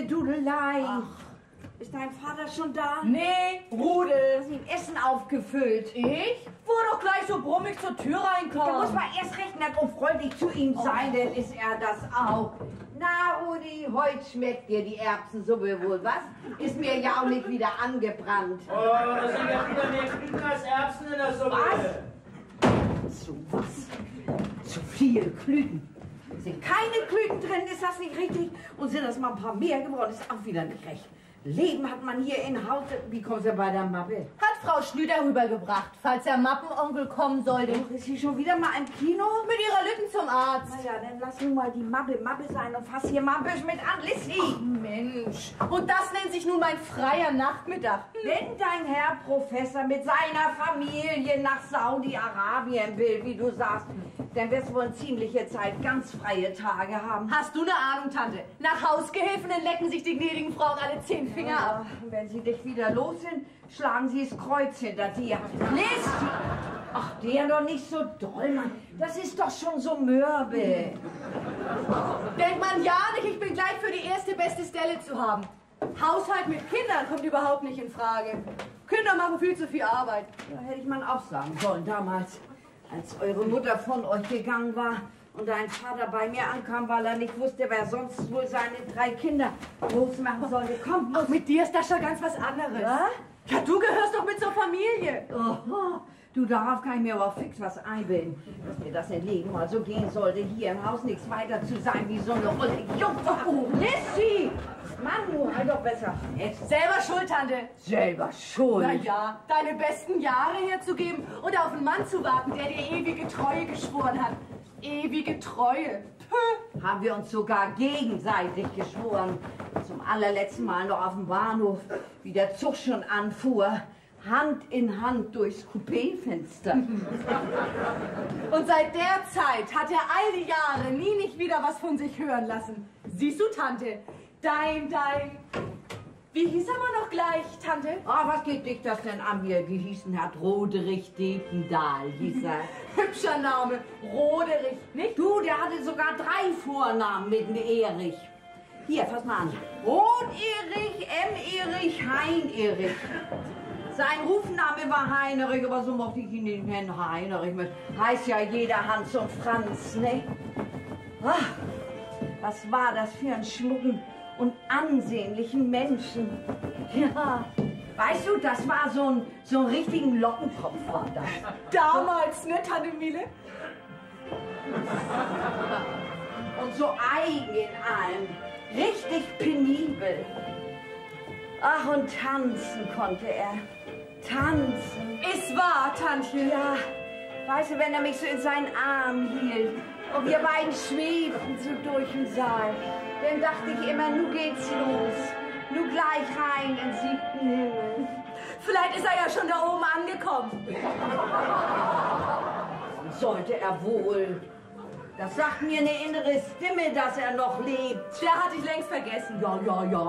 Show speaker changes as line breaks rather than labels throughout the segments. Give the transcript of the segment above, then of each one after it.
Dudelei. Ist dein Vater schon da?
Nee, Rudel.
Hast ihm Essen aufgefüllt?
Ich? Wo er doch gleich so brummig zur Tür reinkam.
Da muss man erst recht nett und freundlich zu ihm sein, denn ist er das auch. Na, Rudi, heute schmeckt dir die Erbsensuppe wohl, was? Ist mir ja auch nicht wieder angebrannt.
Oh, das sind ja wieder mehr Küken als Erbsen in der Suppe.
Was? So was? Zu viel Klüten. Sind keine Klüten drin, ist das nicht richtig? Und sind das mal ein paar mehr geworden, ist auch wieder nicht recht. Leben hat man hier in Haus. Wie kommst du bei der Mappe?
Hat Frau Schlüter rübergebracht, falls der Mappenonkel kommen sollte.
Doch, ist sie schon wieder mal im Kino?
Mit ihrer Lütten zum Arzt.
Na ja, dann lass nun mal die Mappe sein und fass hier mal ein bisschen mit an, Lissy.
Ach Mensch, und das nennt sich nun mein freier Nachmittag.
Wenn dein Herr Professor mit seiner Familie nach Saudi-Arabien will, wie du sagst, dann wirst du wohl eine ziemliche Zeit ganz freie Tage haben.
Hast du eine Ahnung, Tante? Nach Hausgehilfinnen lecken sich die gnädigen Frauen alle 10 Finger ab.
Wenn sie dich wieder los sind, schlagen sie das Kreuz hinter dir. Liz! Ach, der doch nicht so doll, Mann. Das ist doch schon so mürbe.
Denkt man ja nicht, ich bin gleich für die erste beste Stelle zu haben. Haushalt mit Kindern kommt überhaupt nicht in Frage. Kinder machen viel zu viel Arbeit.
Ja, hätte ich mal auch sagen sollen damals, als eure Mutter von euch gegangen war und dein Vater bei mir ankam, weil er nicht wusste, wer sonst wohl seine 3 Kinder großmachen sollte. Komm,
Ach, mit dir ist das schon ganz was anderes.
Ja?
Ja, du gehörst doch mit zur Familie.
Oh, du, darauf kann ich mir aber fix was einbilden, dass mir das Leben mal so gehen sollte, hier im Haus nichts weiter zu sein wie so eine olle Jungfer. Oh, Lissy! Mann, du halt doch besser fest.
Selber schuld, Tante.
Selber schuld.
Na ja, deine besten Jahre herzugeben und auf einen Mann zu warten, der dir ewige Treue geschworen hat. Ewige Treue. Puh.
Haben wir uns sogar gegenseitig geschworen. Zum allerletzten Mal noch auf dem Bahnhof, wie der Zug schon anfuhr. Hand in Hand durchs Coupéfenster.
Und seit der Zeit hat er all die Jahre nie nicht wieder was von sich hören lassen. Siehst du, Tante? Wie hieß er mal noch gleich, Tante?
Ah, was geht dich das denn an, wie er gehießen hat? Roderich Dekendahl hieß er.
Hübscher Name, Roderich, nicht?
Du, der hatte sogar 3 Vornamen mit dem Erich. Hier, fass mal an. Rot-Erich, M-Erich, Hein-Erich. Sein Rufname war Heinrich, aber so mochte ich ihn nicht nennen, Heinrich. Heißt ja jeder Hans und Franz, ne? Ach, was war das für ein schmucken und ansehnlichen Menschen. Ja, weißt du, das war so ein richtigen Lockenkopf war das.
Damals, ne, Tante Miele?
Und so eigen in allem. Richtig penibel. Ach, und tanzen konnte er. Tanzen.
Ist wahr, Tantchen.
Ja, weißt du, wenn er mich so in seinen Arm hielt und wir beiden schwebten so durch den Saal, dann dachte ich immer, nu geht's los. Nu gleich rein ins 7. Himmel.
Vielleicht ist er ja schon da oben angekommen.
Sollte er wohl. Das sagt mir eine innere Stimme, dass er noch lebt.
Der hatte ich längst vergessen.
Ja,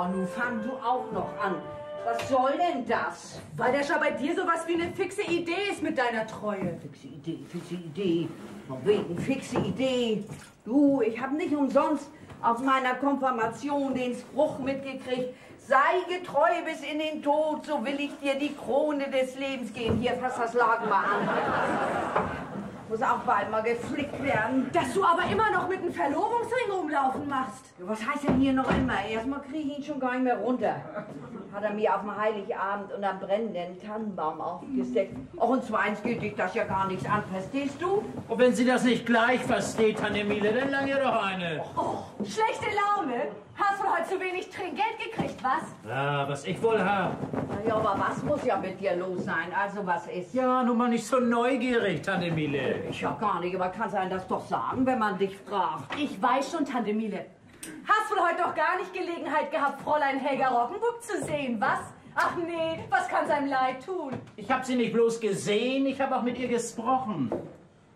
nun fang du auch noch an. Was soll denn das?
Weil der schon bei dir sowas wie eine fixe Idee ist mit deiner Treue.
Fixe Idee. Von wegen fixe Idee. Du, ich habe nicht umsonst auf meiner Konfirmation den Spruch mitgekriegt, sei getreu bis in den Tod, so will ich dir die Krone des Lebens geben. Hier, fass das Laken mal an. Muss auch bald mal geflickt werden.
Dass du aber immer noch mit einem Verlobungsring rumlaufen machst.
Ja, was heißt denn hier noch immer? Erstmal kriege ich ihn schon gar nicht mehr runter. Hat er mir auf dem Heiligabend unter einem brennenden Tannenbaum aufgesteckt. Auch und zweitens geht dich das ja gar nichts an, verstehst du?
Und wenn sie das nicht gleich versteht, Tante Miele, dann lang ihr doch eine.
Oh, schlechte Laune? Hast du heute zu wenig Trinkgeld gekriegt, was?
Ja, was ich wohl habe.
Na ja, aber was muss ja mit dir los sein? Also was ist?
Ja, nun mal nicht so neugierig, Tante Miele.
Ich ja gar nicht, aber kann sein das doch sagen, wenn man dich fragt.
Ich weiß schon, Tante Miele. Hast wohl heute doch gar nicht Gelegenheit gehabt, Fräulein Helga Roggenburg zu sehen, was? Ach nee, was kann's einem leid tun?
Ich habe sie nicht bloß gesehen, ich habe auch mit ihr gesprochen.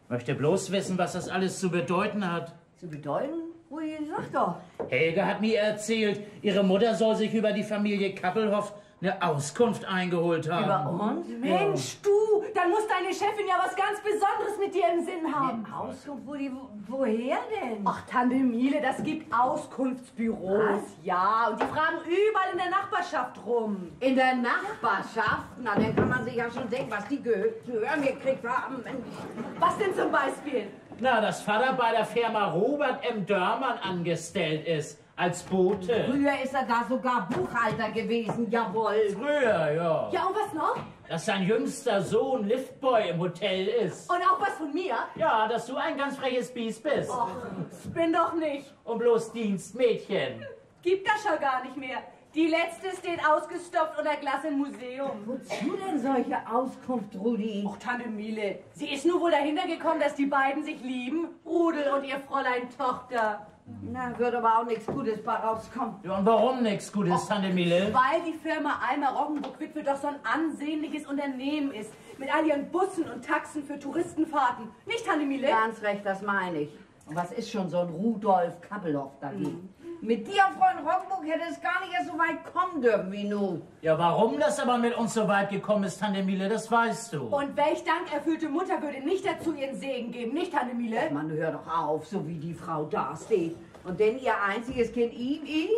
Möchte bloß wissen, was das alles zu bedeuten hat.
Zu bedeuten? Ui, sag doch.
Helga hat mir erzählt, ihre Mutter soll sich über die Familie Kappelhoff eine Auskunft eingeholt haben.
Über uns?
Mensch, du, dann muss deine Chefin ja was ganz Besonderes mit dir im Sinn haben.
Eine Auskunft? Woher denn?
Ach, Tante Miele, das gibt Auskunftsbüros.
Was?
Ja, und die fragen überall in der Nachbarschaft rum.
In der Nachbarschaft? Na, dann kann man sich ja schon denken, was die zu hören gekriegt haben.
Was denn zum Beispiel?
Na, dass Vater bei der Firma Robert M. Dörmann angestellt ist, als Bote.
Früher ist er da sogar Buchhalter gewesen, jawohl.
Früher, ja.
Ja, und was noch?
Dass sein jüngster Sohn Liftboy im Hotel ist.
Und auch was von mir?
Ja, dass du ein ganz freches Biest bist.
Och, bin doch nicht.
Und bloß Dienstmädchen.
Gibt das schon gar nicht mehr. Die letzte steht ausgestopft unter Glas im Museum.
Wozu denn solche Auskunft, Rudi?
Och, Tante Miele, sie ist nur wohl dahinter gekommen, dass die beiden sich lieben. Rudel und ihr Fräulein Tochter.
Na, wird aber auch nichts Gutes bei rauskommen.
Ja, und warum nichts Gutes, Tante Miele?
Weil die Firma Alma Roggenburg-Witwe doch so ein ansehnliches Unternehmen ist. Mit all ihren Bussen und Taxen für Touristenfahrten. Nicht, Tante Miele?
Ganz recht, das meine ich. Und was ist schon so ein Rudolf Kappelhoff dagegen? Mit dir, Freund Roggenburg, hätte es gar nicht erst so weit kommen dürfen wie nu.
Ja, warum das aber mit uns so weit gekommen ist, Tante Miele, das weißt du.
Und welch dankerfüllte Mutter würde nicht dazu ihren Segen geben, nicht, Tante Miele?
Man, hör doch auf, so wie die Frau da steht. Und denn ihr einziges Kind ihm,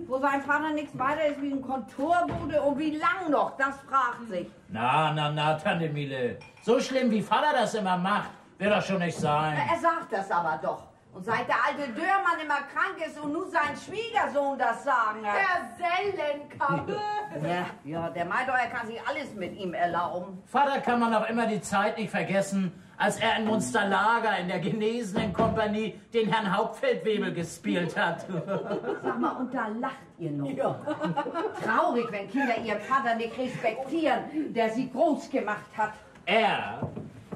wo sein Vater nichts weiter ist wie ein Kontorbude und wie lang noch, das fragt sich.
Na, Tante Miele. So schlimm, wie Vater das immer macht, wird das schon nicht sein.
Er sagt das aber doch. Und seit der alte Dörmann immer krank ist und nun sein Schwiegersohn das sagen hat.
Der Sellenkappe.
Ja, der meint doch, er kann sich alles mit ihm erlauben.
Vater kann man auch immer die Zeit nicht vergessen, als er in Munsterlager in der Genesenen Kompanie den Herrn Hauptfeldwebel gespielt hat.
Sag mal, und da lacht ihr noch. Ja. Traurig, wenn Kinder ihren Vater nicht respektieren, der sie groß gemacht hat.
Er?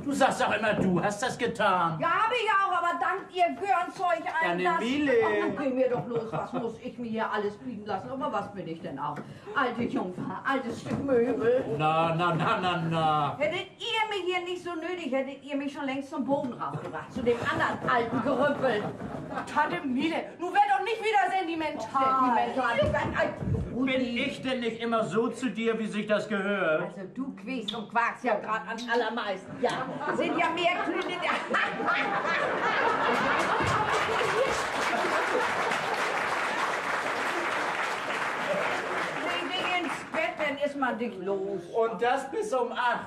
Du sagst auch immer, du hast das getan.
Ja, habe ich auch, aber dankt ihr Görenzeug ein,
Tante
das...
Miele.
Ach, geh mir doch los, was muss ich mir hier alles bieten lassen? Aber was bin ich denn auch? Alte Jungfer, altes Stück Möbel.
Na.
Hättet ihr mich hier nicht so nötig, hättet ihr mich schon längst zum Boden raufgebracht, zu dem anderen alten Gerümpel.
Tante Miele, nun werd doch nicht wieder sentimental.
Bin ich denn nicht immer so zu dir, wie sich das gehört?
Also du quäkst und quakst ja gerade am allermeisten. Ja, sind ja mehr Klüne. Leg dich ins Bett, dann ist man dich los.
Und das bis um 8.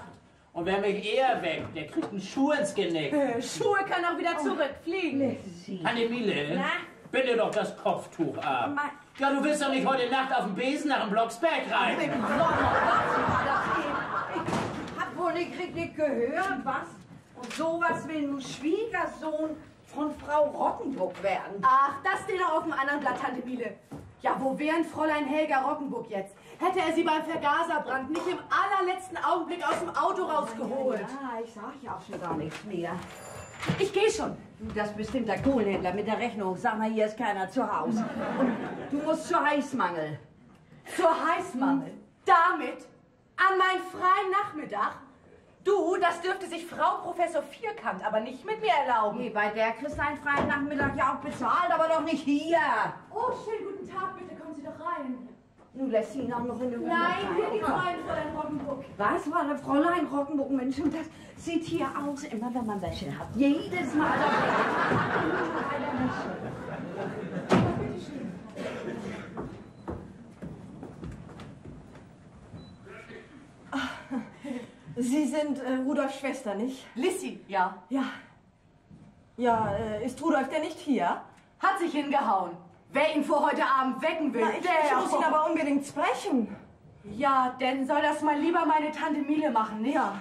Und wer mich eher weckt, der kriegt einen Schuh ins Genick.
Schuhe können auch wieder zurückfliegen.
Tante Miele, binde doch das Kopftuch ab. Ja, du willst doch nicht heute Nacht auf dem Besen nach dem Blocksberg rein.
Im Sommer, was war das eben? Ich hab wohl nicht gehört, was? Und sowas will nun Schwiegersohn von Frau Roggenburg werden.
Ach, das steht doch auf dem anderen Blatt, Tante Miele. Ja, wo wären Fräulein Helga Roggenburg jetzt? Hätte er sie beim Vergaserbrand nicht im allerletzten Augenblick aus dem Auto rausgeholt.
Ja, ich sag ja auch schon gar nichts mehr.
Ich gehe schon.
Du, das ist bestimmt der Kohlenhändler mit der Rechnung. Sag mal, hier ist keiner zu Hause. Und du musst zur Heißmangel.
Zur Heißmangel? Damit? An meinen freien Nachmittag? Du, das dürfte sich Frau Professor Vierkant aber nicht mit mir erlauben.
Nee, bei der kriegst du einen freien Nachmittag ja auch bezahlt, aber doch nicht hier.
Oh, schönen guten Tag, bitte kommen Sie doch rein.
Nun lässt sie ihn auch noch in den
Nein, hier die Freien, Fräulein Roggenburg.
Was war eine Fräulein Roggenburg? Mensch, und das sieht hier aus, immer wenn man Wäsche hat. Jedes Mal.
Sie sind Rudolfs Schwester, nicht?
Lissy, ja.
Ja. Ja, ist Rudolf denn nicht hier?
Hat sich hingehauen. Wer ihn vor heute Abend wecken will,
Ich muss ihn aber unbedingt sprechen.
Ja, denn soll das mal lieber meine Tante Miele machen, nicht? Ja.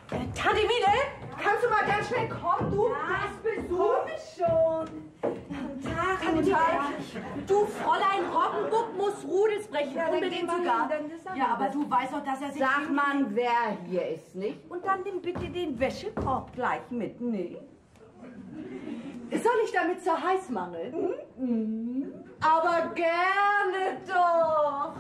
Tante Miele, kannst du mal ganz schnell kommen? Du hast Besuch.
Schon. Guten Tag,
Guten Tag. Du, Fräulein Roggenburg muss Rudel sprechen,
Ja, dann
unbedingt
gehen wir
sogar.
hin, dann sag
Ja,
mal
aber
das.
du weißt doch, dass er sich...
Sag man, wer hier ist, nicht? Und dann nimm bitte den Wäschekorb gleich mit, ne?
Soll ich damit zur Heißmangel? Aber gerne doch.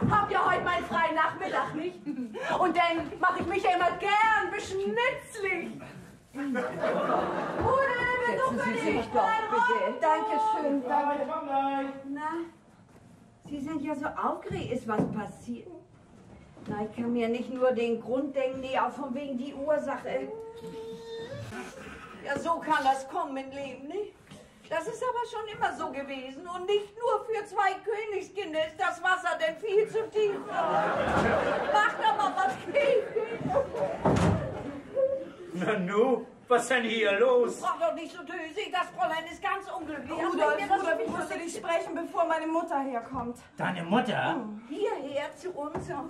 Hab ja heute meinen freien Nachmittag, nicht? Und dann mache ich mich ja immer gern beschnitzlich.
Setzen Sie sich doch, bitte.
Dankeschön, danke.
Na, Sie sind ja so aufgeregt. Ist was passiert? Na, ich kann mir nicht nur den Grund denken, nee, auch von wegen die Ursache. Ja, so kann das kommen im Leben, nicht? Das ist aber schon immer so gewesen. Und nicht nur für 2 Königskinder ist das Wasser denn viel zu tief. Mach doch mal was gegen.
Na nu, was denn hier los?
Brauch doch nicht so dösig, das Fräulein ist ganz unglücklich.
Rudolf, ich musste dich sprechen, bevor meine Mutter herkommt.
Deine Mutter?
Hierher zu uns. Ja.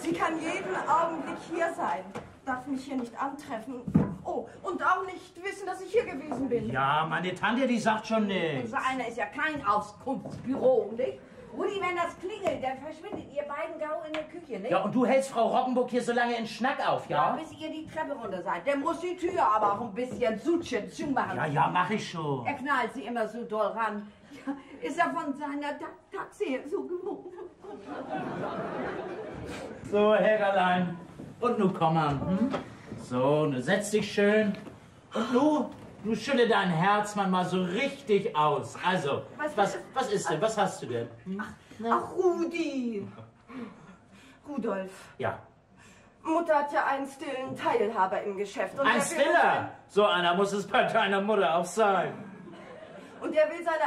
Sie kann jeden Augenblick hier sein. Darf mich hier nicht antreffen. Oh, und auch nicht wissen, dass ich hier gewesen bin.
Ja, meine Tante, die sagt schon nichts.
Unser einer ist ja kein Auskunftsbüro, nicht? Rudi, wenn das klingelt, dann verschwindet ihr beiden gau in der Küche, nicht?
Ja, und du hältst Frau Roggenburg hier so lange in Schnack auf, ja?
Bis ihr die Treppe runter seid. Der muss die Tür aber auch ein bisschen zumachen.
Ja, mach ich schon.
Er knallt sie immer so doll ran. Ja, ist er von seiner Taxi so gewohnt.
So, Helgerlein. Und nu komm mal. So, nu setz dich schön. Und nu schütte dein Herzmann mal so richtig aus. Also, was ist denn? Was hast du denn?
Ach, Rudi. Rudolf.
Ja.
Mutter hat ja einen stillen Teilhaber im Geschäft. Und
Ein
der will
Stiller? So einer muss es bei deiner Mutter auch sein.
Und der will seine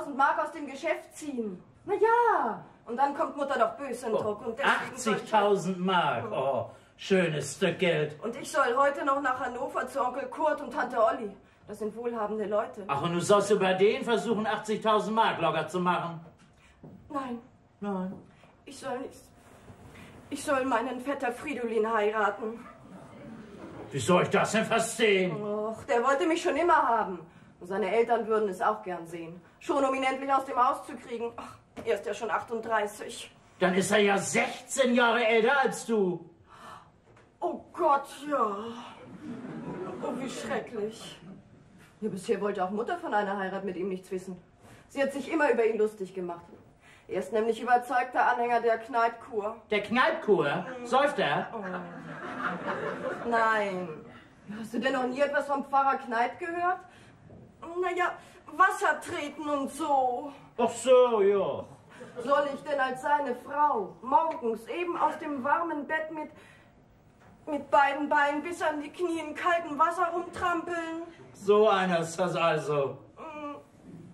80.000 Mark aus dem Geschäft ziehen. Na ja. Und dann kommt Mutter doch böse in Druck. Und deswegen
80.000 Mark. Oh, schönes Stück Geld.
Und ich soll heute noch nach Hannover zu Onkel Kurt und Tante Olli. Das sind wohlhabende Leute.
Ach, und du sollst du bei denen versuchen, 80.000 Mark locker zu machen?
Nein,
Nein.
ich soll nichts. Ich soll meinen Vetter Fridolin heiraten.
Wie soll ich das denn verstehen?
Och, der wollte mich schon immer haben. Und seine Eltern würden es auch gern sehen. Schon um ihn endlich aus dem Haus zu kriegen. Ach, er ist ja schon 38.
Dann ist er ja 16 Jahre älter als du.
Oh Gott, ja. Oh, wie schrecklich. Ja, bisher wollte auch Mutter von einer Heirat mit ihm nichts wissen. Sie hat sich immer über ihn lustig gemacht. Er ist nämlich überzeugter Anhänger der Kneippkur.
Der Kneippkur? Säuft er?
Nein. Hast du denn noch nie etwas vom Pfarrer Kneipp gehört? Naja, Wasser treten und so.
Ach so, ja.
Soll ich denn als seine Frau morgens eben aus dem warmen Bett mit beiden Beinen bis an die Knie in kaltem Wasser rumtrampeln?
So einer ist das also.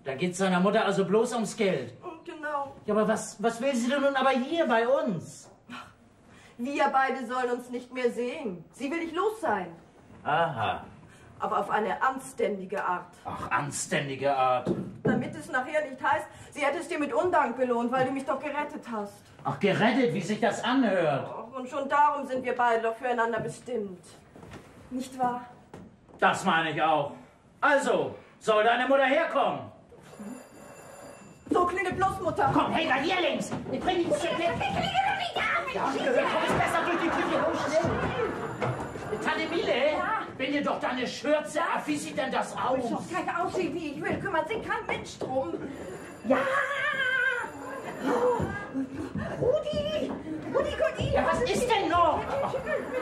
Da geht's seiner Mutter also bloß ums Geld.
Genau.
Ja, aber was will sie denn nun aber hier bei uns?
Wir beide sollen uns nicht mehr sehen. Sie will nicht los sein.
Aha.
Aber auf eine anständige Art.
Ach, anständige Art.
Damit es nachher nicht heißt, sie hätte es dir mit Undank belohnt, weil du mich doch gerettet hast.
Ach, gerettet, wie sich das anhört.
Und schon darum sind wir beide doch füreinander bestimmt. Nicht wahr?
Das meine ich auch. Also, soll deine Mutter herkommen?
So klingelt bloß, Mutter.
Komm, Helga, hier links. Ich bring dich schnell weg. Ich kriege doch nicht an. Ja, komm jetzt besser durch die Küche. Komm schnell. Tante Miele, binde doch deine Schürze ab. Wie sieht denn das aus?
Ich doch gleich aussehen, wie ich will. Kümmert sich kein Mensch drum. Ja! Rudi! Rudi!
Ja, was ist denn noch?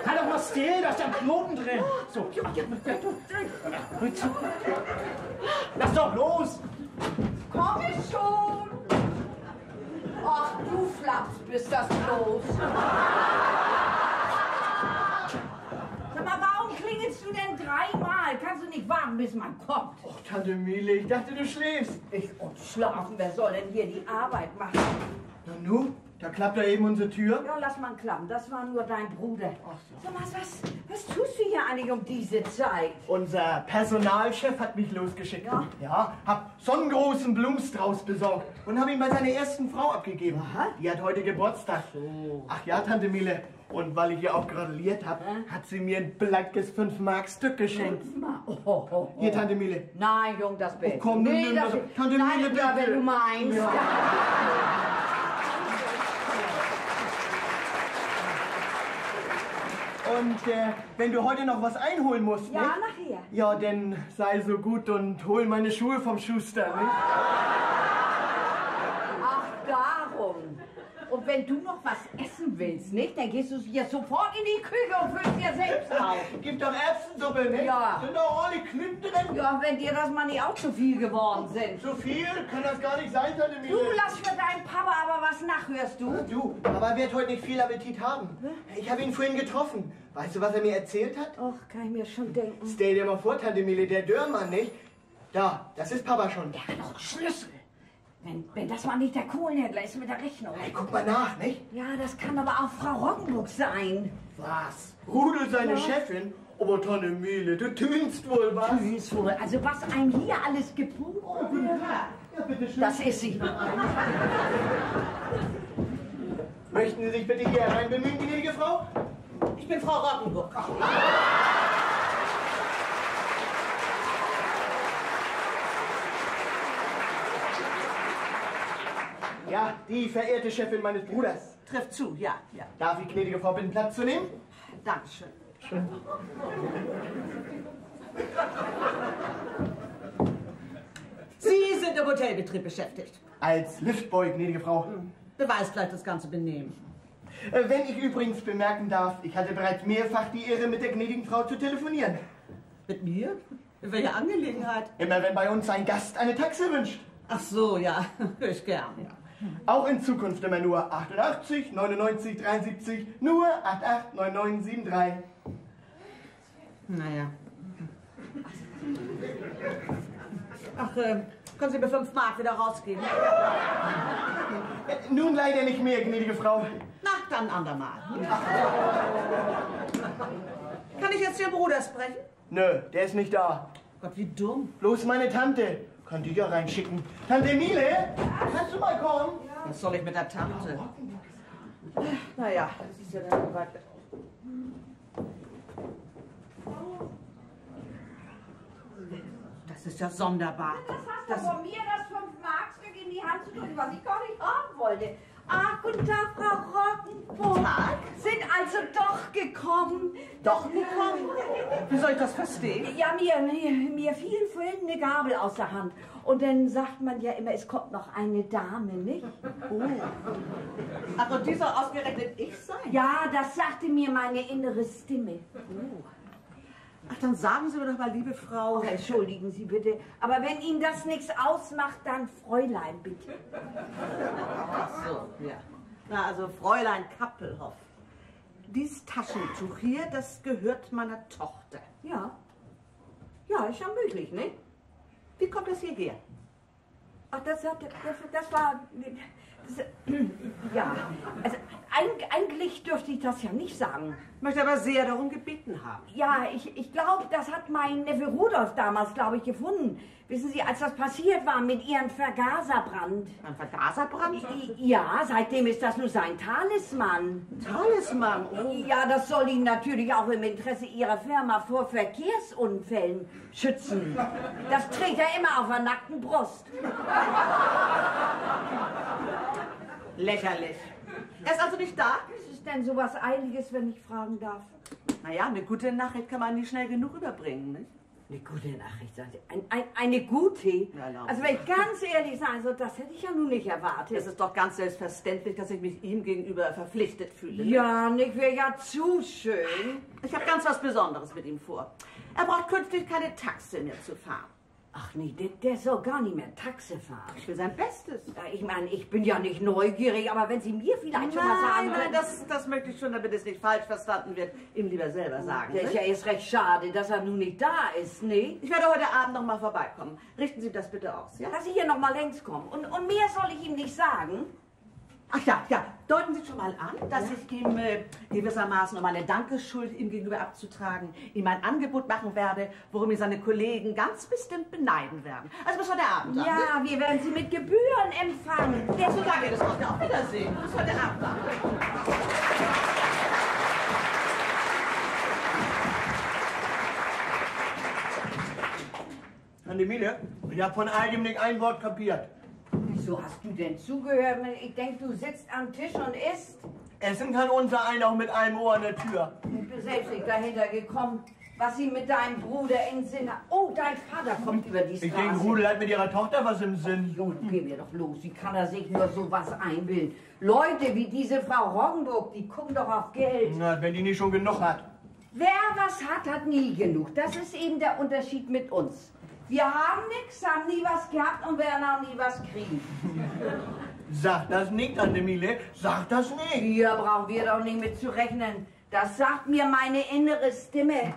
Halt doch mal still, da ist ein Knoten drin. So. Lass doch los.
Komm ich schon! Ach, du Flaps, bist das bloß. Sag mal, warum klingelst du denn 3-mal? Kannst du nicht warten, bis man kommt?
Och, Tante Miele, ich dachte, du schläfst.
Und schlafen, wer soll denn hier die Arbeit machen?
Na nu, da klappt da eben unsere Tür.
Ja, lass mal klappen, das war nur dein Bruder. Sag mal, was tust du hier eigentlich um diese Zeit?
Unser Personalchef hat mich losgeschickt. Ja, hab so einen großen Blumenstrauß besorgt und hab ihn bei seiner ersten Frau abgegeben.
Aha.
Die hat heute Geburtstag.
So.
Ach ja, Tante Miele. Und weil ich ihr auch gratuliert habe, hat sie mir ein blankes 5-Mark-Stück geschenkt. Hier, Tante Miele.
Nein, Jung, das bin ich.
komm, nimm das. Tante
nein,
Miele,
ja,
bitte.
wenn du meinst.
Ja. Und wenn du heute noch was einholen musst,
Ja,
nicht?
nachher.
Ja, dann sei so gut und hol meine Schuhe vom Schuster, nicht?
Ach, darum. Und wenn du noch was essen willst, nicht, dann gehst du hier sofort in die Küche und füllst dir selbst auf.
Gib doch Erbsensuppe, nicht?
Ja.
Sind doch alle Klümpel drin.
Ja, wenn dir das mal nicht auch zu viel geworden sind.
So viel kann das gar nicht sein, Tante Miele.
Du lass für deinen Papa aber was nach, hörst du?
Du, aber er wird heute nicht viel Appetit haben. Ich habe ihn vorhin getroffen. Weißt du, was er mir erzählt hat?
Och, kann ich mir schon denken.
Stell dir mal vor, Tante Miele, der Dörrmann, nicht? Da, das ist Papa schon.
Der hat auch Schlüssel. Wenn das mal nicht der Kohlenhändler ist mit der Rechnung.
Hey, guck mal nach, nicht?
Ja, das kann aber auch Frau Roggenburg sein.
Was? Rudel seine Chefin? Aber Tante Miele, du tünst wohl was?
Tschüss wohl. Also was einem hier alles geboten wird.
Ja, bitte schön.
Das ist sie.
Möchten Sie sich bitte hier herein bemühen, gnädige Frau?
Ich bin Frau Roggenburg.
Ja, die verehrte Chefin meines Bruders.
Trifft zu, ja, ja.
Darf ich, gnädige Frau, bitten, Platz zu nehmen?
Dankeschön. Sie sind im Hotelbetrieb beschäftigt.
Als Liftboy, gnädige Frau.
Beweist gleich das ganze Benehmen.
Wenn ich übrigens bemerken darf, ich hatte bereits mehrfach die Ehre, mit der gnädigen Frau zu telefonieren.
Mit mir? In welcher Angelegenheit?
Immer wenn bei uns ein Gast eine Taxe wünscht.
Ach so, ja, höre ich gern. Ja.
Auch in Zukunft immer nur 88, 99, 73, nur 88, 99, 73.
Naja. Ach, können Sie mir 5 Mark wieder rausgeben?
Nun leider nicht mehr, gnädige Frau.
Na, dann ein andermal. Kann ich jetzt Ihren Bruder sprechen?
Nö, der ist nicht da.
Gott, wie dumm.
Bloß meine Tante. Kann die ja reinschicken. Tante Miele, kannst du mal kommen?
Was soll ich mit der Tante? Naja, das ist ja dann weit. Das ist ja sonderbar.
Das hast du von mir das 5-Mark-Stück in die Hand zu drücken, was ich gar nicht haben wollte. Ach, guten Tag, Frau Roggenburg.
Tag.
Sind also doch gekommen.
Doch gekommen? Wie soll ich das verstehen?
Ja, mir fiel vorhin eine Gabel aus der Hand. Und dann sagt man ja immer, es kommt noch eine Dame, nicht?
Oh. Ach, und die soll ausgerechnet ich sein?
Ja, das sagte mir meine innere Stimme.
Oh. Ach, dann sagen Sie mir doch mal, liebe Frau.
Oh, entschuldigen Sie bitte, aber wenn Ihnen das nichts ausmacht, dann Fräulein, bitte.
Ach so, ja. Na, also Fräulein Kappelhoff. Dieses Taschentuch hier, das gehört meiner Tochter.
Ja. Ja, ist ja möglich, ne?
Wie kommt das hierher?
Ach, das war... ja, also eigentlich dürfte ich das ja nicht sagen.
Möchte aber sehr darum gebeten haben.
Ja, ich glaube, das hat mein Neffe Rudolf damals, glaube ich, gefunden. Wissen Sie, als das passiert war mit Ihrem Vergaserbrand.
Ein Vergaserbrand?
Ja, seitdem ist das nur sein Talisman.
Talisman? Oh.
Ja, das soll ihn natürlich auch im Interesse Ihrer Firma vor Verkehrsunfällen schützen. Das trägt er immer auf der nackten Brust.
Lächerlich. Er ist also nicht da?
Was ist denn sowas Eiliges, wenn ich fragen darf?
Naja, eine gute Nachricht kann man nicht schnell genug überbringen, nicht?
Eine gute Nachricht, sagen Sie. Eine gute?
Ja.
Also wenn ich ganz ehrlich sein soll, das hätte ich ja nun nicht erwartet.
Es ist doch ganz selbstverständlich, dass ich mich ihm gegenüber verpflichtet fühle. Ne?
Ja, nicht wäre ja zu schön.
Ich habe ganz was Besonderes mit ihm vor. Er braucht künftig keine Taxe mehr zu fahren.
Ach nee, der soll gar nicht mehr Taxe fahren.
Ich will sein Bestes.
Ja, ich meine, ich bin ja nicht neugierig, aber wenn Sie mir vielleicht schon mal sagen
Nein,
können...
das möchte ich schon, damit es nicht falsch verstanden wird, ihm lieber selber sagen.
Der ist
ne?
ja erst recht schade, dass er nun nicht da ist, ne?
Ich werde heute Abend noch mal vorbeikommen. Richten Sie das bitte aus, ja?
Dass Sie hier noch mal längs kommen. Und mehr soll ich ihm nicht sagen.
Ach ja, deuten Sie schon mal an, dass ich ihm gewissermaßen, um eine Dankesschuld ihm gegenüber abzutragen, ihm ein Angebot machen werde, worum ihn seine Kollegen ganz bestimmt beneiden werden. Also bis heute Abend.
Ja, wir werden Sie mit Gebühren empfangen.
Der so lange, das macht ja auch Wiedersehen. Bis heute Abend.
Tante Miele, ich habe von all dem nicht ein Wort kapiert.
Wieso hast du denn zugehört? Ich denke, du sitzt am Tisch und isst.
Essen kann unser einer auch mit einem Ohr an der Tür.
Ich bin selbst nicht dahinter gekommen, was sie mit deinem Bruder in Sinn hat. Oh, dein Vater kommt über die Straße.
Ich denke, Rudel hat mit ihrer Tochter was im Sinn.
Junge, geh mir doch los. Wie kann er sich nur sowas einbilden? Leute wie diese Frau Roggenburg, die gucken doch auf Geld.
Na, wenn die nicht schon genug hat.
Wer was hat, hat nie genug. Das ist eben der Unterschied mit uns. Wir haben nichts, haben nie was gehabt und werden auch nie was kriegen.
Sag das nicht, Tante Miele. Sag das nicht.
Hier brauchen wir doch nicht mit zu rechnen. Das sagt mir meine innere Stimme.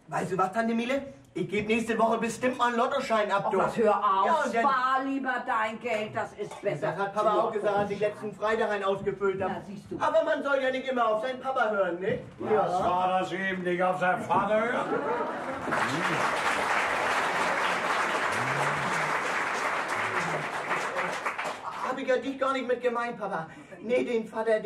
Weißt du was, Tante Miele? Ich gebe nächste Woche bestimmt mal einen Lottoschein ab.
Oh, was, hör auf.
Ja, und dann-
Spar lieber dein Geld, das ist besser.
Das hat Papa auch gesagt, als ich letzten Freitag einen ausgefüllt habe.
Ja, siehst du.
Aber man soll ja nicht immer auf seinen Papa hören, nicht?
Was war das eben, nicht auf seinen Vater hören?
Hab ich ja dich gar nicht mit gemeint, Papa. Nee, den Vater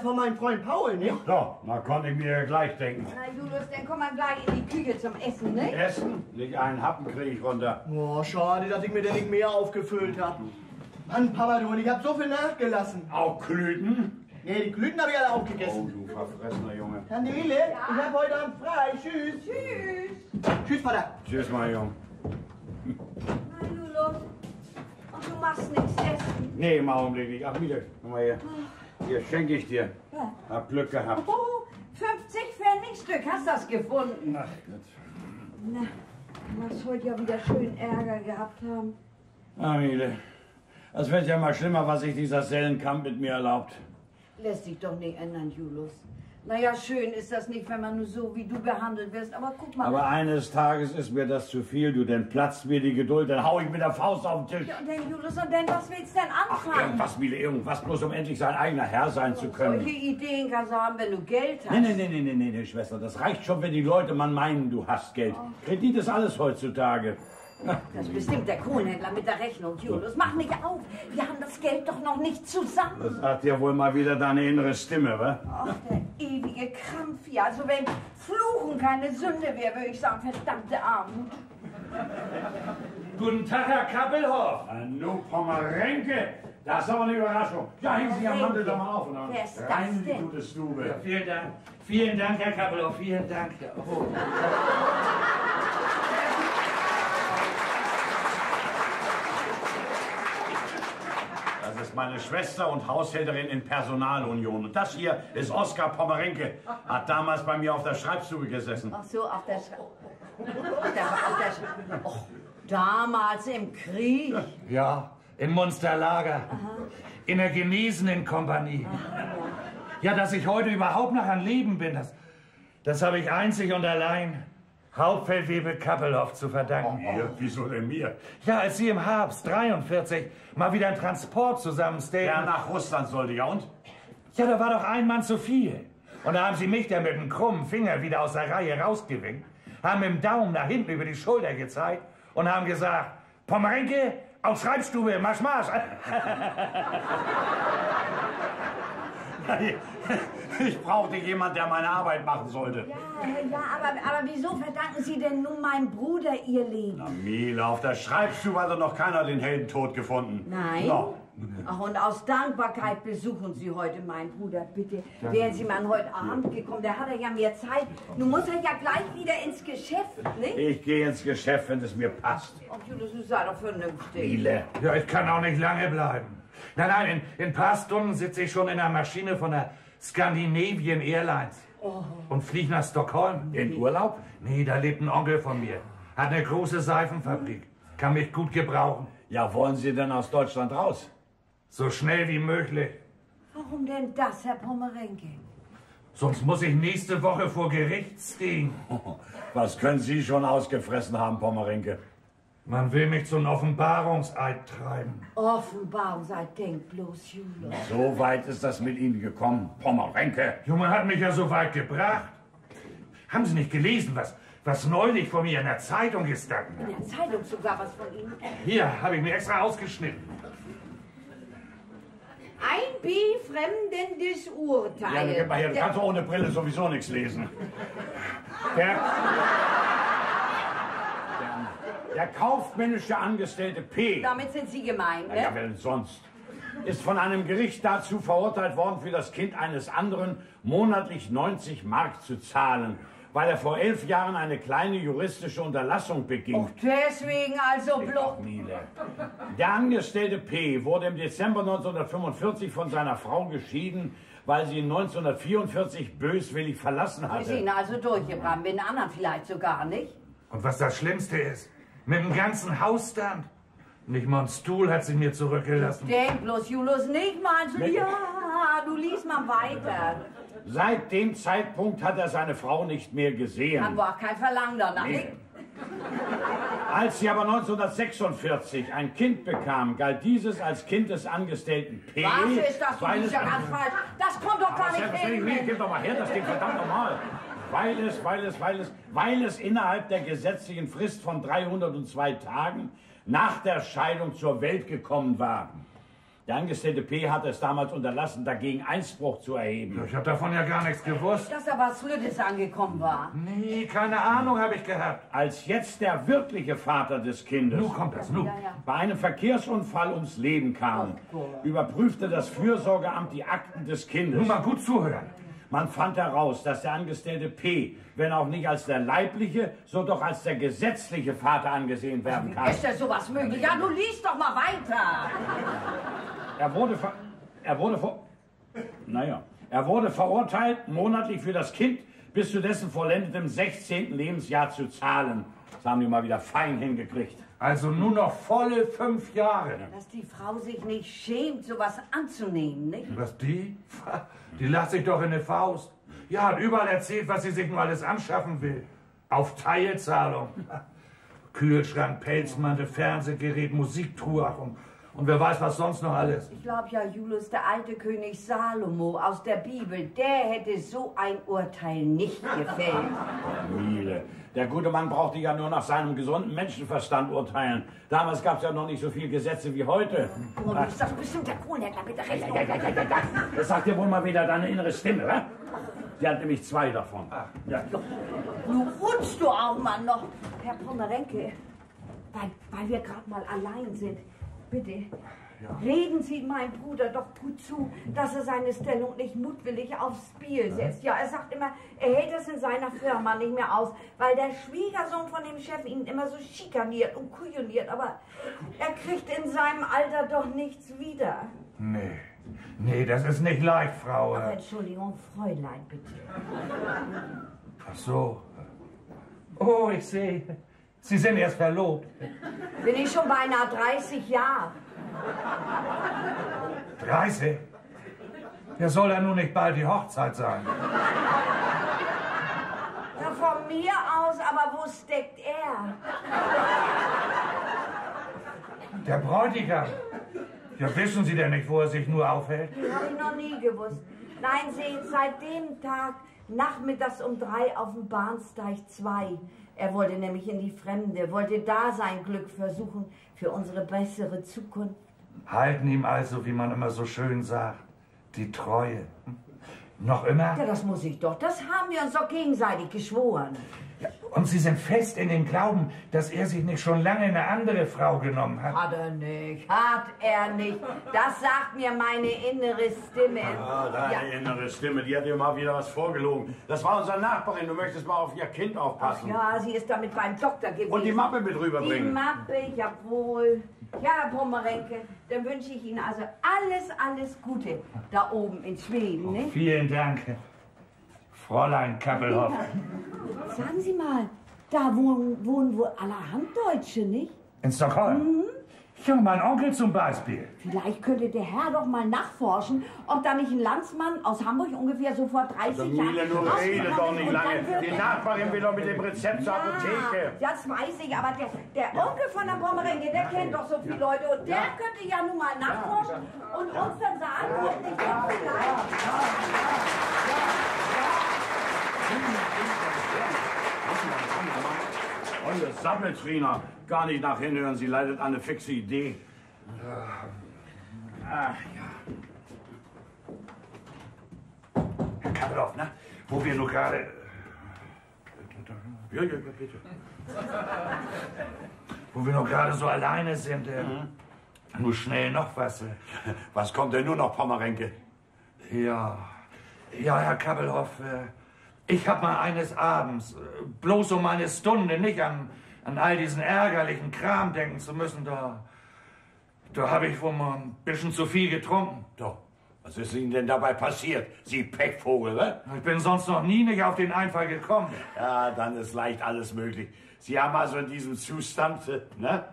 von meinem Freund Paul, nicht?
So, da konnte ich mir gleich denken.
Na, Julius, dann komm mal gleich in die Küche zum Essen, ne?
Essen? Nicht einen Happen krieg ich runter.
Oh, schade, dass ich mir den nicht mehr aufgefüllt habe. Mann, Papa, du, und ich hab so viel nachgelassen.
Auch Klüten?
Nee, die Glüten habe ich alle
Oh,
aufgegessen.
du verfressener Junge.
Tante Miele, ich hab heute Abend frei. Tschüss.
Tschüss.
Tschüss, Vater.
Tschüss, mein Junge.
Na, Julius. Und du machst nichts essen.
Nee, im Augenblick nicht. Ach, Miele, komm mal her. Hier schenke ich dir.
Ja.
Hab Glück gehabt.
Oh, 50 Pfennigstück, hast das gefunden?
Ach Gott.
Na, du hast heute ja wieder schön Ärger gehabt haben.
Ah, Miele. Das wird ja mal schlimmer, was sich dieser Sellenkamp mit mir erlaubt.
Lässt sich doch nicht ändern, Julius. Naja, schön ist das nicht, wenn man nur so wie du behandelt wirst, aber guck mal.
Aber eines Tages ist mir das zu viel, du, denn platzt mir die Geduld, dann hau ich mit der Faust auf den Tisch.
Ja, und dann, Julius, und dann, was willst du denn
Ach,
anfangen?
irgendwas, Miele, irgendwas, bloß um endlich sein eigener Herr sein zu können.
Solche Ideen kannst du haben, wenn du Geld hast.
Nee, Schwester, das reicht schon, wenn die Leute mal meinen, du hast Geld. Kredit ist alles heutzutage.
Das ist bestimmt der Kronhändler mit der Rechnung, Julius. Mach nicht auf, wir haben das Geld doch noch nicht zusammen.
Das sagt ja wohl mal wieder deine innere Stimme, wa?
Ach, der ewige Krampf hier. Also wenn Fluchen keine Sünde wäre, würde ich sagen, verdammte Armut.
Guten Tag, Herr Kappelhoff. Nu, Pommerenke. Das ist aber eine Überraschung. Ja, hängen Sie Ihren Mantel doch mal auf und dann
Wer ist das
rein in die
denn?
gute Stube.
Vielen Dank. Vielen Dank, Herr Kappelhoff. Vielen Dank. Oh.
Das ist meine Schwester und Haushälterin in Personalunion. Und das hier ist Oskar Pommerenke. Hat damals bei mir auf der Schreibstube gesessen.
Ach so, auf der Oh, damals im Krieg.
Ja, im Munsterlager. In der genesenen Kompanie. Ja, dass ich heute überhaupt noch am Leben bin, das habe ich einzig und allein Hauptfeldwebel Kappelhoff zu verdanken.
Ihr? Wieso denn mir?
Ja, als Sie im Herbst 43 mal wieder einen Transport zusammenstellten.
Ja, nach Russland sollte ja und?
Ja, da war doch ein Mann zu viel. Und da haben Sie mich dann mit einem krummen Finger wieder aus der Reihe rausgewinkt, haben mit dem Daumen nach hinten über die Schulter gezeigt und haben gesagt, Pommerenke, auf Schreibstube, Marsch, Marsch.
Ich brauchte jemand, der meine Arbeit machen sollte.
Ja, aber wieso verdanken Sie denn nun meinem Bruder Ihr Leben?
Na, Miele, auf der Schreibstube hat doch noch keiner den Heldentod gefunden.
Nein?
No.
Ach, und aus Dankbarkeit besuchen Sie heute meinen Bruder, bitte. Wären Sie mal heute Abend gekommen, da hat er ja mehr Zeit. Nun muss er ja gleich wieder ins Geschäft, nicht?
Ich gehe ins Geschäft, wenn es mir passt.
Ach, Julius, du sei doch vernünftig.
Miele.
Ja, ich kann auch nicht lange bleiben. Nein, in ein paar Stunden sitze ich schon in der Maschine von der Scandinavian Airlines und fliege nach Stockholm.
In Urlaub?
Nee, da lebt ein Onkel von mir. Hat eine große Seifenfabrik. Kann mich gut gebrauchen.
Ja, wollen Sie denn aus Deutschland raus?
So schnell wie möglich.
Warum denn das, Herr Pommerenke?
Sonst muss ich nächste Woche vor Gericht stehen.
Was können Sie schon ausgefressen haben, Pommerenke?
Man will mich zum Offenbarungseid treiben.
Offenbarung, sei denk bloß, Julius.
So weit ist das mit Ihnen gekommen, Pommerenke.
Junge hat mich ja so weit gebracht. Haben Sie nicht gelesen, was neulich von mir in der Zeitung gestanden
In
hat?
der Zeitung sogar was von Ihnen.
Hier, habe ich mir extra ausgeschnitten.
Ein befremdendes Urteil.
Ja, gib mal her, du kannst doch ohne Brille sowieso nichts lesen. Der kaufmännische Angestellte P.
Damit sind Sie gemeint,
Ja,
ne?
wer denn sonst? ist von einem Gericht dazu verurteilt worden, für das Kind eines anderen monatlich 90 Mark zu zahlen, weil er vor 11 Jahren eine kleine juristische Unterlassung beging.
Deswegen also bloß.
Der Angestellte P. wurde im Dezember 1945 von seiner Frau geschieden, weil sie ihn 1944 böswillig verlassen hatte.
Wir sind also durchgebrannt, mit den anderen vielleicht sogar nicht.
Und was das Schlimmste ist, mit dem ganzen Hausstand. Nicht mal ein Stuhl hat sie mir zurückgelassen.
Denk bloß, Julius, nicht mal so. Ja, du liest mal weiter.
Seit dem Zeitpunkt hat er seine Frau nicht mehr gesehen.
Haben wir auch kein Verlangen danach.
Nee. Als sie aber 1946 ein Kind bekam, galt dieses als Kind des Angestellten P.
Was ist das? Das ist ja ganz falsch. Das kommt doch gar nicht hin.
Nee, gib doch mal her, das Ding, verdammt nochmal. Weil es innerhalb der gesetzlichen Frist von 302 Tagen nach der Scheidung zur Welt gekommen war. Der Angestellte P. hatte es damals unterlassen, dagegen Einspruch zu erheben.
Ich habe davon ja gar nichts gewusst.
Dass da was Lüttes angekommen war.
Nee, keine Ahnung habe ich gehabt.
Als jetzt der wirkliche Vater des Kindes
Nu kommt das, nu.
Ja.
bei einem Verkehrsunfall ums Leben kam, überprüfte das Fürsorgeamt die Akten des Kindes.
Nun mal gut zuhören.
Man fand heraus, dass der Angestellte P., wenn auch nicht als der leibliche, so doch als der gesetzliche Vater angesehen werden kann.
Ist denn sowas möglich? Ja, du liest doch mal weiter.
Er wurde verurteilt, monatlich für das Kind bis zu dessen vollendetem 16. Lebensjahr zu zahlen. Das haben die mal wieder fein hingekriegt.
Also nur noch volle 5 Jahre.
Dass die Frau sich nicht schämt, sowas anzunehmen, nicht?
Was die? Die lacht sich doch in die Faust. Ja, hat überall erzählt, was sie sich nur alles anschaffen will. Auf Teilzahlung. Kühlschrank, Pelzmantel, Fernsehgerät, Musiktruhe und wer weiß, was sonst noch alles.
Ich glaube ja, Julius, der alte König Salomo aus der Bibel, der hätte so ein Urteil nicht gefällt.
Miele, der gute Mann brauchte ja nur nach seinem gesunden Menschenverstand urteilen. Damals gab es ja noch nicht so viele Gesetze wie heute.
Oh, du bist doch bestimmt der Kohlhändler mit der Rechnung.
Ja. Das sagt dir wohl mal wieder deine innere Stimme, wa? Sie hat nämlich 2 davon. Ja.
Nun rutschst du auch mal noch. Herr Pommerenke, weil wir gerade mal allein sind, bitte, reden Sie meinem Bruder doch gut zu, dass er seine Stellung nicht mutwillig aufs Spiel setzt. Ja, er sagt immer, er hält es in seiner Firma nicht mehr aus, weil der Schwiegersohn von dem Chef ihn immer so schikaniert und kujoniert, aber er kriegt in seinem Alter doch nichts wieder.
Nee, das ist nicht leicht, Frau.
Aber Entschuldigung, Fräulein, bitte.
Ach so. Oh, ich sehe. Sie sind erst verlobt.
Bin ich schon beinahe 30 Jahre.
30? Ja, soll ja nun nicht bald die Hochzeit sein.
Ja, von mir aus, aber wo steckt er?
Der Bräutigam. Ja, wissen Sie denn nicht, wo er sich nur aufhält?
Habe ich noch nie gewusst. Nein, seht, seit dem Tag nachmittags um 3 auf dem Bahnsteig 2. Er wollte nämlich in die Fremde, wollte da sein Glück versuchen für unsere bessere Zukunft.
Halten ihm also, wie man immer so schön sagt, die Treue. Noch immer?
Ja, das muss ich doch. Das haben wir uns doch gegenseitig geschworen.
Ja, und Sie sind fest in dem Glauben, dass er sich nicht schon lange eine andere Frau genommen hat?
Hat er nicht. Hat er nicht. Das sagt mir meine innere Stimme.
Ah, deine innere Stimme, die hat dir mal wieder was vorgelogen. Das war unsere Nachbarin, du möchtest mal auf ihr Kind aufpassen.
Ja, sie ist damit beim Doktor gewesen.
Und die Mappe mit
Die
rüberbringen.
Mappe, jawohl. Ja, Herr Pommerenke, dann wünsche ich Ihnen also alles Gute da oben in Schweden, ne?
Vielen Dank, Fräulein Kappelhoff.
Sagen Sie mal, da wohnen wohl allerhand Deutsche, nicht?
In Stockholm? Ja, mein Onkel zum Beispiel.
Vielleicht könnte der Herr doch mal nachforschen, ob da nicht ein Landsmann aus Hamburg ungefähr so vor 30
Also
Jahren...
Miele, nur rede doch nicht
und dann
lange.
wird
Die
er-
Nachbarin will doch mit dem Rezept zur Apotheke.
Ja, das weiß ich, aber der Onkel von der Pommerenke, der kennt doch so viele Leute und der könnte ja nun mal nachforschen und uns dann sagen, ob nicht der vielleicht...
Eure Sammeltriner. Gar nicht nach hinhören, sie leitet eine fixe Idee. Ach ja.
Herr Kappelhoff, ne? Wo wir nur gerade...
Ja, bitte.
Wo wir noch gerade so alleine sind. Nur schnell noch was.
Was kommt denn nur noch, Pommerenke?
Ja, Herr Kappelhoff, ich hab mal eines Abends, bloß um eine Stunde, nicht an all diesen ärgerlichen Kram denken zu müssen, da habe ich wohl mal ein bisschen zu viel getrunken.
Doch, was ist Ihnen denn dabei passiert, Sie Pechvogel, ne?
Ich bin sonst noch nie nicht auf den Einfall gekommen.
Ja, dann ist leicht alles möglich. Sie haben also in diesem Zustand, ne?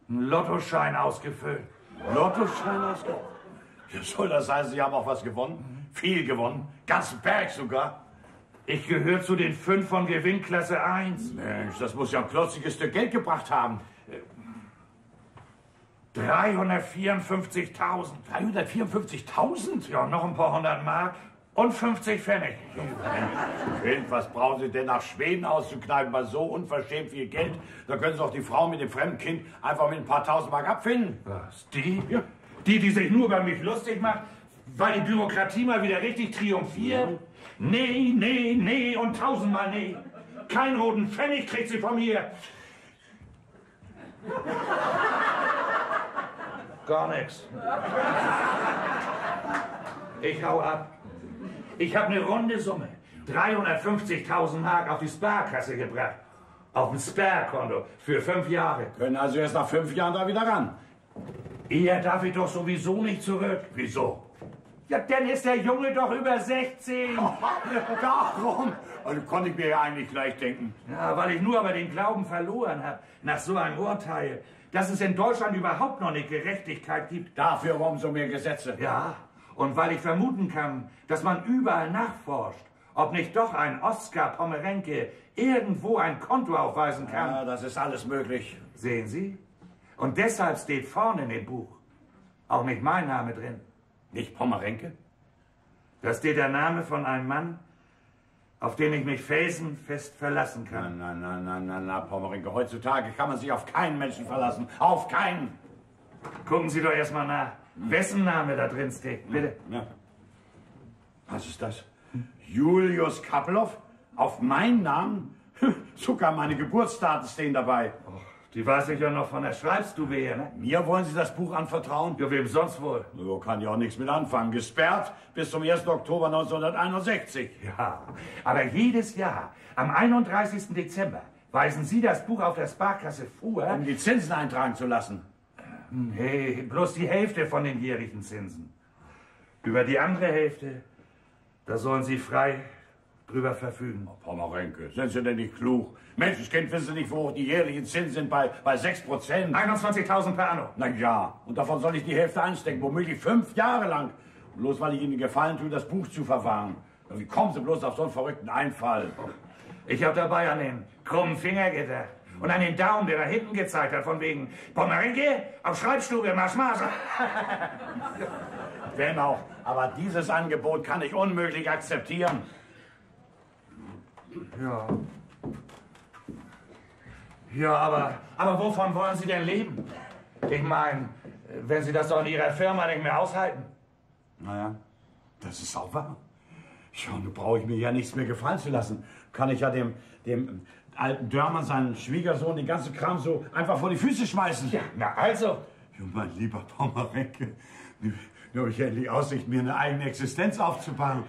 Einen Lottoschein ausgefüllt.
Lottoschein ausgefüllt? Ja, soll das heißen, Sie haben auch was gewonnen? Viel gewonnen? Ganzen Berg sogar?
Ich gehöre zu den 5 von Gewinnklasse 1.
Mensch, das muss ja ein klotziges Stück Geld gebracht haben.
354.000.
354.000?
Ja, noch ein paar 100 Mark und 50 Pfennig.
Kind, was brauchen Sie denn nach Schweden auszukneifen bei so unverschämt viel Geld? Da können Sie auch die Frau mit dem fremden Kind einfach mit ein paar 1000 Mark abfinden.
Was, die? Ja. Die sich nur über mich lustig macht, weil die Bürokratie mal wieder richtig triumphiert? Nee und 1000-mal nee. Keinen roten Pfennig kriegt sie von mir. Gar nichts. Ich hau ab. Ich habe eine runde Summe. 350.000 Mark auf die Sparkasse gebracht. Auf ein Sparkonto für 5 Jahre.
Können also erst nach 5 Jahren da wieder ran.
Eher darf ich doch sowieso nicht zurück.
Wieso?
Ja, denn ist der Junge doch über 16.
Darum? Also konnte ich mir ja eigentlich gleich denken.
Ja, weil ich nur aber den Glauben verloren habe, nach so einem Urteil, dass es in Deutschland überhaupt noch eine Gerechtigkeit gibt.
Dafür umso mehr Gesetze.
Ja, und weil ich vermuten kann, dass man überall nachforscht, ob nicht doch ein Oskar Pommerenke irgendwo ein Konto aufweisen kann.
Ja, das ist alles möglich.
Sehen Sie? Und deshalb steht vorne in dem Buch auch nicht mein Name drin.
Nicht Pommerenke?
Da steht der Name von einem Mann, auf den ich mich felsenfest verlassen kann.
Nein, Pommerenke. Heutzutage kann man sich auf keinen Menschen verlassen. Auf keinen.
Gucken Sie doch erstmal nach, wessen Name da drin steht. Bitte.
Ja. Was ist das? Julius Kappelhoff? Auf meinen Namen? Sogar meine Geburtsdaten stehen dabei.
Die weiß ich ja noch von der Schreibstube her, ne?
Mir wollen Sie das Buch anvertrauen?
Ja, wem sonst wohl?
So kann ich auch nichts mit anfangen. Gesperrt bis zum 1. Oktober 1961.
Ja, aber jedes Jahr, am 31. Dezember, weisen Sie das Buch auf der Sparkasse vor,
Um die Zinsen eintragen zu lassen.
Nee, bloß die Hälfte von den jährlichen Zinsen. Über die andere Hälfte, da sollen Sie frei drüber verfügen.
Oh, Pommerenke, sind Sie denn nicht klug? Menschenskind, wissen Sie nicht, wo hoch die jährlichen Zinsen sind? Bei 6%.
21.000 per anno.
Na ja, und davon soll ich die Hälfte einstecken, womöglich 5 Jahre lang. Bloß weil ich Ihnen gefallen tue, das Buch zu verwahren. Wie kommen Sie bloß auf so einen verrückten Einfall?
Ich habe dabei an den krummen Finger gedacht. Und an den Daumen, der da hinten gezeigt hat, von wegen Pommerenke, auf Schreibstube, Marsch.
Wenn auch, aber dieses Angebot kann ich unmöglich akzeptieren.
Ja. Ja, aber wovon wollen Sie denn leben? Ich meine, wenn Sie das doch in Ihrer Firma nicht mehr aushalten.
Naja, das ist auch wahr. Ja, nun brauche ich mir ja nichts mehr gefallen zu lassen. Kann ich ja dem alten Dörmann, seinen Schwiegersohn, den ganzen Kram so einfach vor die Füße schmeißen.
Ja, na also.
Ja, mein lieber Pommerenke, nun habe ich endlich Aussicht, mir eine eigene Existenz aufzubauen.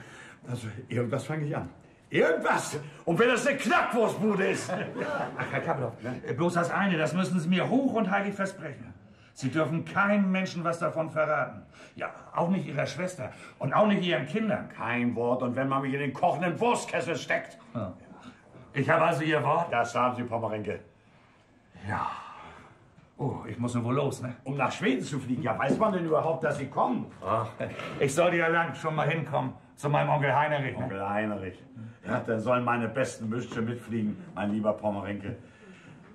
Also, irgendwas fange ich an. Irgendwas! Und wenn das eine Knackwurstbude ist!
Ach, Herr Kappelhoff, bloß das eine, das müssen Sie mir hoch und heilig versprechen. Sie dürfen keinem Menschen was davon verraten. Ja, auch nicht Ihrer Schwester und auch nicht Ihren Kindern.
Kein Wort, und wenn man mich in den kochenden Wurstkessel steckt.
Ja. Ich habe also Ihr Wort?
Das haben Sie, Pommerenke.
Ja. Oh, ich muss nur wohl los, ne?
Um nach Schweden zu fliegen, ja, weiß man denn überhaupt, dass Sie kommen?
Ach, ich sollte ja lang schon mal hinkommen zu meinem Onkel Heinrich. Ne?
Onkel Heinrich. Ja, dann sollen meine besten Müsche mitfliegen, mein lieber Pommerenke.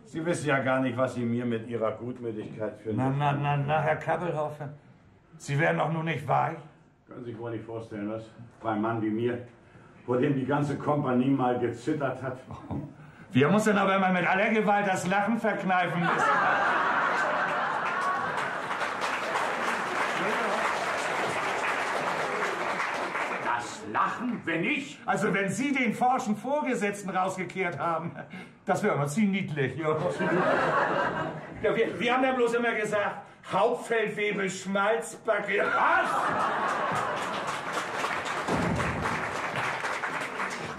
Sie wissen ja gar nicht, was Sie mir mit Ihrer Gutmütigkeit für...
Na, Herr Kappelhoff, Sie werden doch nur nicht weich.
Können Sie sich wohl nicht vorstellen, was? Bei einem Mann wie mir, vor dem die ganze Kompanie mal gezittert hat.
Wir muss denn aber immer mit aller Gewalt das Lachen verkneifen müssen.
Das Lachen, wenn ich?
Also wenn Sie den forschen Vorgesetzten rausgekehrt haben, das wäre immer ziemlich niedlich. Ja. Ja, wir haben ja bloß immer gesagt, Hauptfeldwebel, Schmalzbacke. Was?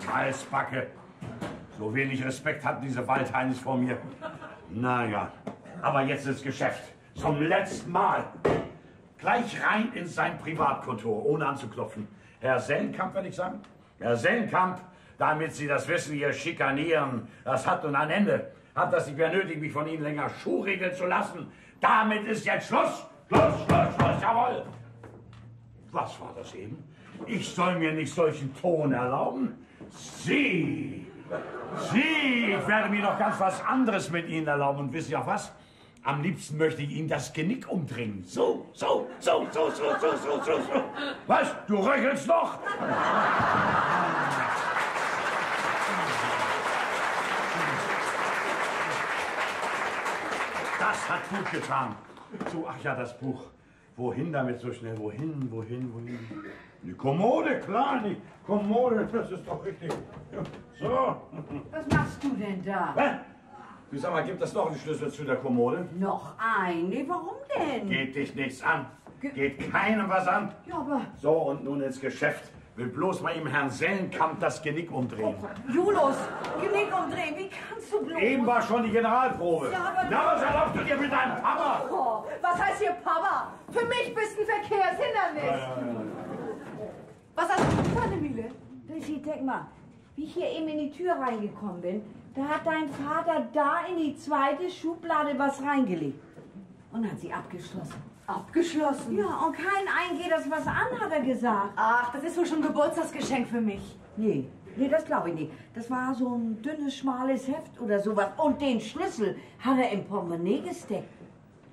Schmalzbacke. So wenig Respekt hat diese Waldheinis vor mir. Naja, aber jetzt ins Geschäft. Zum letzten Mal. Gleich rein in sein Privatkontor, ohne anzuklopfen. Herr Sellenkamp, würde ich sagen. Herr Sellenkamp, damit Sie das wissen, hier schikanieren, das hat nun ein Ende. Hat das nicht mehr nötig, mich von Ihnen länger schuhregeln zu lassen. Damit ist jetzt Schluss. Schluss, Schluss, Schluss, jawohl. Was war das eben? Ich soll mir nicht solchen Ton erlauben? Sie, ich werde mir noch ganz was anderes mit Ihnen erlauben. Und wissen Sie auch was? Am liebsten möchte ich Ihnen das Genick umdrehen. So. Was? Du röchelst noch? Das hat gut getan. So, ach ja, das Buch. Wohin damit so schnell? Wohin? Die Kommode, klar, die Kommode, das ist doch richtig. Ja, so.
Was machst du denn da?
Hä? Du sag mal, gibt es noch einen Schlüssel zu der Kommode?
Noch eine? Warum denn?
Geht dich nichts an. Geht keinem was an.
Ja, aber...
So, und nun ins Geschäft. Will bloß mal im Herrn Sellenkamp das Genick umdrehen.
Julius, Genick umdrehen, wie kannst du bloß...
Eben war schon die Generalprobe.
Ja, aber...
Na, was erlaubst du dir mit deinem Papa?
Oh, was heißt hier Papa? Für mich bist du ein Verkehrshindernis.
Ja.
Was hast du getan, Emile?
Lizzie, denk mal, wie ich hier eben in die Tür reingekommen bin, da hat dein Vater da in die zweite Schublade was reingelegt. Und hat sie abgeschlossen.
Abgeschlossen?
Ja, und kein geht das was an, hat er gesagt.
Ach, das ist wohl schon ein Geburtstagsgeschenk für mich.
Nee, das glaube ich nicht. Das war so ein dünnes, schmales Heft oder sowas. Und den Schlüssel hat er im Portemonnaie gesteckt.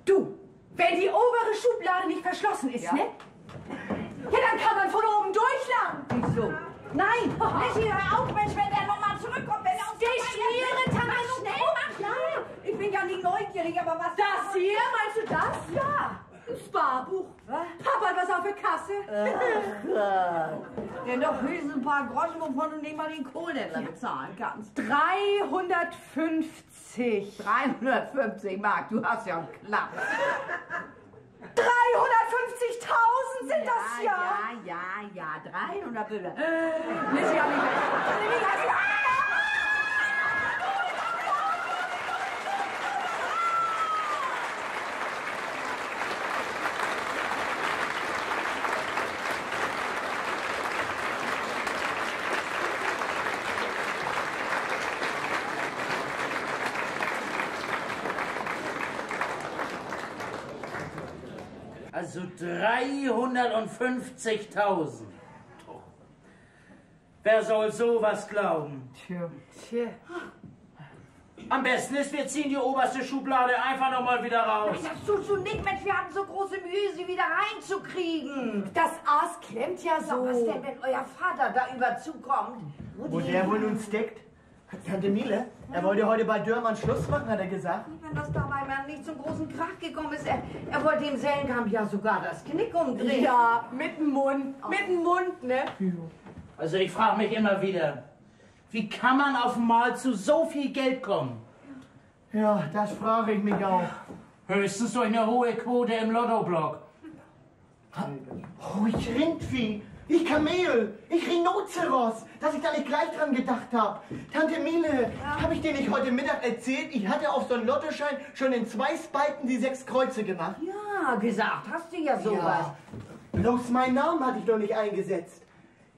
Du, wenn die obere Schublade nicht verschlossen ist,
Ja.
ne? Ja, dann kann man von oben durchlangen.
Wieso? Nein, Lizzie, hör auf, Mensch, wenn der nochmal zurückkommt, wenn er uns...
Die Schmiere, Tante,
schnell, mach! Ja, ich bin ja nicht neugierig, aber was...
Das hier, meinst du das?
Ja.
Sparbuch.
Was?
Papa hat was auf der Kasse.
Denn doch höchstens ein paar Groschen, wovon du nicht mal den Kohlhändler bezahlen kannst.
350.
350 Mark, du hast ja einen Klapp.
350.000 sind das ja.
Ja, 300 Bilder.
Lizzie,
Also 350.000. Wer soll sowas glauben?
Tja.
Am besten ist, wir ziehen die oberste Schublade einfach nochmal wieder raus.
Das tust du nicht, Mensch, wir hatten so große Mühe, sie wieder reinzukriegen.
Das Aas klemmt ja so.
Was denn, wenn euer Vater da überzukommt?
Wo der wohl nun steckt? Tante Miele, er wollte heute bei Dörmann Schluss machen, hat er gesagt.
Wenn das dabei mal nicht zum großen Krach gekommen ist, er wollte dem Sellenkamp ja sogar das Genick umdrehen.
Ja, mit dem Mund. Mit dem Mund, ne?
Also ich frage mich immer wieder, wie kann man auf einmal zu so viel Geld kommen?
Ja, das frage ich mich auch.
Höchstens durch eine hohe Quote im Lottoblock.
Oh, ich Rindvieh, ich Kamel, ich Rhinoceros, dass ich da nicht gleich dran gedacht habe. Tante Miele, habe ich dir nicht heute Mittag erzählt, ich hatte auf so einen Lottoschein schon in 2 Spalten die 6 Kreuze gemacht?
Ja, gesagt hast du ja sowas.
Ja. Bloß meinen Namen hatte ich noch nicht eingesetzt.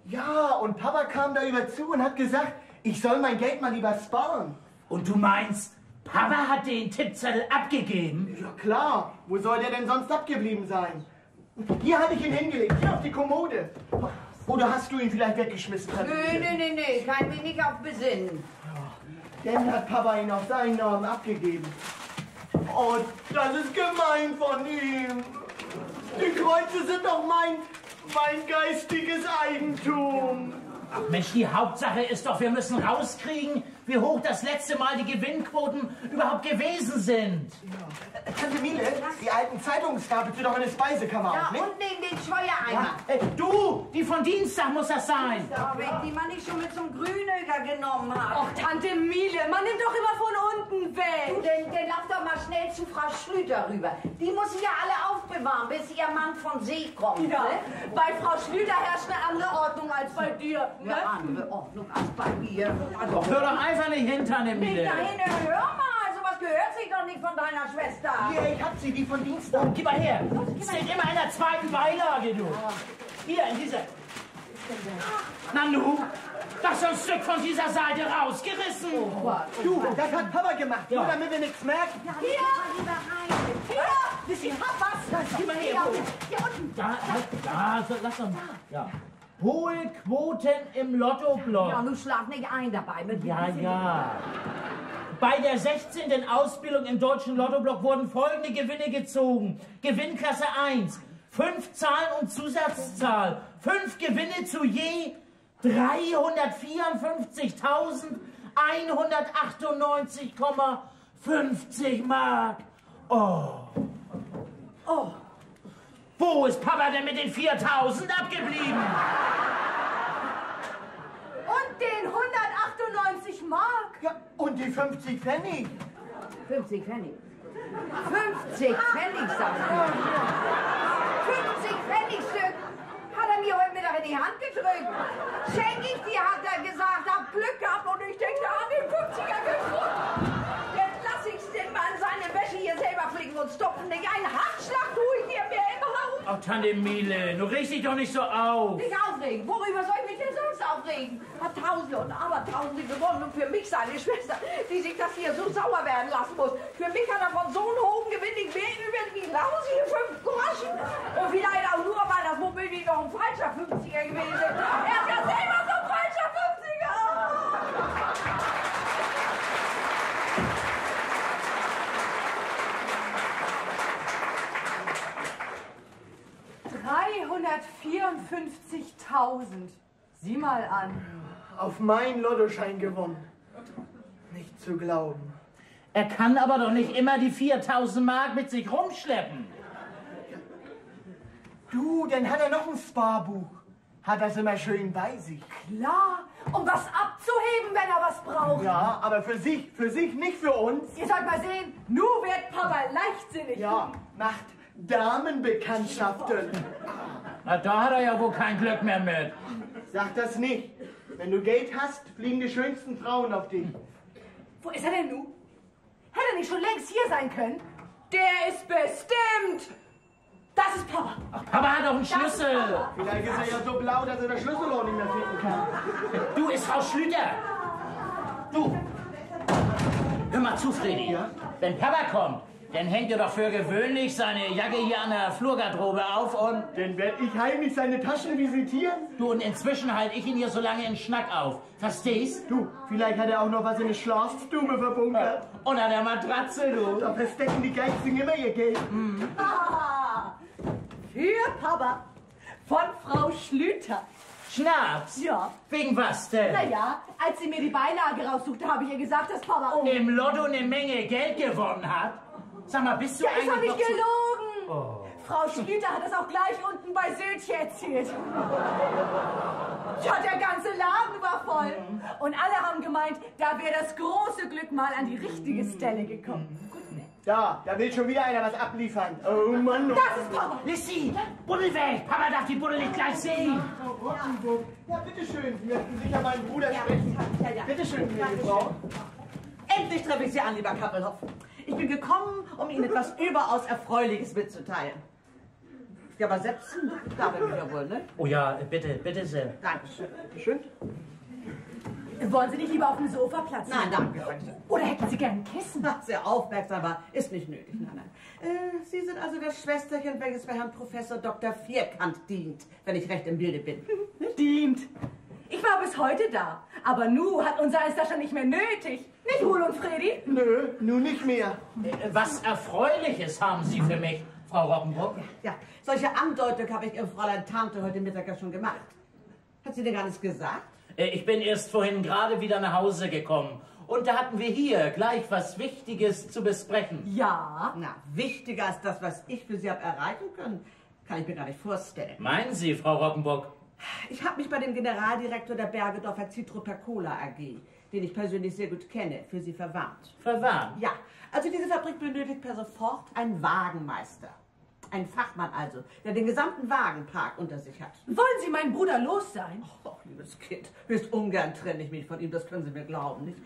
Ja, und Papa kam da über zu und hat gesagt, ich soll mein Geld mal lieber sparen.
Und du meinst, Papa hat den Tippzettel abgegeben?
Ja klar, wo soll der denn sonst abgeblieben sein? Hier hatte ich ihn hingelegt, hier auf die Kommode. Oder hast du ihn vielleicht weggeschmissen?
Nee, kein wenig auf Besinnen.
Dann hat Papa ihn auf seinen Namen abgegeben. Oh, das ist gemein von ihm. Die Kreuze sind doch mein geistiges Eigentum.
Ach Mensch, die Hauptsache ist doch, wir müssen rauskriegen, wie hoch das letzte Mal die Gewinnquoten überhaupt gewesen sind.
Ja. Tante Miele, die alten Zeitungsstapel sind doch in der Speisekammer auf,
Ja,
nicht?
und neben den Scheuereimer.
Du, die von Dienstag muss das sein.
Aber wenn die man nicht schon mit zum Grünöger genommen hat.
Och, Tante Miele, man nimmt doch immer von unten weg.
Du, dann lauf doch mal schnell zu Frau Schlüter rüber. Die muss sie ja alle aufbewahren, bis ihr Mann von See kommt.
Ja,
Ne?
bei Frau Schlüter herrscht eine andere Ordnung als bei dir. Ne?
Eine andere Ordnung als bei mir. Also,
Hör doch einfach nicht hin, Tante
nicht
Miele.
dahin, hör mal, sowas gehört sich doch nicht von deiner Schwester.
Hier, ich hab sie, die von Dienstag.
Oh, gib mal her. Steht immer in der zweiten Beilage, du. Hier, in dieser. Nanu, das ist ein Stück von dieser Seite rausgerissen.
Du, das hat Papa gemacht, nur damit wir nichts merken.
Ich hab was.
Gib mal her.
Hier unten.
Da, lass doch mal. Ja. Hohe Quoten im Lottoblock.
Ja, du schlaf nicht ein dabei. Mit
Ja. Bei der 16. Ausbildung im deutschen Lottoblock wurden folgende Gewinne gezogen. Gewinnklasse 1, 5 Zahlen und Zusatzzahl. 5 Gewinne zu je 354.198,50 Mark. Oh. Wo ist Papa denn mit den 4.000 abgeblieben?
Und den 198 Mark.
Ja, und die 50 Pfennig.
50 Pfennig. 50 Pfennig, sagt er. 50 Pfennigstück hat er mir heute Mittag in die Hand gedrückt. Schenk ich dir, hat er gesagt. Hab Glück gehabt und ich denke an den 50er gefunden. Jetzt lass ich's denn mal in seine Wäsche hier selber flicken und stopfen. Nicht einen Handschlag tue ich dir mehr im Haus.
Oh, Tante Miele, du regst dich doch nicht so auf.
Nicht aufregen. Worüber soll ich mich denn sonst aufregen? Hat Tausende und Abertausende gewonnen und für mich seine Schwester, die sich das hier so sauer werden lassen muss. Für mich hat er von so einem hohen Gewinn nicht mehr über die lausige 5 Groschen. Und vielleicht auch nur, weil das womöglich noch ein falscher 50er gewesen ist. Er ist ja selber so ein falscher 50er.
354.000. Sieh mal an.
Auf meinen Lottoschein gewonnen. Nicht zu glauben.
Er kann aber doch nicht immer die 4.000 Mark mit sich rumschleppen.
Du, dann hat er noch ein Sparbuch. Hat das immer schön bei sich.
Klar, um was abzuheben, wenn er was braucht.
Ja, aber für sich, nicht für uns.
Ihr sollt mal sehen, nu wird Papa leichtsinnig.
Ja, macht Damenbekanntschaften.
Na, da hat er ja wohl kein Glück mehr mit.
Sag das nicht. Wenn du Geld hast, fliegen die schönsten Frauen auf dich.
Wo ist er denn nu? Hätte er nicht schon längst hier sein können? Der ist bestimmt. Das ist Papa.
Ach, Papa hat doch einen Schlüssel.
Vielleicht ist er ja so blau, dass er das Schlüsselloch nicht mehr finden kann.
Du, ist Frau Schlüter. Du. Hör mal zu, Freddy.
Ja?
Wenn Papa kommt, dann hängt er doch für gewöhnlich seine Jacke hier an der Flurgarderobe auf und...
Dann werd ich heimlich seine Taschen visitieren.
Du, und inzwischen halte ich ihn hier so lange in Schnack auf. Verstehst?
Du, vielleicht hat er auch noch was in eine Schlafstube verbunkert.
Und an der Matratze, du.
Da verstecken die Geizigen immer ihr Geld.
Ah, für Papa. Von Frau Schlüter.
Schnaps?
Ja.
Wegen was denn?
Naja, als sie mir die Beilage raussuchte, habe ich ihr gesagt, dass Papa...
Im Lotto eine Menge Geld gewonnen hat? Sag mal, bist du
Ja,
eigentlich
ist doch nicht
noch zu-
gelogen.
Oh.
Frau Schlüter hat es auch gleich unten bei Sötje erzählt. Ja, der ganze Laden war voll. Und alle haben gemeint, da wäre das große Glück mal an die richtige Stelle gekommen.
Da will schon wieder einer was abliefern. Oh Mann.
Das ist Papa.
Lissy, Buddel weg! Papa darf die Buddel nicht gleich sehen!
Ja, bitteschön. Sie möchten sicher meinen Bruder sprechen.
Ja.
Bitteschön, liebe Frau.
Endlich treffe ich Sie an, lieber Kappelhoff. Ich bin gekommen, um Ihnen etwas überaus Erfreuliches mitzuteilen. Ja, aber setzen darf ich mich ja wohl, ne?
Oh ja, bitte sehr.
Dankeschön.
Schön.
Wollen Sie nicht lieber auf dem Sofa Platz
Nein,
nehmen?
danke.
Oder hätten Sie gern ein Kissen?
Ach, sehr aufmerksam, aber ist nicht nötig. Nein. Sie sind also das Schwesterchen, welches bei Herrn Professor Dr. Vierkant dient, wenn ich recht im Bilde bin.
Dient. Ich war bis heute da. Aber nu hat unser eins da schon nicht mehr nötig. Nicht, Hul und Fredi?
Nö, nun nicht mehr.
Was Erfreuliches haben Sie für mich, Frau Rockenbruck?
Ja, solche Andeutung habe ich Ihrem Fräulein Tante heute Mittag ja schon gemacht. Hat sie dir gar nichts gesagt?
Ich bin erst vorhin gerade wieder nach Hause gekommen. Und da hatten wir hier gleich was Wichtiges zu besprechen.
Ja.
Na, wichtiger als das, was ich für Sie habe erreichen können, Kann ich mir gar nicht vorstellen.
Meinen Sie, Frau Rockenburg?
Ich habe mich bei dem Generaldirektor der Bergedorfer Citropercola AG, den ich persönlich sehr gut kenne, für Sie verwarnt.
Verwarnt?
Ja, also diese Fabrik benötigt per sofort einen Wagenmeister. Ein Fachmann also, der den gesamten Wagenpark unter sich hat.
Wollen Sie meinen Bruder los sein?
Oh, liebes Kind, höchst ungern trenne ich mich von ihm, das können Sie mir glauben, nicht?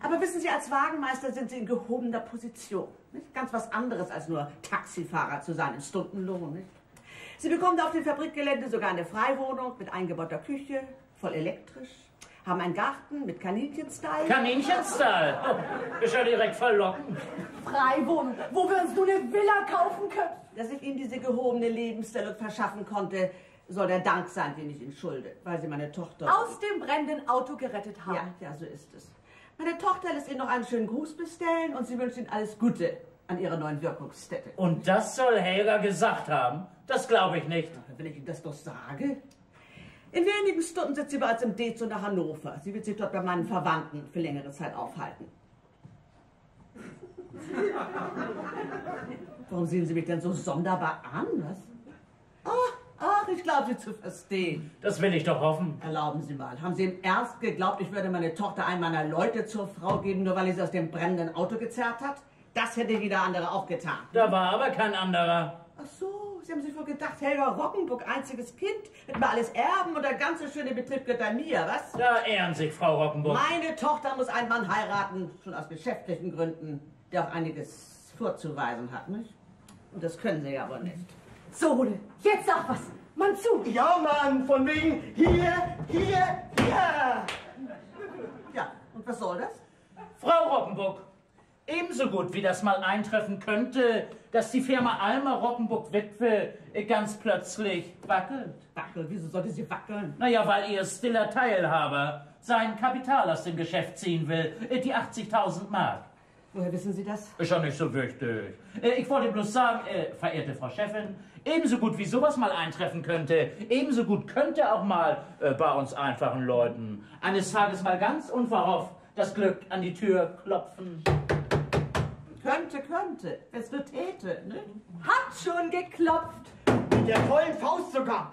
Aber wissen Sie, als Wagenmeister sind Sie in gehobener Position. Nicht? Ganz was anderes als nur Taxifahrer zu sein im Stundenlohn. Nicht? Sie bekommen auf dem Fabrikgelände sogar eine Freiwohnung mit eingebauter Küche, voll elektrisch, haben einen Garten mit Kaninchenstall.
Kaninchenstall? Oh, ist ja direkt verlockend.
Freiwohnung, wo wir uns nur eine Villa kaufen können.
Dass ich Ihnen diese gehobene Lebensstellung verschaffen konnte, soll der Dank sein, den ich Ihnen schulde, weil Sie meine Tochter...
Aus dem brennenden Auto gerettet haben.
Ja, so ist es. Meine Tochter lässt Ihnen noch einen schönen Gruß bestellen und sie wünscht Ihnen alles Gute an Ihrer neuen Wirkungsstätte.
Und das soll Helga gesagt haben? Das glaube ich nicht.
Wenn ich Ihnen das doch sage. In wenigen Stunden sitzt sie bereits im D-Zug nach Hannover. Sie wird sich dort bei meinen Verwandten für längere Zeit aufhalten. Warum sehen Sie mich denn so sonderbar an? Was? Ach, ich glaube, Sie zu verstehen.
Das will ich doch hoffen.
Erlauben Sie mal, haben Sie im Ernst geglaubt, ich würde meine Tochter einem meiner Leute zur Frau geben, nur weil ich sie aus dem brennenden Auto gezerrt hat? Das hätte jeder andere auch getan.
Da war aber kein anderer.
Ach so, Sie haben sich wohl gedacht, Helga Rockenburg, einziges Kind, wird mal alles erben und der ganze schöne Betrieb gehört an mir, was?
Da ehren sich, Frau Rockenburg.
Meine Tochter muss einen Mann heiraten, schon aus geschäftlichen Gründen, der auch einiges vorzuweisen hat, nicht? Und das können Sie ja wohl nicht.
So, Rudi, jetzt sag was. Mann zu.
Ja, Mann, von wegen hier.
Ja, und was soll das?
Frau Rockenburg, ebenso gut wie das mal eintreffen könnte, dass die Firma Alma Rockenburg Witwe ganz plötzlich wackelt.
Wackeln? Wieso sollte sie wackeln?
Naja, weil ihr stiller Teilhaber sein Kapital aus dem Geschäft ziehen will, die 80.000 Mark.
Woher wissen Sie das?
Ist ja nicht so wichtig. Ich wollte bloß sagen, verehrte Frau Chefin, ebenso gut wie sowas mal eintreffen könnte, ebenso gut könnte auch mal bei uns einfachen Leuten eines Tages mal ganz unverhofft das Glück an die Tür klopfen.
Könnte. Es wird täte, ne?
Hat schon geklopft.
Mit der vollen Faust sogar.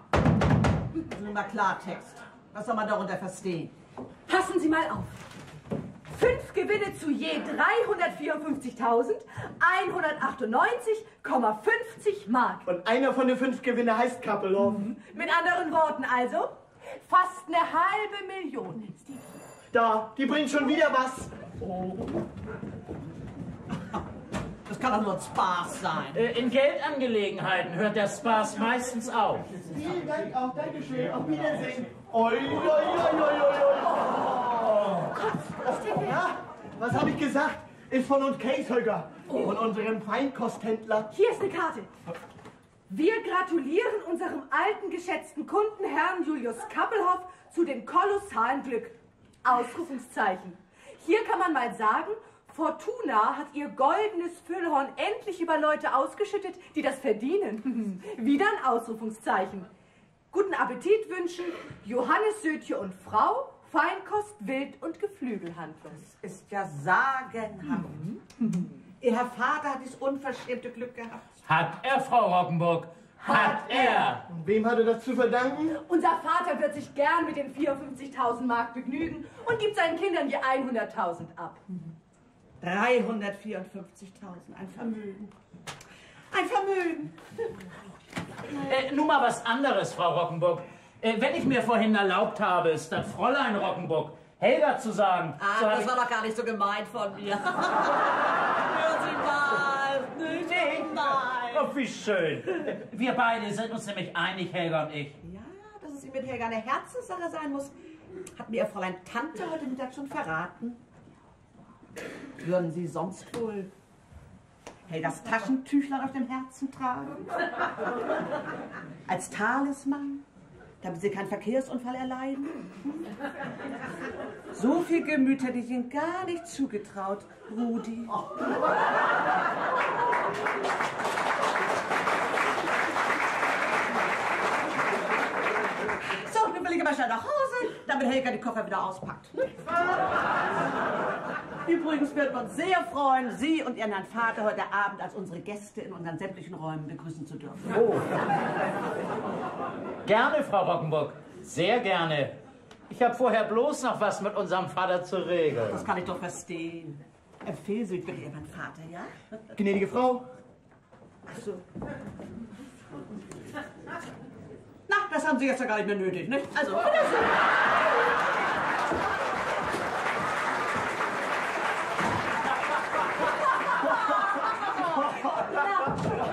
Nur mal Klartext. Was soll man darunter verstehen?
Passen Sie mal auf. 5 Gewinne zu je 354.198,50 Mark.
Und einer von den 5 Gewinner heißt Kappelhoff.
Mit anderen Worten also, fast eine halbe Million.
Da, die bringt schon wieder was.
Das kann doch nur ein Spaß sein.
In Geldangelegenheiten hört der Spaß meistens auf.
Vielen Dank auch, Dankeschön, auf Wiedersehen. Oi. Ja, was habe ich gesagt? Ist von uns Käsehöger, von unserem Feinkosthändler.
Hier ist eine Karte. Wir gratulieren unserem alten, geschätzten Kunden, Herrn Julius Kappelhoff, zu dem kolossalen Glück. Ausrufungszeichen. Hier kann man mal sagen, Fortuna hat ihr goldenes Füllhorn endlich über Leute ausgeschüttet, die das verdienen. Wieder ein Ausrufungszeichen. Guten Appetit wünschen Johannes Sötje und Frau, Feinkost, Wild- und Geflügelhandlung.
Das ist ja sagenhaft. Ihr Herr Vater hat dieses unverschämte Glück gehabt.
Hat er, Frau Rockenburg? Hat er!
Und wem hat er das zu verdanken?
Unser Vater wird sich gern mit den 54.000 Mark begnügen und gibt seinen Kindern je 100.000 ab.
354.000, ein Vermögen. Ein Vermögen.
Nun mal was anderes, Frau Rockenburg. Wenn ich mir vorhin erlaubt habe, statt Fräulein Rockenburg Helga zu sagen... so
Das war doch gar nicht so gemeint von mir. Hören Sie mal, nicht mal.
Oh, wie schön. Wir beide sind uns nämlich einig, Helga und ich.
Ja, dass es Ihnen mit Helga eine Herzenssache sein muss, hat mir Ihr Fräulein Tante heute Mittag schon verraten. Würden Sie sonst wohl Helgas Taschentüchlein auf dem Herzen tragen? Als Talisman? Damit Sie keinen Verkehrsunfall erleiden? So viel Gemüt hätte ich Ihnen gar nicht zugetraut, Rudi. So, nun will ich aber schnell nach Hause, damit Helga die Koffer wieder auspackt. Übrigens wird uns sehr freuen, Sie und Ihren Herrn Vater heute Abend als unsere Gäste in unseren sämtlichen Räumen begrüßen zu dürfen.
Oh. Gerne, Frau Rockenburg. Sehr gerne. Ich habe vorher bloß noch was mit unserem Vater zu regeln.
Das kann ich doch verstehen. Empfehlen Sie bitte Ihren Vater, ja?
Gnädige Frau.
Ach so. Na, das haben Sie jetzt ja gar nicht mehr nötig, nicht? Also, bitteschön.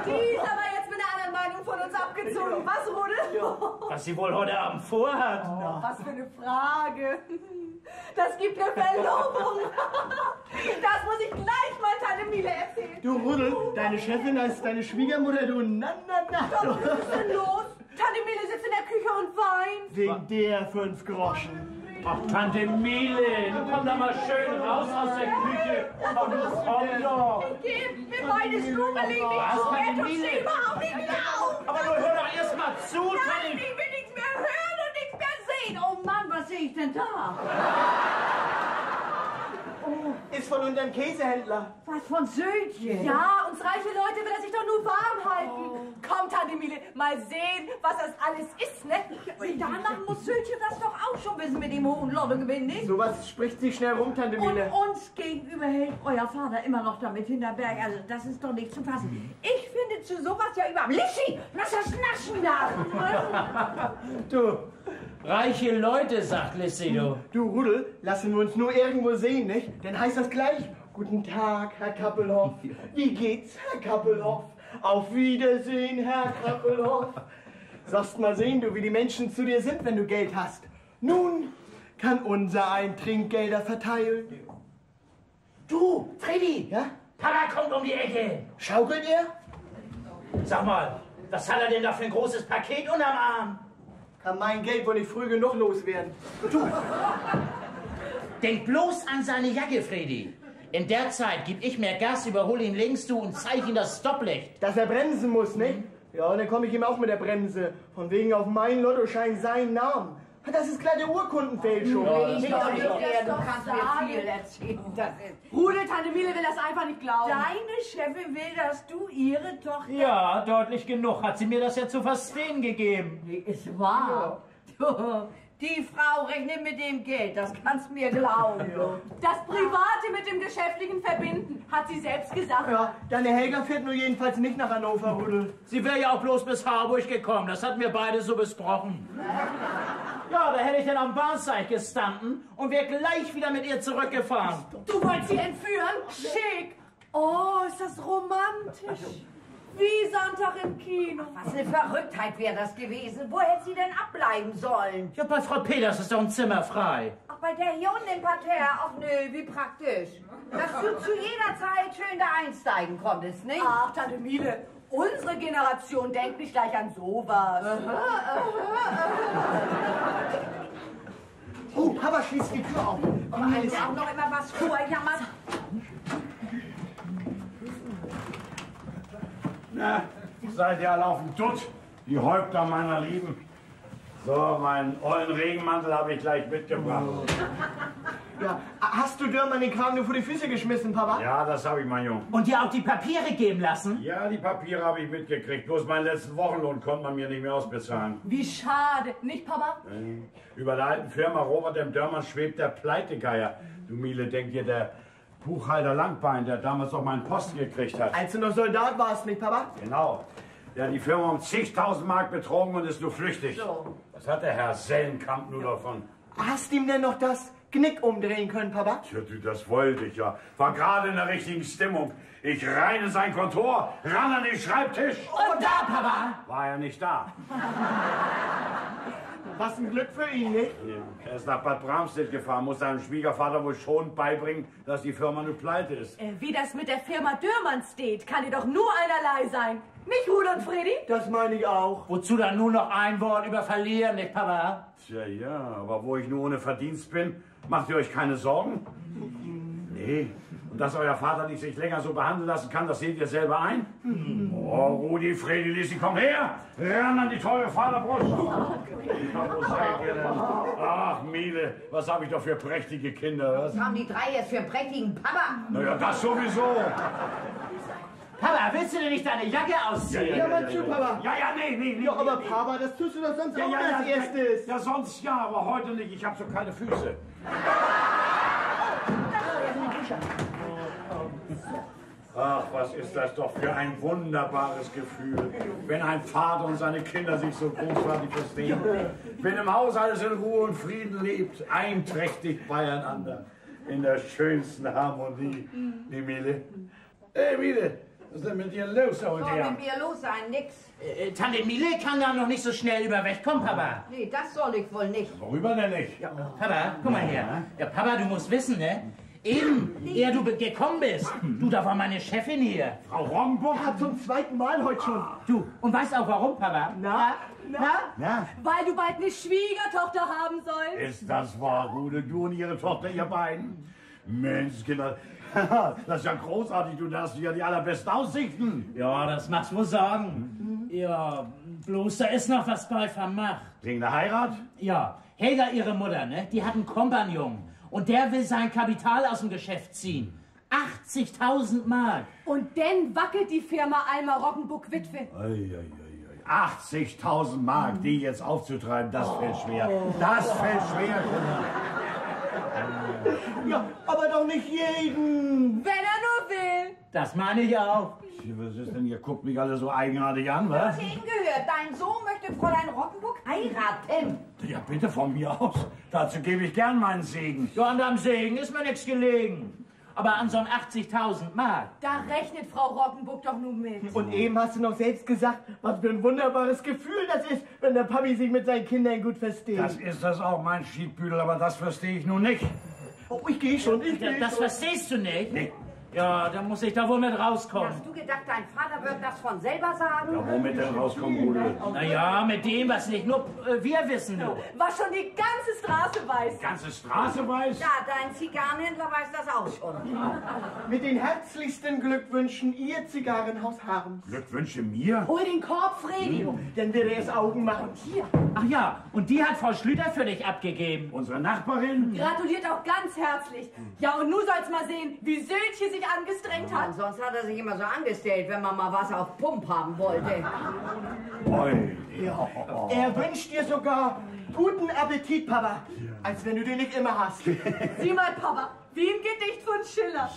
Die ist aber jetzt mit einer anderen Meinung von uns abgezogen. Was, Rudel?
Was sie wohl heute Abend vorhat.
Oh, was für eine Frage. Das gibt eine Verlobung. Das muss ich gleich mal Tante Miele erzählen.
Du Rudel, deine Chefin heißt deine Schwiegermutter, du na.
Doch, was ist denn los? Tante Miele sitzt in der Küche und weint.
Wegen der 5 Groschen.
Ach, Tante Miele, du komm da mal schön raus aus der Küche. Ach, du komm doch.
Mir beide schnubbelig,
Was, Tante
und
Miele?
steh überhaupt nicht wieder auf.
Aber du hör doch erst mal zu,
Nein,
Tante.
ich will nichts mehr hören und nichts mehr sehen. Oh Mann, was sehe ich denn da?
Ist von unserem Käsehändler.
Was von Södchen?
Ja, uns reiche Leute will er sich doch nur warm halten. Komm, Tante Miele, mal sehen, was das alles ist, ne?
Danach muss Södchen das doch auch schon wissen mit dem hohen Lottogewinn, nicht?
Sowas spricht sich schnell rum, Tante
Und
Miele.
uns gegenüber hält euer Vater immer noch damit hinterm Berg. Also das ist doch nicht zu fassen. Ich finde zu sowas ja überhaupt... Lischi, lass das Naschen da!
Du, reiche Leute, sagt Lissy, du.
Du Rudel, lassen wir uns nur irgendwo sehen, nicht? Dann heißt das gleich, guten Tag, Herr Kappelhoff. Wie geht's, Herr Kappelhoff? Auf Wiedersehen, Herr Kappelhoff. Sollst mal sehen, du, wie die Menschen zu dir sind, wenn du Geld hast. Nun kann unser ein Trinkgelder verteilen.
Du, Freddy,
Ja?
Papa kommt um die Ecke.
Schaukelt ihr?
Sag mal, was hat er denn da für ein großes Paket unterm Arm?
Kann mein Geld wohl nicht früh genug loswerden. Du,
Denk bloß an seine Jacke, Freddy. In der Zeit gib ich mehr Gas, überhole ihn links, du, und zeig ihm das Stopplicht.
dass er bremsen muss, nicht? Ja, und dann komme ich ihm auch mit der Bremse. Von wegen auf meinen Lottoschein seinen Namen. Das ist klar der Urkundenfälschung.
Ich
doch
doch
nicht
nicht
mehr,
mehr, du
doch
kannst
sagen.
mir viel erzählen. Das ist
Rudel, Tante Miele will das einfach nicht glauben.
Deine Chefin will, dass du ihre Tochter...
Ja, deutlich genug hat sie mir das ja zu verstehen gegeben.
Die ist wahr. Du, die Frau rechnet mit dem Geld, das kannst mir glauben.
Das Private mit dem Geschäftlichen verbinden, hat sie selbst gesagt.
Ja, deine Helga fährt nur jedenfalls nicht nach Hannover, Rudel.
Sie wäre ja auch bloß bis Harburg gekommen, das hatten wir beide so besprochen. Ja, da hätte ich dann am Bahnsteig gestanden und wäre gleich wieder mit ihr zurückgefahren.
Du wolltest sie entführen? Schick. Oh, ist das romantisch. Wie Sonntag im Kino.
Was eine Verrücktheit wäre das gewesen. Wo hätte sie denn abbleiben sollen?
Ja, bei Frau Peters ist doch ein Zimmer frei.
Ach, bei der hier unten im Parterre? Ach nö, wie praktisch. Dass du zu jeder Zeit schön da einsteigen konntest, nicht?
Ach, Tante Miele, unsere Generation denkt nicht gleich an sowas.
Oh, Papa schließt die Tür auf.
Aber alles auch noch immer was vorjammert.
Na, seid ihr alle auf dem Dutt, die Häupter meiner Lieben. So, meinen ollen Regenmantel habe ich gleich mitgebracht.
Ja, hast du Dörmann den Kragen nur vor die Füße geschmissen, Papa?
Ja, das habe ich, mein Junge.
Und dir auch die Papiere geben lassen?
Ja, die Papiere habe ich mitgekriegt. Bloß meinen letzten Wochenlohn konnte man mir nicht mehr ausbezahlen.
Wie schade, nicht, Papa?
Über der alten Firma Robert M. Dörmann schwebt der Pleitegeier. Du Miele, denk dir, der Buchhalter Langbein, der damals noch meinen Posten gekriegt hat.
Als du noch Soldat warst, nicht, Papa?
Genau. Der hat die Firma um zigtausend Mark betrogen und ist nur flüchtig. Was hat der Herr Sellenkamp nur davon?
Hast ihm denn noch das Knick umdrehen können, Papa?
Tja, du, das wollte ich ja. War gerade in der richtigen Stimmung. Ich rein in sein Kontor, ran an den Schreibtisch.
Und da, Papa!
War er nicht da.
Was ein Glück für ihn, nicht?
Er ist nach Bad Bramstedt gefahren, muss seinem Schwiegervater wohl schon beibringen, dass die Firma eine Pleite ist.
Wie das mit der Firma Dürmann steht, kann dir doch nur einerlei sein. Nicht, Rudolf und Freddy?
Das meine ich auch.
Wozu dann nur noch ein Wort über Verlieren, nicht, Papa?
Tja, ja, aber wo ich nur ohne Verdienst bin, macht ihr euch keine Sorgen? Nee, Und dass euer Vater nicht sich länger so behandeln lassen kann, das seht ihr selber ein? Oh, Rudi, Fredi, Lissi, komm her! Ran an die teure Vaterbrust! Na, wo seid ihr denn? Ach, Miele, was habe ich doch für prächtige Kinder, was?
Was haben die drei jetzt für einen prächtigen Papa?
Naja, das sowieso.
Papa, willst du denn nicht deine Jacke ausziehen?
Ja, mal zu, Papa.
Ja, nee.
Ja, aber Papa, das tust du doch sonst auch als erstes.
Ja, sonst ja, aber heute nicht. Ich habe so keine Füße. Ach, was ist das doch für ein wunderbares Gefühl, wenn ein Vater und seine Kinder sich so großartig verstehen. Wenn im Haus alles in Ruhe und Frieden lebt, einträchtig beieinander, in der schönsten Harmonie. Die Miele. Hey, Miele, was ist denn mit dir los heute?
Soll mit mir los sein, nix.
Tante Miele kann da noch nicht so schnell über weg. Komm, Papa.
Nee, das soll ich wohl nicht.
Worüber denn nicht?
Ja, Papa, guck mal her. Ja, Papa, du musst wissen, ne? Eben, ehe du gekommen bist. Du, da war meine Chefin hier.
Frau Roggenburg?
Ja, zum zweiten Mal heute schon.
Du, und weißt auch warum, Papa?
Na?
Weil du bald eine Schwiegertochter haben sollst.
Ist das wahr, Rude? Du und ihre Tochter, ihr beiden? Mensch, Kinder, das ist ja großartig. Du hast ja die allerbesten Aussichten.
Ja, das machst wohl sagen. Ja, bloß da ist noch was bei vermacht.
Wegen der Heirat?
Ja, Helga, ihre Mutter, ne? Die hat einen Kompagnon. Und der will sein Kapital aus dem Geschäft ziehen. 80.000 Mark.
Und dann wackelt die Firma Alma Roggenbuck-Witwe.
80.000 Mark, die jetzt aufzutreiben, das fällt schwer. Das fällt schwer, Kinder.
Ja, aber doch nicht jeden.
Wenn er nur will.
Das meine ich auch.
Was ist denn, ihr guckt mich alle so eigenartig an, was?
Hast du ihm gehört? Dein Sohn möchte Fräulein Roggenburg heiraten.
Ja, bitte von mir aus. Dazu gebe ich gern meinen Segen.
Ja, und am Segen ist mir nichts gelegen. Aber an so 80.000 Mark.
Da rechnet Frau Roggenbuck doch nun mit.
Und eben hast du noch selbst gesagt, was für ein wunderbares Gefühl das ist, wenn der Papi sich mit seinen Kindern gut versteht.
Das ist das auch, mein Schiedbüdel, aber das verstehe ich nun nicht.
Oh, ich gehe schon,
Das verstehst du nicht? Nee. Ja, da muss ich da wohl mit rauskommen.
Hast du gedacht, dein Vater wird das von selber sagen?
Ja, womit denn rauskommen, Rudel?
Naja, mit dem, was nicht nur wir wissen, du.
Was schon die ganze Straße weiß.
Die ganze Straße weiß?
Ja, dein Zigarrenhändler weiß das auch schon.
Mit den herzlichsten Glückwünschen, Ihr Zigarrenhaus Harms.
Glückwünsche mir?
Hol den Korb, Fredi.
Dann wird er es Augen machen.
Hier.
Ach ja, und die hat Frau Schlüter für dich abgegeben.
Unsere Nachbarin?
Gratuliert auch ganz herzlich. Ja, und nun soll's mal sehen, wie Syltje sich angestrengt hat.
Und sonst hat er sich immer so angestellt, wenn man mal was auf Pump haben wollte.
Oi.
Ja. Er wünscht dir sogar guten Appetit, Papa. Als wenn du den nicht immer hast.
Sieh mal, Papa, wie ein Gedicht von Schiller.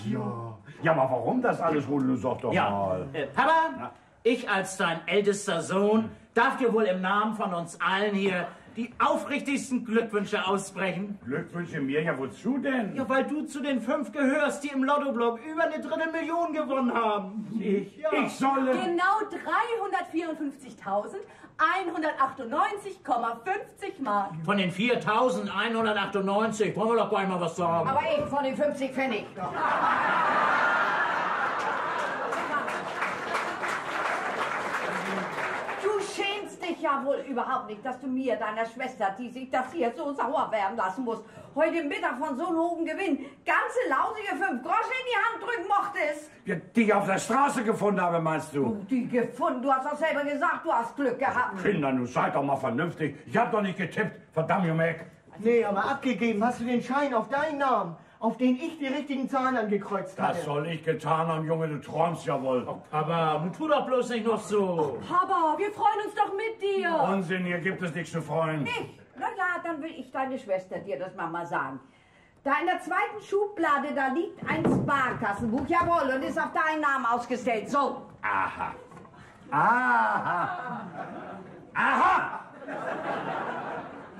Ja, aber warum das alles, Rudel? Sag doch
Ja,
mal.
Papa, ich als dein ältester Sohn darf dir wohl im Namen von uns allen hier die aufrichtigsten Glückwünsche aussprechen.
Glückwünsche mir? Ja, wozu denn?
Ja, weil du zu den 5 gehörst, die im Lottoblock über eine Dreiviertelmillion gewonnen haben.
Ich?
Ja.
Ich solle...
Genau 354.198,50 Mark.
Von den 4.198 wollen wir doch gleich mal was sagen.
Aber ich von den 50 Pfennig. Du schämst dich ja wohl überhaupt nicht, dass du mir, deiner Schwester, die sich das hier so sauer werden lassen muss, heute Mittag von so einem hohen Gewinn ganze lausige 5 Groschen in die Hand drücken mochtest.
Ja, die ich auf der Straße gefunden habe, meinst du?
Die gefunden, du hast doch selber gesagt, du hast Glück gehabt.
Kinder, nun seid doch mal vernünftig. Ich hab doch nicht getippt. Verdammt, Jumek.
Nee, aber abgegeben hast du den Schein auf deinen Namen, auf den ich die richtigen Zahlen angekreuzt hatte.
Das soll ich getan haben, Junge, du träumst ja wohl.
Aber nun tu doch bloß nicht noch so.
Papa, wir freuen uns doch mit dir.
Unsinn, hier gibt es nichts zu freuen.
Nicht? Na ja, dann will ich deine Schwester dir das mal sagen. Da in der zweiten Schublade, da liegt ein Sparkassenbuch, jawohl, und ist auf deinen Namen ausgestellt. So.
Aha. Aha. Aha!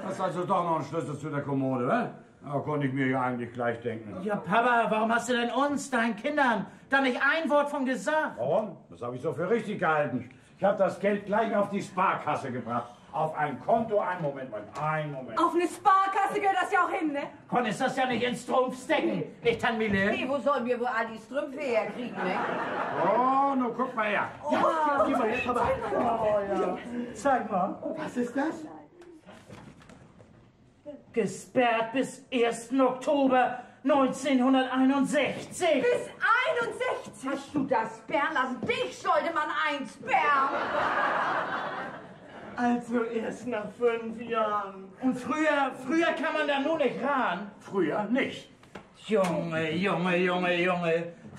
Das ist also doch noch ein Schlüssel zu der Kommode, ne? Da konnte ich mir ja eigentlich gleich denken.
Ja, Papa, warum hast du denn uns, deinen Kindern, da nicht ein Wort von gesagt?
Warum? Das habe ich so für richtig gehalten. Ich habe das Geld gleich auf die Sparkasse gebracht. Auf ein Konto, einen Moment.
Auf eine Sparkasse gehört das ja auch hin, ne?
Konntest das ja nicht ins Strumpf stecken, nicht, Tanmile?
Hey, wo sollen wir wohl all die Strümpfe herkriegen, ne?
Oh, nun guck mal her.
Ja, gib mal her, Papa.
Zeig mal.
Was ist das?
Gesperrt bis 1. Oktober 1961.
Bis 61? Hast du das sperren lassen? Dich sollte man einsperren.
Also erst nach 5 Jahren.
Und früher kann man da nur nicht ran.
Früher nicht.
Junge,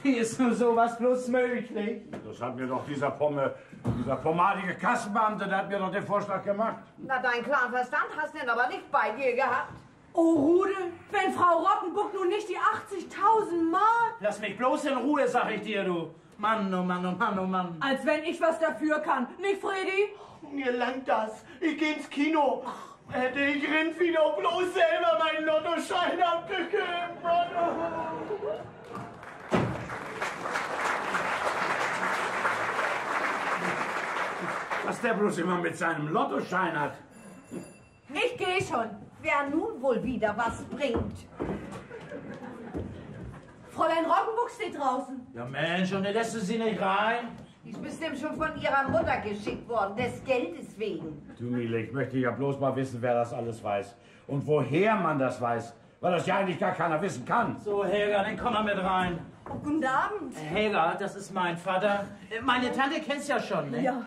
wie ist nur sowas bloß möglich?
Das hat mir doch dieser pomadige Kassenbeamte, der hat mir doch den Vorschlag gemacht.
Na, deinen klaren Verstand hast du denn aber nicht bei dir gehabt.
Oh, Rudel, wenn Frau Rottenbuck nun nicht die 80.000 Mark...
Lass mich bloß in Ruhe, sag ich dir, du. Mann, oh Mann, oh Mann, oh Mann.
Als wenn ich was dafür kann. Nicht, Fredi?
Mir langt das. Ich geh ins Kino. Hätte ich Rindvieh doch bloß selber meinen Lottoschein abgegeben.
Was der bloß immer mit seinem Lottoschein hat.
Ich geh schon.
Wer nun wohl wieder was bringt.
Fräulein Rottenbuck steht draußen.
Ja Mensch, und dann lässt du sie nicht rein?
Die ist bestimmt schon von ihrer Mutter geschickt worden, des Geldes wegen.
Du Miele, ich möchte ja bloß mal wissen, wer das alles weiß. Und woher man das weiß. Weil das ja eigentlich gar keiner wissen kann.
So, Helga, dann komm mal mit rein.
Oh, guten Abend.
Helga, das ist mein Vater. Meine Tante kennst ja schon, ne?
Ja.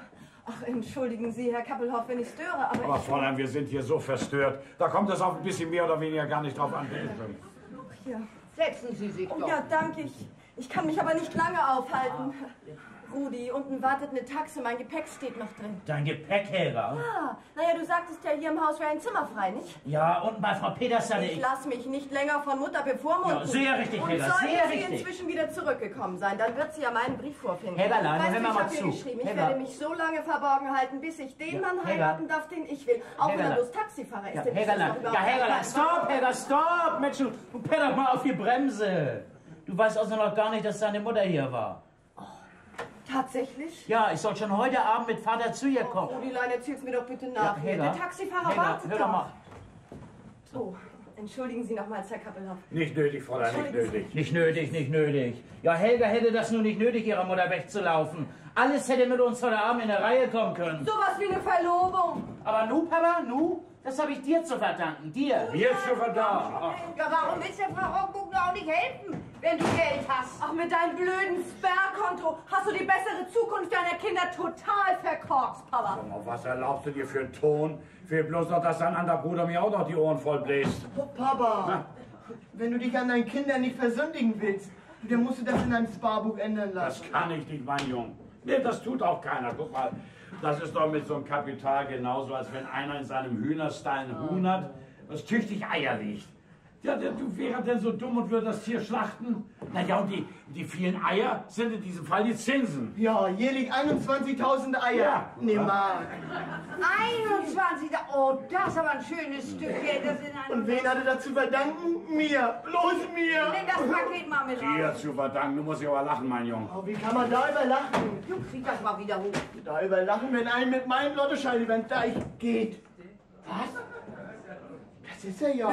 Ach, entschuldigen Sie, Herr Kappelhoff, wenn ich störe,
Aber Fräulein, wir sind hier so verstört. Da kommt es auf ein bisschen mehr oder weniger gar nicht drauf an.
Ach, ja.
Setzen Sie sich
Oh,
doch.
ja, danke. Ich kann mich aber nicht lange aufhalten. Rudi, unten wartet eine Taxe, mein Gepäck steht noch drin.
Dein Gepäck, Helga?
Ah, naja, du sagtest ja, hier im Haus wäre ein Zimmer frei, nicht?
Ja, unten bei Frau Petersen.
Ich lass mich nicht länger von Mutter bevormunden.
Ja, sehr richtig,
Und
Helga,
sollte
sehr
sie
richtig.
inzwischen wieder zurückgekommen sein, dann wird sie ja meinen Brief vorfinden.
Helga,
weißt
hör
du,
mir
ich
mal
hab ihr
zu.
geschrieben, ich
Helga.
werde mich so lange verborgen halten, bis ich den Mann
Helga.
heiraten darf, den ich will. Auch wenn er
Helga.
bloß Taxifahrer ist.
Ja,
denn ich
Helga,
ist doch überhaupt
Helga,
kein-
stopp, Helga, stopp! Mensch, du pedal mal auf die Bremse. Du weißt also noch gar nicht, dass deine Mutter hier war.
Tatsächlich?
Ja, ich soll schon heute Abend mit Vater zu ihr kommen.
Rudi-Lein, erzähl's mir doch bitte
Ja,
nach.
Helga.
Der Taxifahrer
Helga,
wartet
hör doch
doch.
mal.
Oh, entschuldigen Sie nochmals, Herr Kappelhoff.
Nicht nötig, Fräulein, nicht nötig.
Nicht nötig, nicht nötig. Ja, Helga hätte das nur nicht nötig, ihrer Mutter wegzulaufen. Alles hätte mit uns heute Abend in der Reihe kommen können.
Sowas wie eine Verlobung.
Aber nu, Papa, nu? Das habe ich dir zu verdanken, dir.
Mir zu verdanken.
Ja, warum willst du Frau Rottenbuck auch nicht helfen, wenn du Geld hast?
Ach, mit deinem blöden Sperrkonto hast du die bessere Zukunft deiner Kinder total verkorkst, Papa.
Sag mal, was erlaubst du dir für einen Ton? Fehlt bloß noch, dass dein anderer Bruder mir auch noch die Ohren voll bläst.
Oh, Papa, wenn du dich an deinen Kindern nicht versündigen willst, dann musst du das in deinem Sparbuch ändern
Das
lassen.
kann ich nicht, mein Junge. Nee, das tut auch keiner. Guck mal, das ist doch mit so einem Kapital genauso, als wenn einer in seinem Hühnerstall einen Huhn hat, was tüchtig Eier legt. Ja, du wäre denn so dumm und würde das Tier schlachten? Na ja, und die vielen Eier sind in diesem Fall die Zinsen.
Ja, jährlich 21.000 Eier.
Ja.
Nee, Mark.
21. Oh, das ist aber ein schönes Stück Geld. Das in einem
Und wen hat er dazu verdanken? Mir. Bloß mir.
Nimm das Paket mal mit
Dir
raus.
zu verdanken, du musst ja aber lachen, mein Junge.
Oh, wie kann man da überlachen?
Du krieg das mal wieder hoch.
Da überlachen, wenn einem mit meinem Lottoschein über den Deich geht. Was? Das ist er ja.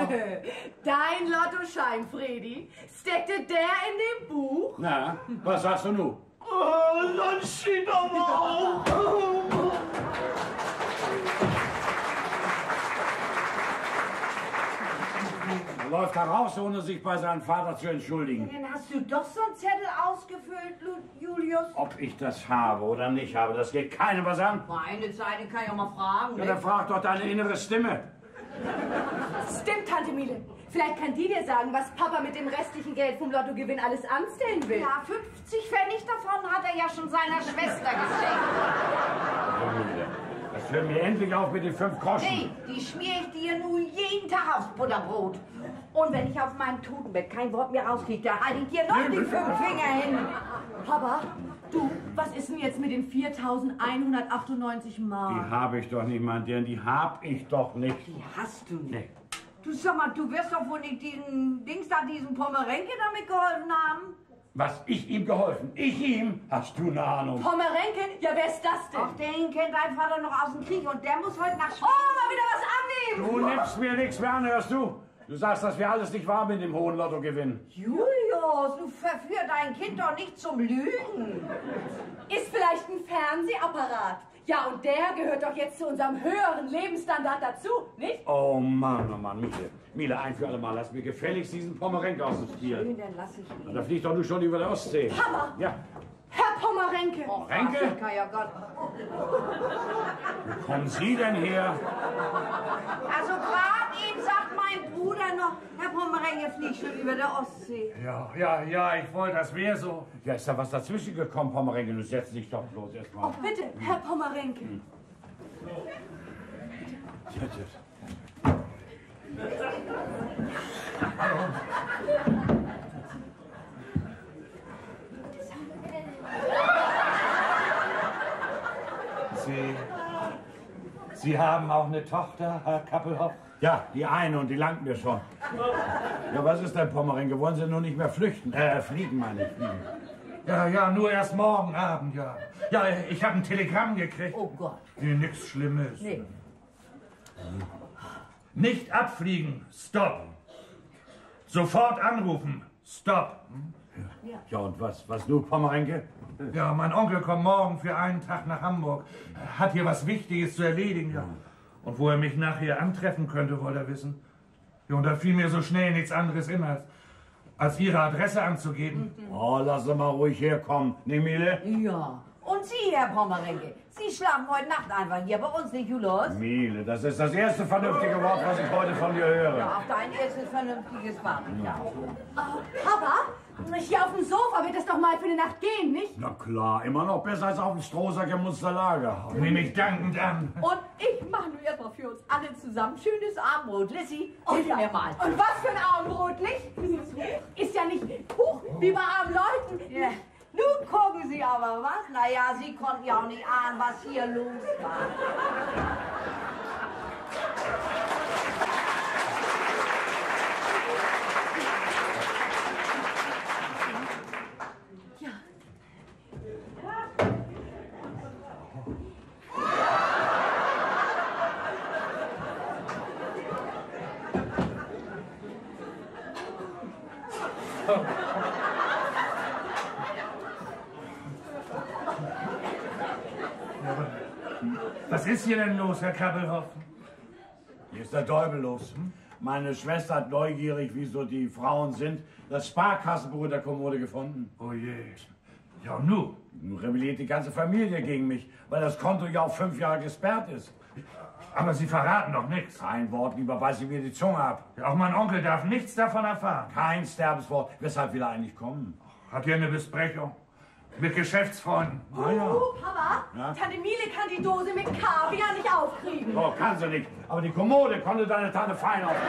Dein Lottoschein, Fredi. Steckte der in dem Buch?
Na, was sagst du nun?
Oh, sonst steht doch mal auf.
Er läuft da raus, ohne sich bei seinem Vater zu entschuldigen.
Dann hast du doch so einen Zettel ausgefüllt, Julius.
Ob ich das habe oder nicht habe, das geht keinem was an.
Meine Seite kann ich auch mal fragen.
Ja,
Ne?
dann frag doch deine innere Stimme.
Stimmt, Tante Miele. Vielleicht kann die dir sagen, was Papa mit dem restlichen Geld vom Lottogewinn alles anstellen will.
Ja, 50 Pfennig davon hat er ja schon seiner Schwester geschenkt.
Das hört mir endlich auf mit den 5 Groschen.
Nee, die schmier ich dir nun jeden Tag aufs Butterbrot. Und wenn ich auf meinem Totenbett kein Wort mehr rauskriege, da halte ich dir noch die 5 Finger hin.
Papa, du, was ist denn jetzt mit den 4.198 Mark?
Die habe ich doch nicht, mein Dirn, die hab ich doch nicht.
Die hast du nicht.
Nee.
Du sag mal, du wirst doch wohl nicht diesen Dings da, diesen Pomerenke damit geholfen haben?
Was, ich ihm geholfen? Ich ihm? Hast du eine Ahnung?
Pomerenken? Ja, wer ist das
Ach,
denn?
den kennt dein Vater noch aus dem Krieg und der muss heute nach
Oh, mal wieder was annehmen!
Du nimmst mir nichts mehr an, hörst du? Du sagst, das wäre alles nicht wahr mit dem hohen Lottogewinn.
Julius, du verführst dein Kind doch nicht zum Lügen.
Ist vielleicht ein Fernsehapparat. Ja, und der gehört doch jetzt zu unserem höheren Lebensstandard dazu, nicht?
Oh Mann, Miele. Miele, ein für alle Mal, lass mir gefälligst diesen Pommerenke aus dem Stiel.
Schön, dann lass ich ihn.
Da fliegt doch nur schon über der Ostsee.
Papa!
Ja.
Herr Pommerenke!
Oh,
Renke?
Afrika, ja Gott.
Wo kommen Sie denn her?
Also gerade eben sagt mein Bruder noch, Herr Pommerenke fliegt schon über der Ostsee.
Ja, ich wollte, das wäre so.
Ja, ist da was dazwischen gekommen, Pommerenke? Du setz dich doch bloß erstmal.
Oh, bitte, Herr Pommerenke.
Sie haben auch eine Tochter, Herr Kappelhoff?
Ja, die eine und die langt mir schon. Ja, was ist denn, Pommerenke? Wollen Sie nur nicht mehr flüchten? Fliegen, meine ich. Fliegen.
Ja, nur erst morgen Abend, ja. Ja, ich habe ein Telegramm gekriegt.
Oh Gott.
Nee, nichts Schlimmes.
Nee.
Nicht abfliegen, stopp. Sofort anrufen, stopp.
Ja, und was du, Pommerenke?
Ja, mein Onkel kommt morgen für einen Tag nach Hamburg. Hat hier was Wichtiges zu erledigen, ja. Und wo er mich nachher antreffen könnte, wollte er wissen. Ja, und da fiel mir so schnell nichts anderes in, als Ihre Adresse anzugeben.
Oh, lass sie mal ruhig herkommen. Ne, Miele?
Ja. Und Sie, Herr Pommerenke, Sie schlafen heute Nacht einfach hier bei uns, nicht, Julius?
Miele, das ist das erste vernünftige Wort, was ich heute von dir höre.
Ja, auf dein erstes vernünftiges Warten, ja.
Papa, hier auf dem Sofa wird es doch mal für eine Nacht gehen, nicht?
Na klar, immer noch besser als auf dem Strohsack im Munsterlager.
Nehme ich dankend an.
Und ich mache nur erstmal für uns alle zusammen schönes Abendbrot. Lissy, hilf mir mal.
Und was für ein Abendbrot, nicht? Ist ja nicht Huch, wie bei armen Leuten.
Ja. Nun gucken Sie aber was. Naja, Sie konnten ja auch nicht ahnen, was hier los war.
Was ist hier denn los, Herr Kappelhoff?
Hier ist der Teufel los. Meine Schwester hat neugierig, wie so die Frauen sind, das Sparkassenbuch in der Kommode gefunden.
Oh je. Ja, und nun?
Nun rebelliert die ganze Familie gegen mich, weil das Konto ja auf 5 Jahre gesperrt ist.
Aber Sie verraten doch nichts.
Kein Wort, lieber beiß ich mir die Zunge ab.
Ja, auch mein Onkel darf nichts davon erfahren.
Kein Sterbenswort. Weshalb will er eigentlich kommen?
Hat hier eine Besprechung mit Geschäftsfreunden.
Ah ja.
Papa,
Ja?
Tante Miele kann die Dose mit Kaviar nicht aufkriegen.
Oh, kann sie nicht. Aber die Kommode konnte deine Tante fein aufnehmen.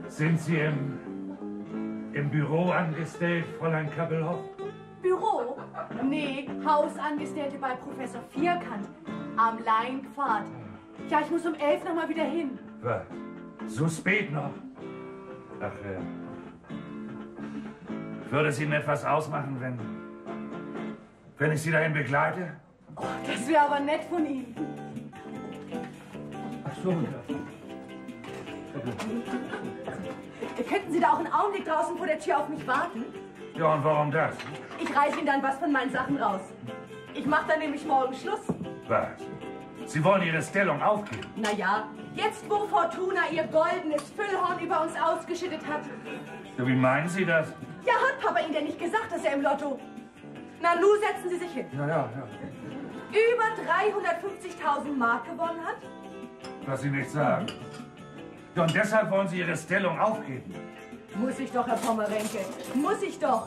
Sind Sie im Büro angestellt, Fräulein Kappelhoff?
Büro? Nee, Hausangestellte bei Professor Vierkant am Leinpfad. Ja, ich muss um 11 noch mal wieder hin.
Was? So spät noch? Ach, würde es Ihnen etwas ausmachen, wenn ich Sie dahin begleite?
Oh, das wäre aber nett von Ihnen.
Ach so,
Könnten Sie da auch einen Augenblick draußen vor der Tür auf mich warten?
Ja, und warum das?
Ich reiche Ihnen dann was von meinen Sachen raus. Ich mache dann nämlich morgen Schluss.
Was? Sie wollen Ihre Stellung aufgeben.
Naja, jetzt wo Fortuna ihr goldenes Füllhorn über uns ausgeschüttet hat.
Ja, wie meinen Sie das?
Ja, hat Papa Ihnen denn nicht gesagt, dass er im Lotto... Na, nun setzen Sie sich hin.
Ja.
Über 350.000 Mark gewonnen hat?
Was Sie nicht sagen. Ja, und deshalb wollen Sie Ihre Stellung aufgeben.
Muss ich doch, Herr Pommerenke. Muss ich doch.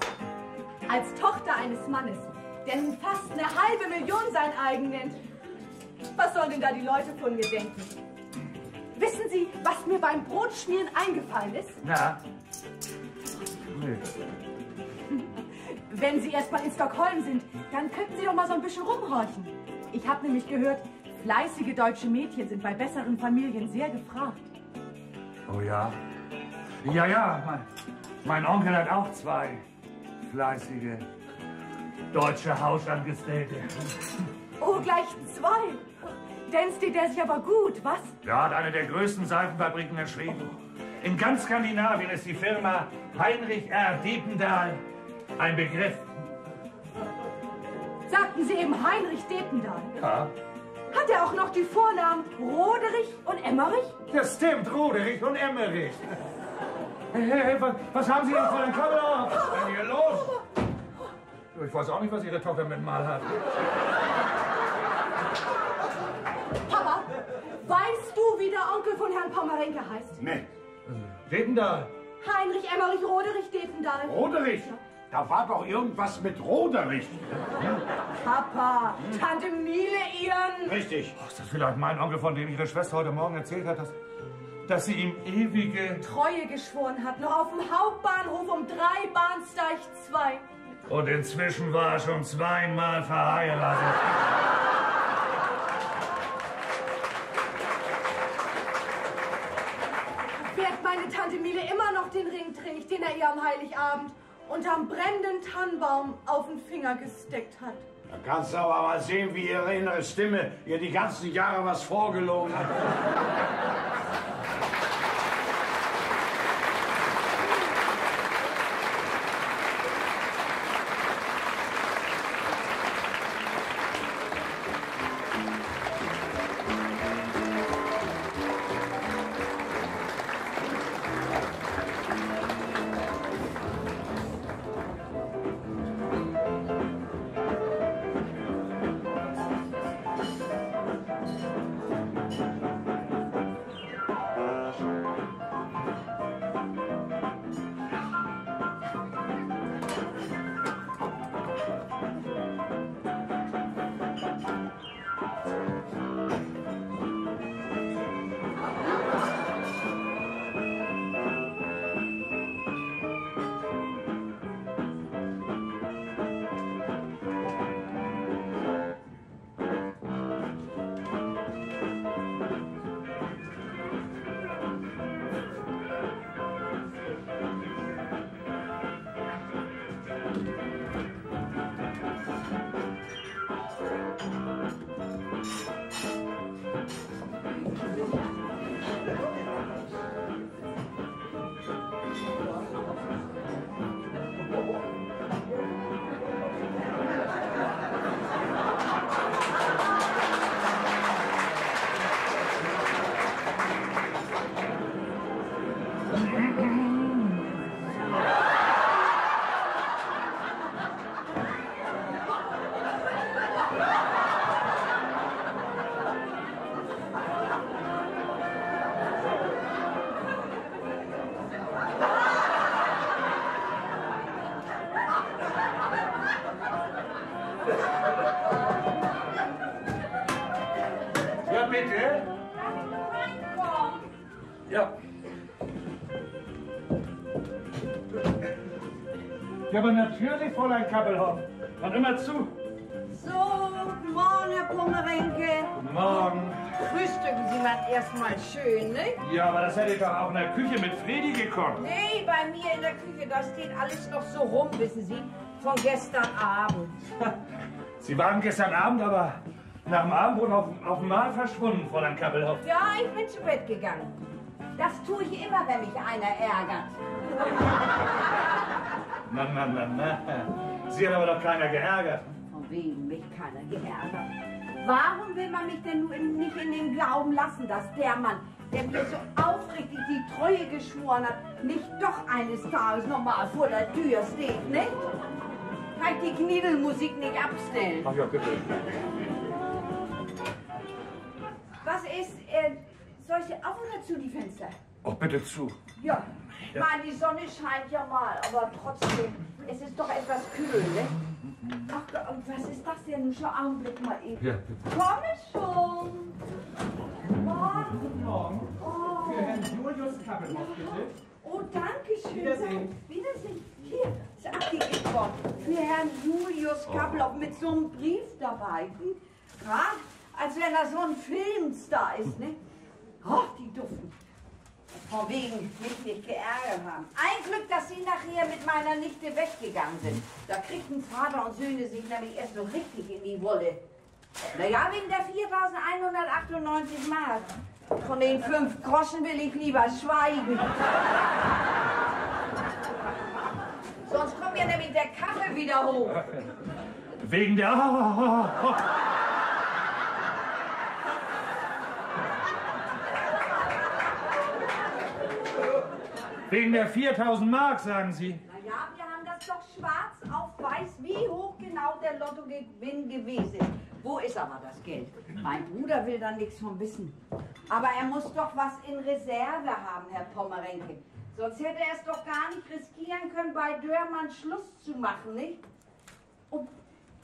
Als Tochter eines Mannes, der nun fast 500.000 sein eigen nennt. Was sollen denn da die Leute von mir denken? Wissen Sie, was mir beim Brotschmieren eingefallen ist?
Na? Nee.
Wenn Sie erst mal in Stockholm sind, dann könnten Sie doch mal so ein bisschen rumhorchen. Ich habe nämlich gehört, fleißige deutsche Mädchen sind bei besseren Familien sehr gefragt.
Oh ja? Ja, mein Onkel hat auch 2 fleißige deutsche Hausangestellte.
Oh, gleich 2. Dänzt der sich aber gut, was?
Er hat eine der größten Seifenfabriken in Schweden. In ganz Skandinavien ist die Firma Heinrich R. Dependahl ein Begriff.
Sagten Sie eben Heinrich Dependahl?
Ja.
Hat er auch noch die Vornamen Roderich und Emmerich?
Das stimmt, Roderich und Emmerich. Hey, was haben Sie denn vor dem Kabel auf? Was ist denn hier los? Ich weiß auch nicht, was Ihre Tochter mit Mal hat.
Papa, weißt du, wie der Onkel von Herrn Pommerenke heißt?
Nee.
Dependahl.
Heinrich Emmerich Roderich Dependahl.
Roderich? Da war doch irgendwas mit Roderich.
Papa, Tante Miele ihren...
Richtig.
Ist das vielleicht mein Onkel, von dem Ihre Schwester heute Morgen erzählt hat, dass sie ihm ewige
Treue geschworen hat, noch auf dem Hauptbahnhof um 3 Bahnsteig 2.
Und inzwischen war er schon 2-mal verheiratet.
Während meine Tante Miele immer noch den Ring trägt, den er ihr am Heiligabend unterm brennenden Tannenbaum auf den Finger gesteckt hat.
Da kannst du aber mal sehen, wie ihre innere Stimme ihr die ganzen Jahre was vorgelogen hat.
Ja, bitte. Ja. Ja, aber natürlich, Fräulein Kappelhoff. Und immer zu.
So, guten Morgen, Herr Pommerenke.
Guten Morgen.
Frühstücken Sie mal erstmal schön, ne?
Ja, aber das hätte doch auch in der Küche mit Fredi gekocht.
Nee, bei mir in der Küche, da steht alles noch so rum, wissen Sie, von gestern Abend.
Sie waren gestern Abend aber nach dem Abendbrot auf dem Mahl verschwunden, Fräulein Kappelhoff.
Ja, ich bin zu Bett gegangen. Das tue ich immer, wenn mich einer ärgert.
Na. Sie hat aber doch keiner geärgert.
Von wegen mich keiner geärgert. Warum will man mich denn nur nicht in den Glauben lassen, dass der Mann, der mir so aufrichtig die Treue geschworen hat, nicht doch eines Tages nochmal vor der Tür steht, ne? Kann ich die Kniedelmusik nicht abstellen?
Ach ja, bitte.
Was ist, soll ich auf oder zu die Fenster?
Oh, bitte zu.
Ja, ich meine, die Sonne scheint ja mal, aber trotzdem, es ist doch etwas kühl, ne? Ach, und was ist das denn? Schon Augenblick mal eben.
Ja, bitte.
Komme schon. Morgen.
Guten Morgen.
Oh.
Für Herrn Julius Kappelhoff, bitte.
Oh, danke schön.
Wiedersehen.
Wiedersehen. Hier, ist abgegeben worden. Für Herrn Julius Kappelhoff mit so einem Brief dabei. Gerade, als wenn er so ein Filmstar ist, ne? Oh, die duften. Von wegen mich nicht geärgert haben. Ein Glück, dass Sie nachher mit meiner Nichte weggegangen sind. Da kriegten Vater und Söhne sich nämlich erst so richtig in die Wolle. Naja, wegen der 4.198 Mark. Von den 5 Groschen will ich lieber schweigen. Sonst kommt mir nämlich der Kaffee wieder hoch.
Wegen der... Wegen der 4.000 Mark, sagen Sie?
Naja, wir haben das doch schwarz auf weiß, wie hoch genau der Lottogewinn gewesen ist. Wo ist aber das Geld? Mein Bruder will da nichts von wissen. Aber er muss doch was in Reserve haben, Herr Pommerenke. Sonst hätte er es doch gar nicht riskieren können, bei Dörmann Schluss zu machen, nicht? Und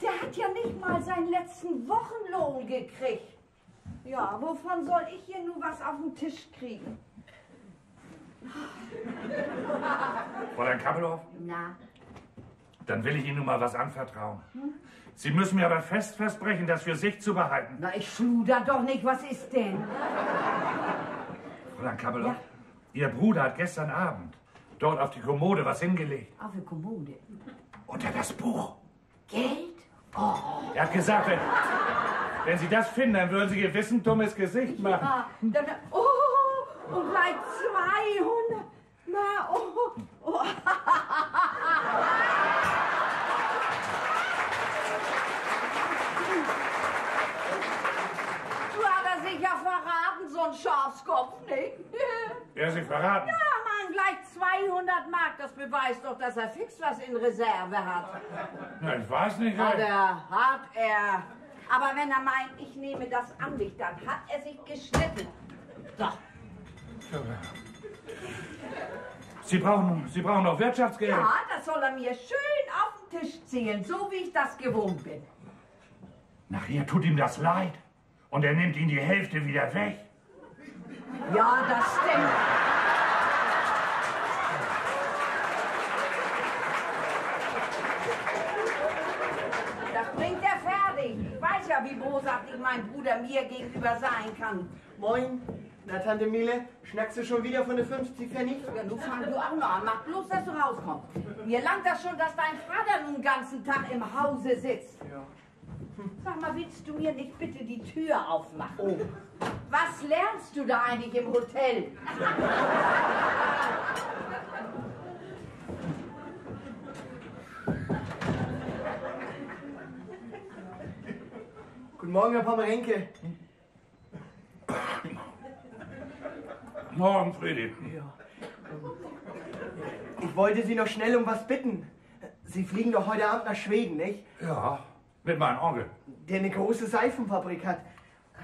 der hat ja nicht mal seinen letzten Wochenlohn gekriegt. Ja, wovon soll ich hier nur was auf den Tisch kriegen?
Fräulein Kappelhoff?
Na?
Dann will ich Ihnen nun mal was anvertrauen. Sie müssen mir aber fest versprechen, das für sich zu behalten.
Na, ich schluder doch nicht. Was ist denn?
Fräulein Kappelhoff,
Ja?
Ihr Bruder hat gestern Abend dort auf die Kommode was hingelegt.
Auf der Kommode.
Unter das Buch.
Geld?
Er hat gesagt, wenn Sie das finden, dann würden Sie Ihr wissen dummes Gesicht machen.
Ah, dann, oh, und gleich 200. Na, oh, oh. Du hat er sich ja verraten, so ein Schafskopf, nicht?
Er hat Sie verraten.
Ja, Mann, gleich 200 Mark. Das beweist doch, dass er fix was in Reserve hat.
Na, ich weiß nicht.
Hat er. Aber wenn er meint, ich nehme das an mich, dann hat er sich geschnitten. So.
Sie brauchen noch Wirtschaftsgeld.
Ja, das soll er mir schön auf den Tisch zählen, so wie ich das gewohnt bin.
Nachher tut ihm das leid. Und er nimmt Ihnen die Hälfte wieder weg.
Ja, das stimmt. Das bringt er fertig. Ich weiß ja, wie bosartig mein Bruder mir gegenüber sein kann.
Moin. Na, Tante Miele, schnackst du schon wieder von der 50 Pfennig?
Ja, nun fang du auch noch an. Mach bloß, dass du rauskommst. Mir langt das schon, dass dein Vater nun den ganzen Tag im Hause sitzt.
Ja.
Sag mal, willst du mir nicht bitte die Tür aufmachen?
Oh.
Was lernst du da eigentlich im Hotel?
Guten Morgen, Herr Pommerenke.
Morgen, Friedi.
Ja. Ich wollte Sie noch schnell um was bitten. Sie fliegen doch heute Abend nach Schweden, nicht?
Ja, mit meinem Onkel.
Der eine große Seifenfabrik hat.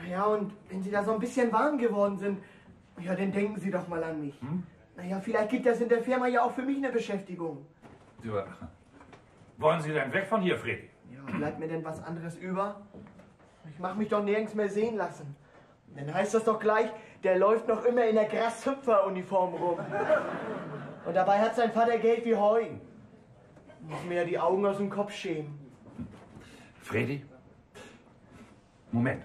Ja, und wenn Sie da so ein bisschen warm geworden sind, ja, dann denken Sie doch mal an mich. Naja, vielleicht gibt das in der Firma ja auch für mich eine Beschäftigung.
Ja. Wollen Sie denn weg von hier, Friedi?
Ja, bleibt mir denn was anderes über? Ich mach mich doch nirgends mehr sehen lassen. Dann heißt das doch gleich, der läuft noch immer in der Grashüpfer-Uniform rum. Und dabei hat sein Vater Geld wie Heu. Muss mir ja die Augen aus dem Kopf schämen.
Fredi? Moment.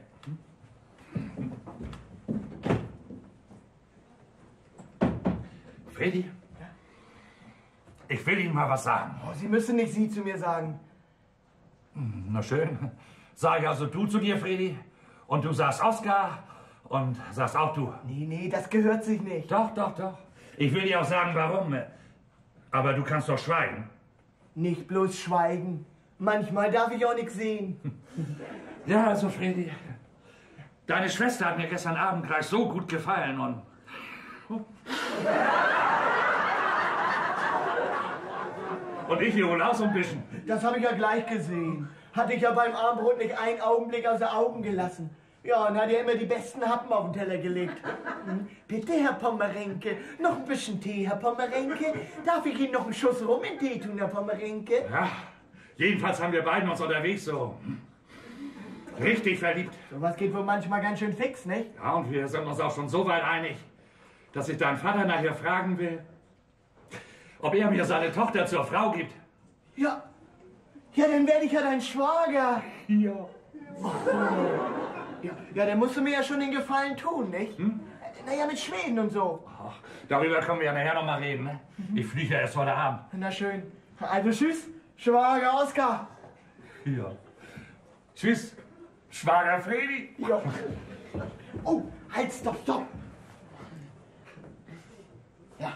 Fredi? Ich will Ihnen mal was sagen.
Oh, Sie müssen nicht Sie zu mir sagen.
Na schön. Sag ich also du zu dir, Fredi? Und du sagst Oskar und sagst auch du.
Nee, das gehört sich nicht.
Doch. Ich will dir auch sagen, warum. Aber du kannst doch schweigen.
Nicht bloß schweigen. Manchmal darf ich auch nichts sehen.
Ja, also Fredi, deine Schwester hat mir gestern Abend gleich so gut gefallen und ich hier wohl auch so ein bisschen.
Das habe ich ja gleich gesehen. Hatte ich ja beim Abendbrot nicht einen Augenblick aus den Augen gelassen. Ja, und hat ja immer die besten Happen auf den Teller gelegt. Bitte, Herr Pommerenke, noch ein bisschen Tee, Herr Pommerenke. Darf ich Ihnen noch einen Schuss rum in Tee tun, Herr Pommerenke?
Ja, jedenfalls haben wir beiden uns unterwegs so richtig verliebt.
Sowas geht wohl manchmal ganz schön fix, nicht?
Ja, und wir sind uns auch schon so weit einig, dass ich deinen Vater nachher fragen will, ob er mir seine Tochter zur Frau gibt.
Ja, ja, dann werde ich ja dein Schwager.
Ja.
Ja, dann musst du mir ja schon den Gefallen tun, nicht? Naja, mit Schweden und so.
Ach, darüber können wir ja nachher noch mal reden, ne? Ich fliege ja erst heute Abend.
Na schön. Also tschüss, Schwager Oskar.
Ja. Tschüss, Schwager Fredi.
Ja. Oh, halt, stopp. Ja.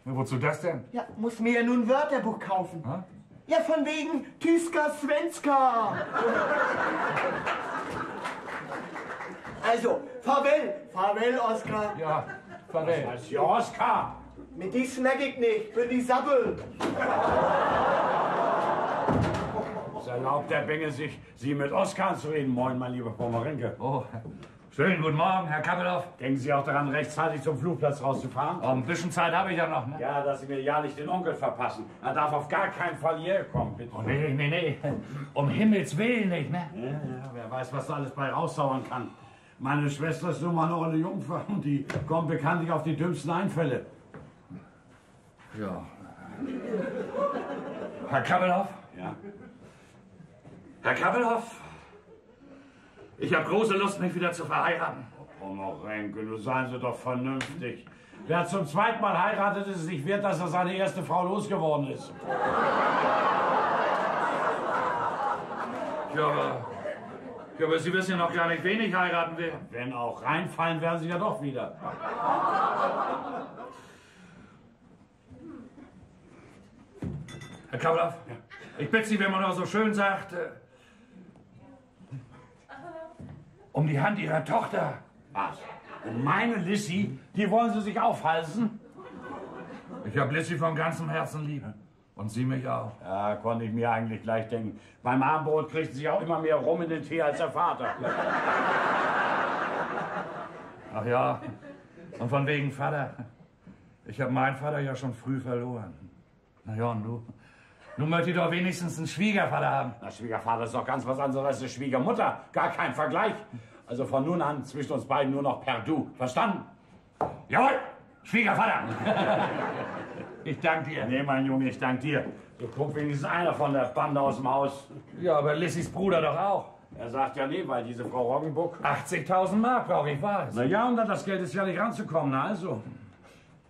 Na, wozu das denn?
Ja, muss mir ja nun ein Wörterbuch kaufen.
Ha?
Ja, von wegen Tyska Svenska. Also, farewell, Oskar.
Ja, Farewell.
Das ist ja Oskar.
Mit die snack ich nicht, bin die Sabbel.
Es erlaubt der Bengel sich, Sie mit Oskar zu reden. Moin, mein lieber Pommerenke.
Oh, schönen guten Morgen, Herr Kappelhoff.
Denken Sie auch daran, rechtzeitig zum Flugplatz rauszufahren?
Oh, ein bisschen Zeit habe ich ja noch, ne?
Ja, dass Sie mir ja nicht den Onkel verpassen. Er darf auf gar keinen Fall hierher kommen, bitte.
Oh, nee. Um Himmels Willen nicht, ne?
Ja, wer weiß, was da alles bei raussauern kann. Meine Schwester ist nun mal eine olle Jungfer und die kommt bekanntlich auf die dümmsten Einfälle.
Ja. Herr Kappelhoff?
Ja.
Herr Kappelhoff? Ich habe große Lust, mich wieder zu verheiraten.
Pommerenke, nun seien Sie doch vernünftig. Wer zum zweiten Mal heiratet, ist es nicht wert, dass er seine erste Frau losgeworden ist.
Ja, aber Sie wissen ja noch gar nicht, wen ich heiraten will.
Wenn auch reinfallen, werden Sie ja doch wieder.
Herr Kappelhoff, ich bitte Sie, wenn man auch so schön sagt, um die Hand Ihrer Tochter.
Was? Und meine Lissy, die wollen Sie sich aufhalsen?
Ich habe Lissy von ganzem Herzen lieb. Und Sie mich auch.
Ja, konnte ich mir eigentlich gleich denken. Beim Abendbrot kriegt sie auch immer mehr Rum in den Tee als der Vater.
Ach ja, und von wegen Vater. Ich habe meinen Vater ja schon früh verloren. Na ja, und du? Nun möchte ich doch wenigstens einen Schwiegervater haben.
Na, Schwiegervater ist doch ganz was anderes als eine Schwiegermutter. Gar kein Vergleich. Also von nun an zwischen uns beiden nur noch per Du. Verstanden?
Jawohl, Schwiegervater. Ich danke dir.
Nee, mein Junge, ich danke dir. So guckt wenigstens einer von der Bande aus dem Haus.
Ja, aber Lissys Bruder doch auch.
Er sagt ja nee, weil diese Frau Roggenbuck...
80.000 Mark brauche ich, weiß.
Na ja, und an das Geld ist ja nicht ranzukommen, na also.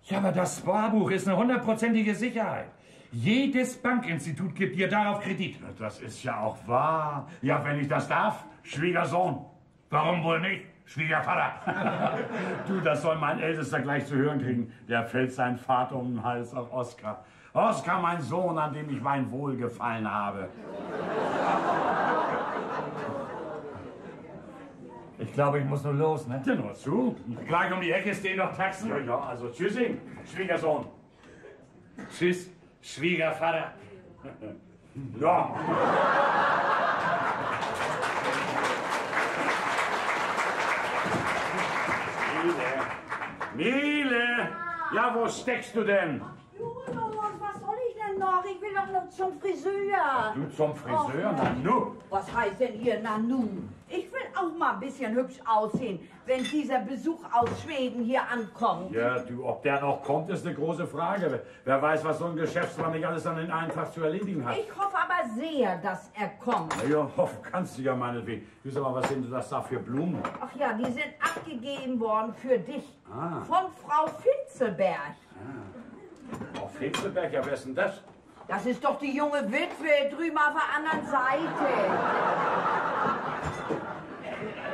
Ja, aber das Sparbuch ist eine 100%ige Sicherheit. Jedes Bankinstitut gibt dir darauf Kredit.
Na, das ist ja auch wahr. Ja, wenn ich das darf, Schwiegersohn.
Warum wohl nicht, Schwiegervater?
Du, das soll mein Ältester gleich zu hören kriegen. Der fällt sein Vater um den Hals auf Oskar. Oskar, mein Sohn, an dem ich mein Wohlgefallen habe.
Ich glaube, ich muss nur los, ne?
Ja, nur zu.
Gleich um die Ecke stehen noch Taxen.
Ja, also tschüssing, Schwiegersohn.
Tschüss, Schwiegervater.
Ja. Miele! Ja, wo steckst du denn?
Julius, was soll ich denn noch? Ich will doch noch zum Friseur.
Du zum Friseur?
Och,
Na nu.
Was heißt denn hier Nanu? Ich will auch mal ein bisschen hübsch aussehen, wenn dieser Besuch aus Schweden hier ankommt.
Ja, du, ob der noch kommt, ist eine große Frage. Wer weiß, was so ein Geschäftsmann nicht alles an den einen Tag zu erledigen hat.
Ich hoffe aber sehr, dass er kommt.
Na ja, hoffen kannst du ja meinetwegen. Du sag mal, was sind das da für Blumen?
Ach ja, die sind abgegeben worden für dich.
Ah.
Von Frau Finzelberg.
Auf Finzelberg, ja, wer ist denn das?
Das ist doch die junge Witwe drüben auf der anderen Seite.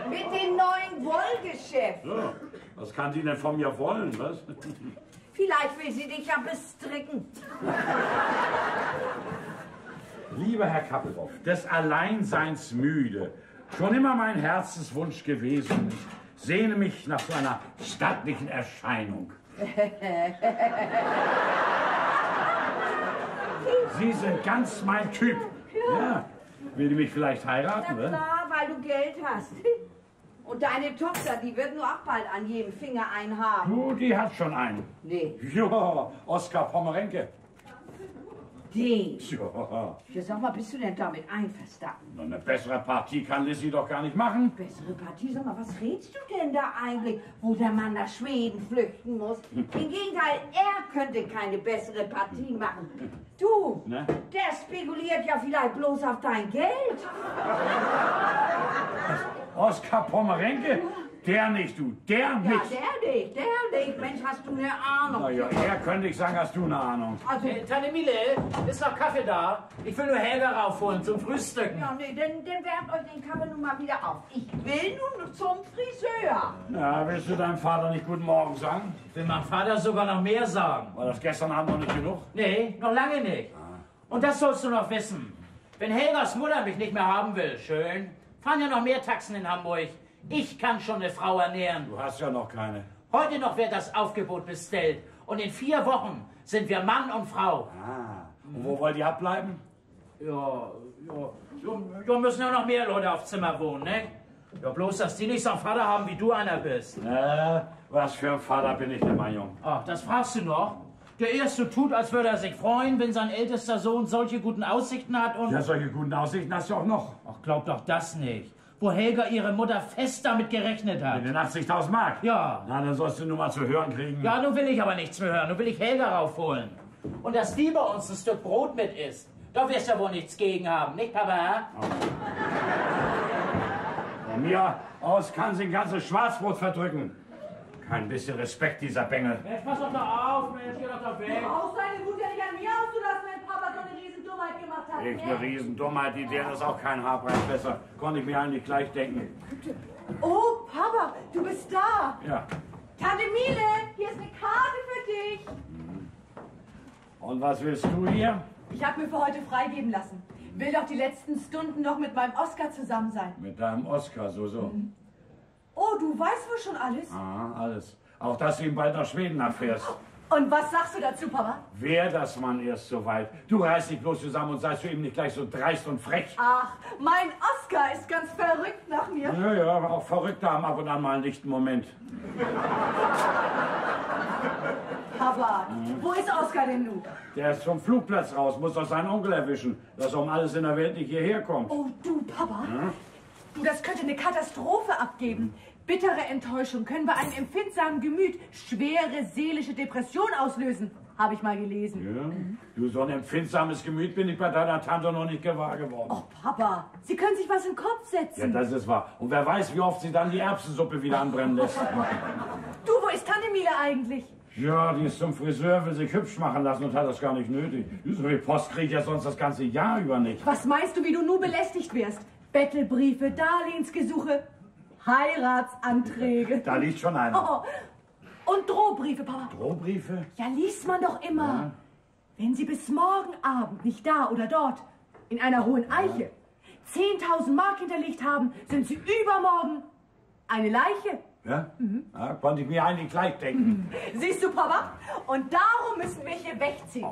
Mit dem neuen Wollgeschäft.
So, was kann die denn von mir wollen, was?
Vielleicht will sie dich ja bestricken.
Lieber Herr Kappelhoff, des Alleinseins müde, schon immer mein Herzenswunsch gewesen. Ich sehne mich nach so einer stattlichen Erscheinung. Sie sind ganz mein Typ. Ja. Will die mich vielleicht heiraten,
Na klar, weil du Geld hast. Und deine Tochter, die wird nur auch bald an jedem Finger einen haben.
Du, die hat schon einen.
Nee.
Ja, Oskar Pommerenke.
Den?
Ja.
Ja, sag mal, bist du denn damit einverstanden?
Eine bessere Partie kann Lissy doch gar nicht machen.
Bessere Partie? Sag mal, was redest du denn da eigentlich, wo der Mann nach Schweden flüchten muss? Im Gegenteil, er könnte keine bessere Partie machen. Du,
Ne?
der spekuliert ja vielleicht bloß auf dein Geld.
Oskar Pommerenke? Der nicht, du. Der
Ja,
nicht.
der nicht. Mensch, hast du eine Ahnung?
Na ja, er könnte ich sagen, hast du eine Ahnung.
Also,
Tante Miele, ist noch Kaffee da? Ich will nur Helga raufholen zum Frühstücken.
ja, nee, dann wärmt euch den Kaffee nun mal wieder auf. Ich will nun zum Friseur.
Ja, willst du deinem Vater nicht guten Morgen sagen?
Ich will meinem Vater sogar noch mehr sagen.
War das gestern Abend noch nicht genug?
Nee, noch lange nicht. Und das sollst du noch wissen. Wenn Helgas Mutter mich nicht mehr haben will, schön, fahren ja noch mehr Taxen in Hamburg. Ich kann schon eine Frau ernähren.
Du hast ja noch keine.
Heute noch wird das Aufgebot bestellt. Und in 4 Wochen sind wir Mann und Frau.
Ah. Und wo wollt ihr abbleiben?
Ja, müssen ja noch mehr Leute auf Zimmer wohnen, ne? Ja, bloß, dass die nicht so einen Vater haben, wie du einer bist.
Was für ein Vater bin ich denn, mein Junge?
Ach, das fragst du noch? Der Erste tut, als würde er sich freuen, wenn sein ältester Sohn solche guten Aussichten hat und...
Ja, solche guten Aussichten hast du auch noch.
Ach, glaub doch das nicht. Wo Helga ihre Mutter fest damit gerechnet hat.
Mit den 80.000 Mark?
Ja.
Na, dann sollst du nur mal zu hören kriegen.
Ja, nun will ich aber nichts mehr hören. Nun will ich Helga raufholen. Und dass die bei uns ein Stück Brot mit isst. Da wirst du ja wohl nichts gegen haben, nicht, Papa?
Von mir aus kann sie ein ganzes Schwarzbrot verdrücken. Kein bisschen Respekt, dieser Bengel.
Mensch, pass doch da auf, Mensch, geh doch da weg.
Auch seine Wut ja nicht an mir auszulassen, wenn Papa so eine Riesendummheit gemacht hat.
Echt eine Riesendummheit, die der ist auch kein Haarbreit besser. Konnte ich mir eigentlich gleich denken.
Oh, Papa, du bist da.
Ja.
Tante Miele, hier ist eine Karte für dich.
Und was willst du hier?
Ich habe mir für heute freigeben lassen. Will doch die letzten Stunden noch mit meinem Oskar zusammen sein.
Mit deinem Oskar, so.
Oh, du weißt wohl schon alles?
Ah, alles. Auch, dass du ihn bald nach Schweden abfährst.
Und was sagst du dazu, Papa?
Wär das Mann erst so weit. Du reißt dich bloß zusammen und seist du ihm nicht gleich so dreist und frech.
Ach, mein Oskar ist ganz verrückt nach mir.
Ja, aber auch Verrückte haben ab und an mal einen lichten Moment.
Papa, wo ist Oskar denn nun?
Der ist vom Flugplatz raus, muss doch seinen Onkel erwischen, dass er um alles in der Welt nicht hierher kommt.
Oh, du, Papa. Du, das könnte eine Katastrophe abgeben. Bittere Enttäuschung können bei einem empfindsamen Gemüt schwere seelische Depression auslösen. Habe ich mal gelesen.
Ja? Du, so ein empfindsames Gemüt bin ich bei deiner Tante noch nicht gewahr geworden.
Oh, Papa, Sie können sich was in den Kopf
Ja,
setzen.
das ist wahr. Und wer weiß, wie oft sie dann die Erbsensuppe wieder anbrennen lässt.
Du, wo ist Tante Miele eigentlich?
Ja, die ist zum Friseur, will sich hübsch machen lassen und hat das gar nicht nötig. So viel Post kriegt ja sonst das ganze Jahr über nicht.
Was meinst du, wie du nur belästigt wirst? Bettelbriefe, Darlehensgesuche, Heiratsanträge.
Da liegt schon einer.
Oh, und Drohbriefe, Papa.
Drohbriefe?
Ja, liest man doch immer.
Ja.
Wenn Sie bis morgen Abend nicht da oder dort in einer hohen Eiche 10.000 Mark hinterlegt haben, sind Sie übermorgen eine Leiche.
Ja? Ja, konnte ich mir eigentlich gleich denken.
Siehst du, Papa? Und darum müssen wir hier wegziehen.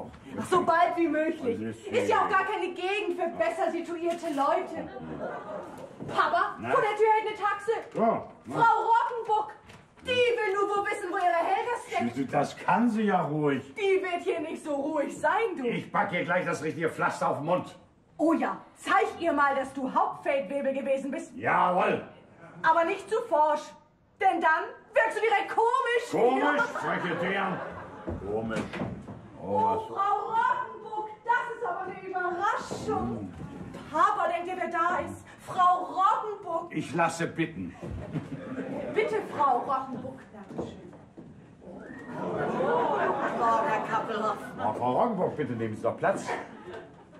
So bald wie möglich. Ist ja auch gar keine Gegend für besser situierte Leute. Papa,
Na?
vor der Tür hält eine Taxe.
Ja,
Frau Roggenbuck, die will nur wo wissen, wo ihre Helga steckt.
das kann sie ja ruhig.
Die wird hier nicht so ruhig sein, du.
Ich pack ihr gleich das richtige Pflaster auf den Mund.
Oh ja, zeig ihr mal, dass du Hauptfeldwebel gewesen bist.
Jawohl.
Aber nicht zu forsch. Denn dann wirkst du direkt komisch.
Komisch, freche deren. Komisch.
Oh, Frau Roggenbuck, das ist aber eine Überraschung. Papa denkt ihr, wer da ist? Frau Roggenbuck.
Ich lasse bitten.
Bitte, Frau Roggenbuck. Dankeschön. Oh, Herr Kappelhoff.
Oh, Frau Roggenburg, bitte nehmen Sie doch Platz.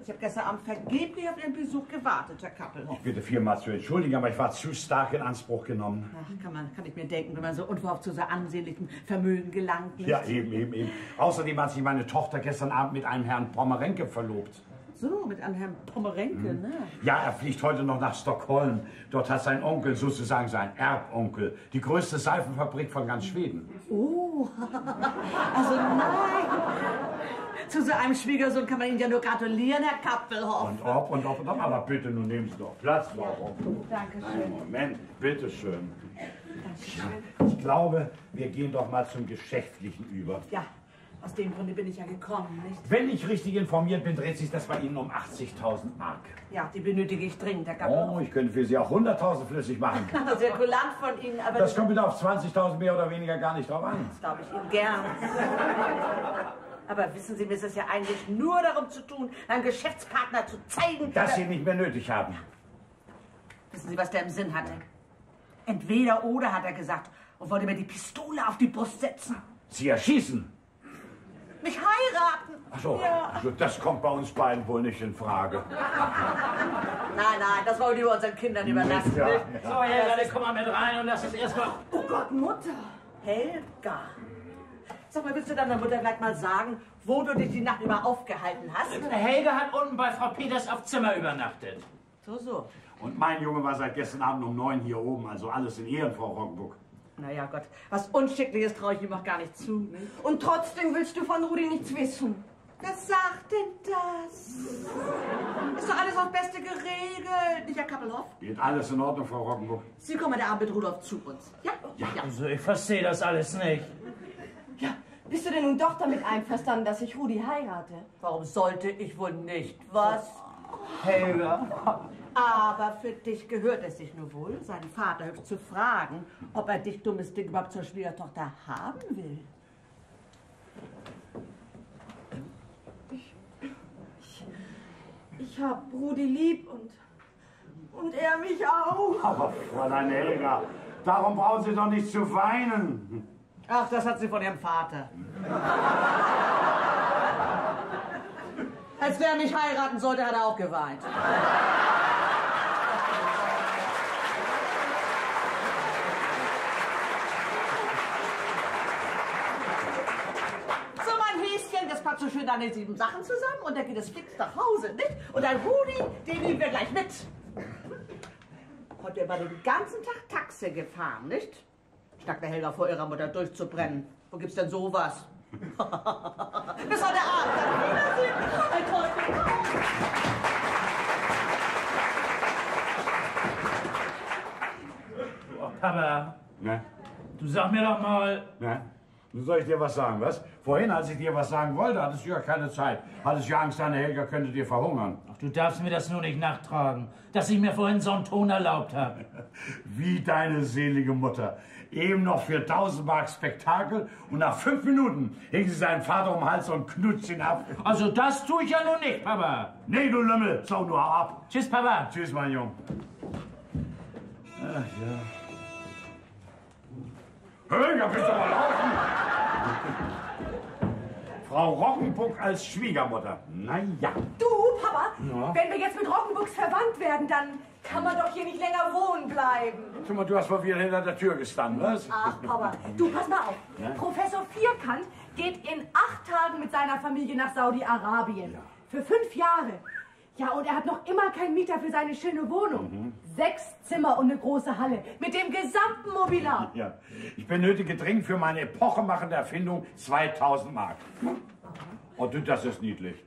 Ich habe gestern Abend vergeblich auf Ihren Besuch gewartet, Herr Kappelhoff.
Ich bitte vielmal zu entschuldigen, aber ich war zu stark in Anspruch genommen.
Ach, kann ich mir denken, wenn man so unverhofft zu so ansehnlichem Vermögen gelangt. Nicht?
Ja, eben. Außerdem hat sich meine Tochter gestern Abend mit einem Herrn Pommerenke verlobt.
so, mit einem Herrn Pomerenke, ne?
Ja, er fliegt heute noch nach Stockholm. Dort hat sein Onkel, sozusagen sein Erbonkel, die größte Seifenfabrik von ganz Schweden.
Oh, also nein. Zu so einem Schwiegersohn kann man Ihnen ja nur gratulieren, Herr Kappelhoff.
Und ob, aber bitte, nun nehmen Sie doch Platz, Frau Rockenbuch.
Dankeschön.
Moment, bitteschön.
Dankeschön.
Ich glaube, wir gehen doch mal zum Geschäftlichen über.
Ja, aus dem Grunde bin ich ja gekommen, nicht?
Wenn ich richtig informiert bin, dreht sich das bei Ihnen um 80.000 Mark.
Ja, die benötige ich dringend, Herr Kappelhoff.
Oh, ich könnte für Sie auch 100.000 flüssig machen.
Sehr kulant von Ihnen, aber...
Das kommt wieder auf 20.000 mehr oder weniger gar nicht drauf an.
Das glaube ich Ihnen gern. Aber wissen Sie, mir ist es ja eigentlich nur darum zu tun, einem Geschäftspartner zu zeigen,
Dass Sie nicht mehr nötig haben.
Wissen Sie, was der im Sinn hatte? Entweder oder, hat er gesagt, und wollte mir die Pistole auf die Brust setzen.
Sie erschießen.
Mich heiraten.
Ach so,
Ja.
also das kommt bei uns beiden wohl nicht in Frage.
Nein, das wollen wir unseren Kindern überlassen.
Ja.
Nicht?
So, Helga, komm mal mit rein und lass uns erstmal...
Oh Gott, Mutter.
Helga. Sag mal, willst du deiner Mutter gleich mal sagen, wo du dich die Nacht über aufgehalten hast?
Helga hat unten bei Frau Peters auf Zimmer übernachtet.
So.
Und mein Junge war seit gestern Abend um 9 hier oben, also alles in Ehren, Frau Rockenbuck.
Naja, Gott, was Unschickliches traue ich ihm auch gar nicht zu. Nicht?
Und trotzdem willst du von Rudi nichts wissen.
Wer sagt denn das? Ist doch alles auf Beste geregelt, nicht, Herr Kappelhoff?
Geht alles in Ordnung, Frau Rockenbuck?
Sie kommen heute Abend mit Rudolf zu uns. Ja?
Also, ich verstehe das alles nicht.
Ja, bist du denn nun doch damit einverstanden, dass ich Rudi heirate?
Warum sollte ich wohl nicht? Was?
Helga.
Aber für dich gehört es sich nur wohl, seinen Vater höchst zu fragen, ob er dich, dummes Ding, überhaupt zur Schwiegertochter haben will.
Ich hab Rudi lieb und er mich auch.
Aber Fräulein Helga, darum brauchen Sie doch nicht zu weinen.
Ach, das hat sie von ihrem Vater. Als der mich heiraten sollte, hat er auch geweint. So, mein Häschen, das packt so schön deine 7 Sachen zusammen und dann geht es fix nach Hause, nicht? Und ein Rudi, den nehmen wir gleich mit. Heute war den ganzen Tag Taxi gefahren, nicht? Schnackte Helga vor ihrer Mutter durchzubrennen. Wo gibt's denn sowas? Bis heute Abend. Auf Wiedersehen. Ein Teufel.
Oh, Papa,
Ne?
du sag mir doch mal...
Ne? Nun soll ich dir was sagen, was? Vorhin, als ich dir was sagen wollte, hattest du ja keine Zeit. Hattest ja Angst, deine Helga könnte dir verhungern.
Ach, du darfst mir das nur nicht nachtragen, dass ich mir vorhin so einen Ton erlaubt habe.
Wie deine selige Mutter. Eben noch für 1000 Mark Spektakel und nach 5 Minuten hing sie seinen Vater um den Hals und knutscht ihn ab.
Also das tue ich ja nun nicht, Papa.
Nee, du Lümmel, sau nur ab.
Tschüss, Papa.
Tschüss, mein Junge. Ach ja. Helga, bist du mal laufen? Frau Rockenbuck als Schwiegermutter. Naja.
Du, Papa,
Ja?
wenn wir jetzt mit Rockenbucks verwandt werden, dann kann man doch hier nicht länger wohnen bleiben.
Guck mal, du hast mal wieder hinter der Tür gestanden, was?
Ach, Papa, du, pass mal auf.
Ja?
Professor Vierkant geht in 8 Tagen mit seiner Familie nach Saudi-Arabien. Für 5 Jahre. Ja, und er hat noch immer keinen Mieter für seine schöne Wohnung. 6 Zimmer und eine große Halle. Mit dem gesamten Mobiliar.
Ja. Ich benötige dringend für meine epochemachende Erfindung 2000 Mark. Oh, du, das ist niedlich.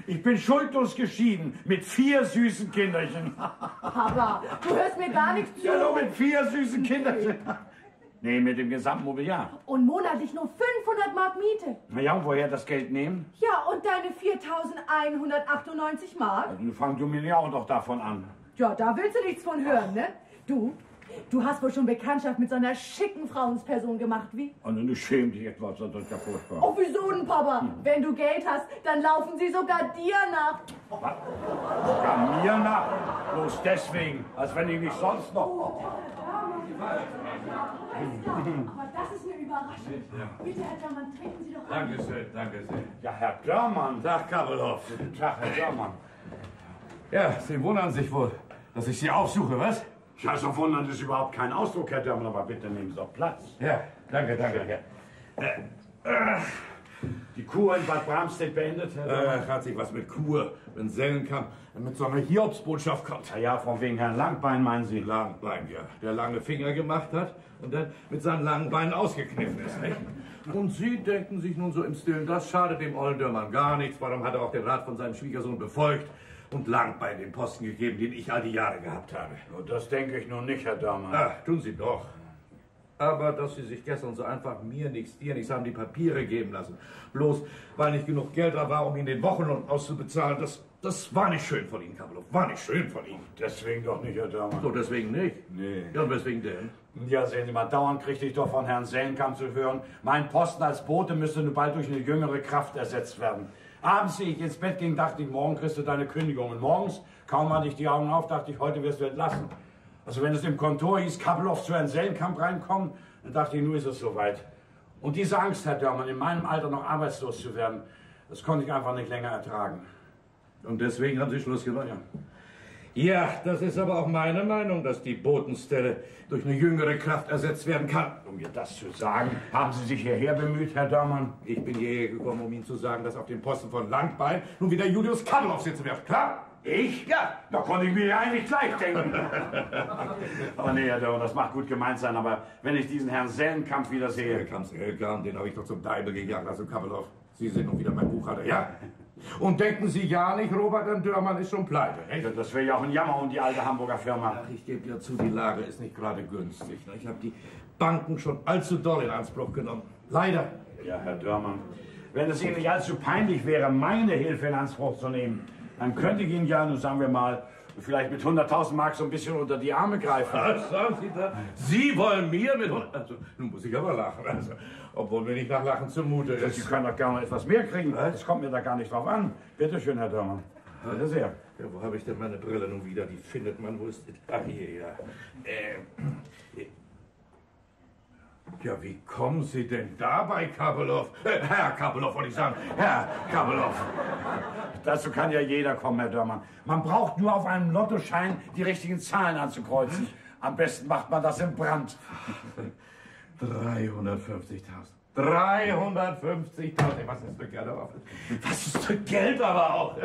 Ich bin schuldlos geschieden mit 4 süßen Kinderchen.
Papa, du hörst mir gar nicht zu.
Ja, nur mit 4 süßen Kinderchen. Nee, mit dem gesamten Mobiliar.
Und monatlich nur 500 Mark Miete.
Na ja, und woher das Geld nehmen?
Ja, und deine 4.198 Mark?
Nun fang du mir ja auch noch davon an.
Ja, da willst du nichts von hören, ne? Du hast wohl schon Bekanntschaft mit so einer schicken Frauensperson gemacht, wie?
Und du schämst dich etwas, das ist ja furchtbar.
Oh, wieso denn, Papa? Wenn du Geld hast, dann laufen sie sogar dir nach.
Was? Sogar mir nach? Bloß deswegen, als wenn ich nicht sonst noch...
Aber das ist eine Überraschung. Bitte, Herr Dörmann, treten Sie doch an.
Danke sehr, danke sehr.
Ja, Herr Dörmann.
Tag, Kappelhoff.
Guten Tag, Herr Dörmann.
Ja, Sie wundern sich wohl, dass ich Sie aufsuche, was?
Ja, so wundern ist überhaupt kein Ausdruck, Herr Dörmann, aber bitte nehmen Sie doch Platz.
Ja, danke, danke. Ja.
die Kur in Bad Bramstedt beendet, Herr Dormann?
Hat sich was mit Kur, wenn Sellenkamp mit so einer Hiobsbotschaft kommt.
Na ja, von wegen Herrn Langbein, meinen Sie?
Langbein, ja. Der lange Finger gemacht hat und dann mit seinen langen Beinen ausgekniffen ist, nicht? Und Sie denken sich nun so im Stillen, das schadet dem ollen Dörmann gar nichts. Warum hat er auch den Rat von seinem Schwiegersohn befolgt und Langbein den Posten gegeben, den ich all die Jahre gehabt habe?
Das denke ich nun nicht, Herr Dormann.
Ach, tun Sie doch. Aber dass Sie sich gestern so einfach mir nichts, dir nichts haben die Papiere geben lassen, bloß weil nicht genug Geld da war, um Ihnen den Wochenlohn auszubezahlen, das war nicht schön von Ihnen, Kabelow. War nicht schön von Ihnen.
Deswegen doch nicht, Herr Dormann.
So, deswegen nicht?
Nee.
Ja, und weswegen denn?
Ja, sehen Sie mal, dauernd kriegte ich doch von Herrn Sellenkamp zu hören, mein Posten als Bote müsste nun bald durch eine jüngere Kraft ersetzt werden. Abends, ehe ich ins Bett ging, dachte ich, morgen kriegst du deine Kündigung. Und morgens, kaum hatte ich die Augen auf, dachte ich, heute wirst du entlassen. Also wenn es im Kontor hieß, Kabelow zu Herrn Sellenkamp reinkommen, dann dachte ich, nun ist es soweit. Und diese Angst, Herr Dörmann, in meinem Alter noch arbeitslos zu werden, das konnte ich einfach nicht länger ertragen.
Und deswegen haben Sie Schluss gemacht? Ja, das ist aber auch meine Meinung, dass die Botenstelle durch eine jüngere Kraft ersetzt werden kann.
Um mir das zu sagen, haben Sie sich hierher bemüht, Herr Dörmann?
Ich bin hierher gekommen, um Ihnen zu sagen, dass auf dem Posten von Langbein nun wieder Julius Kabelow sitzen wird. Klar?
Ich? Ja. Da konnte ich mir ja eigentlich gleich denken. Aber nee, Herr Dörmann, das mag gut gemeint sein, aber wenn ich diesen Herrn Sellenkamp wieder sehe...
Sellenkamp, den habe ich doch zum Deibel gejagt, also Kabelow. Sie sind nun wieder mein Buchhalter, ja? Und denken Sie ja nicht, Robert, denn Dörmann ist schon pleite, nicht?
Ja, das wäre ja auch ein Jammer um die alte Hamburger Firma.
Ach, ich gebe ja zu, die Lage ist nicht gerade günstig. Ich habe die Banken schon allzu doll in Anspruch genommen. Leider.
Ja, Herr Dörmann, wenn es Ihnen nicht allzu peinlich wäre, meine Hilfe in Anspruch zu nehmen, dann könnte ich Ihnen ja, nun sagen wir mal, vielleicht mit 100.000 Mark so ein bisschen unter die Arme greifen.
Was sagen Sie da? Sie wollen mir mit 100... Also, nun muss ich aber lachen. Also, obwohl mir nicht nach Lachen zumute ist.
Sie können doch gerne etwas mehr kriegen. Das kommt mir da gar nicht drauf an. Bitte schön, Herr Dörmann. Bitte sehr.
Ja, wo habe ich denn meine Brille nun wieder? Die findet man, wo ist die? Ach, hier, ja. Ja, wie kommen Sie denn dabei, Kabelow? Herr Kabelow, wollte ich sagen. Herr Kabelow.
Dazu kann ja jeder kommen, Herr Dörmann. Man braucht nur auf einem Lottoschein die richtigen Zahlen anzukreuzen. Am besten macht man das im Brand.
350.000. 350.000. Was ist für Geld aber auch? Was ist für Geld aber auch?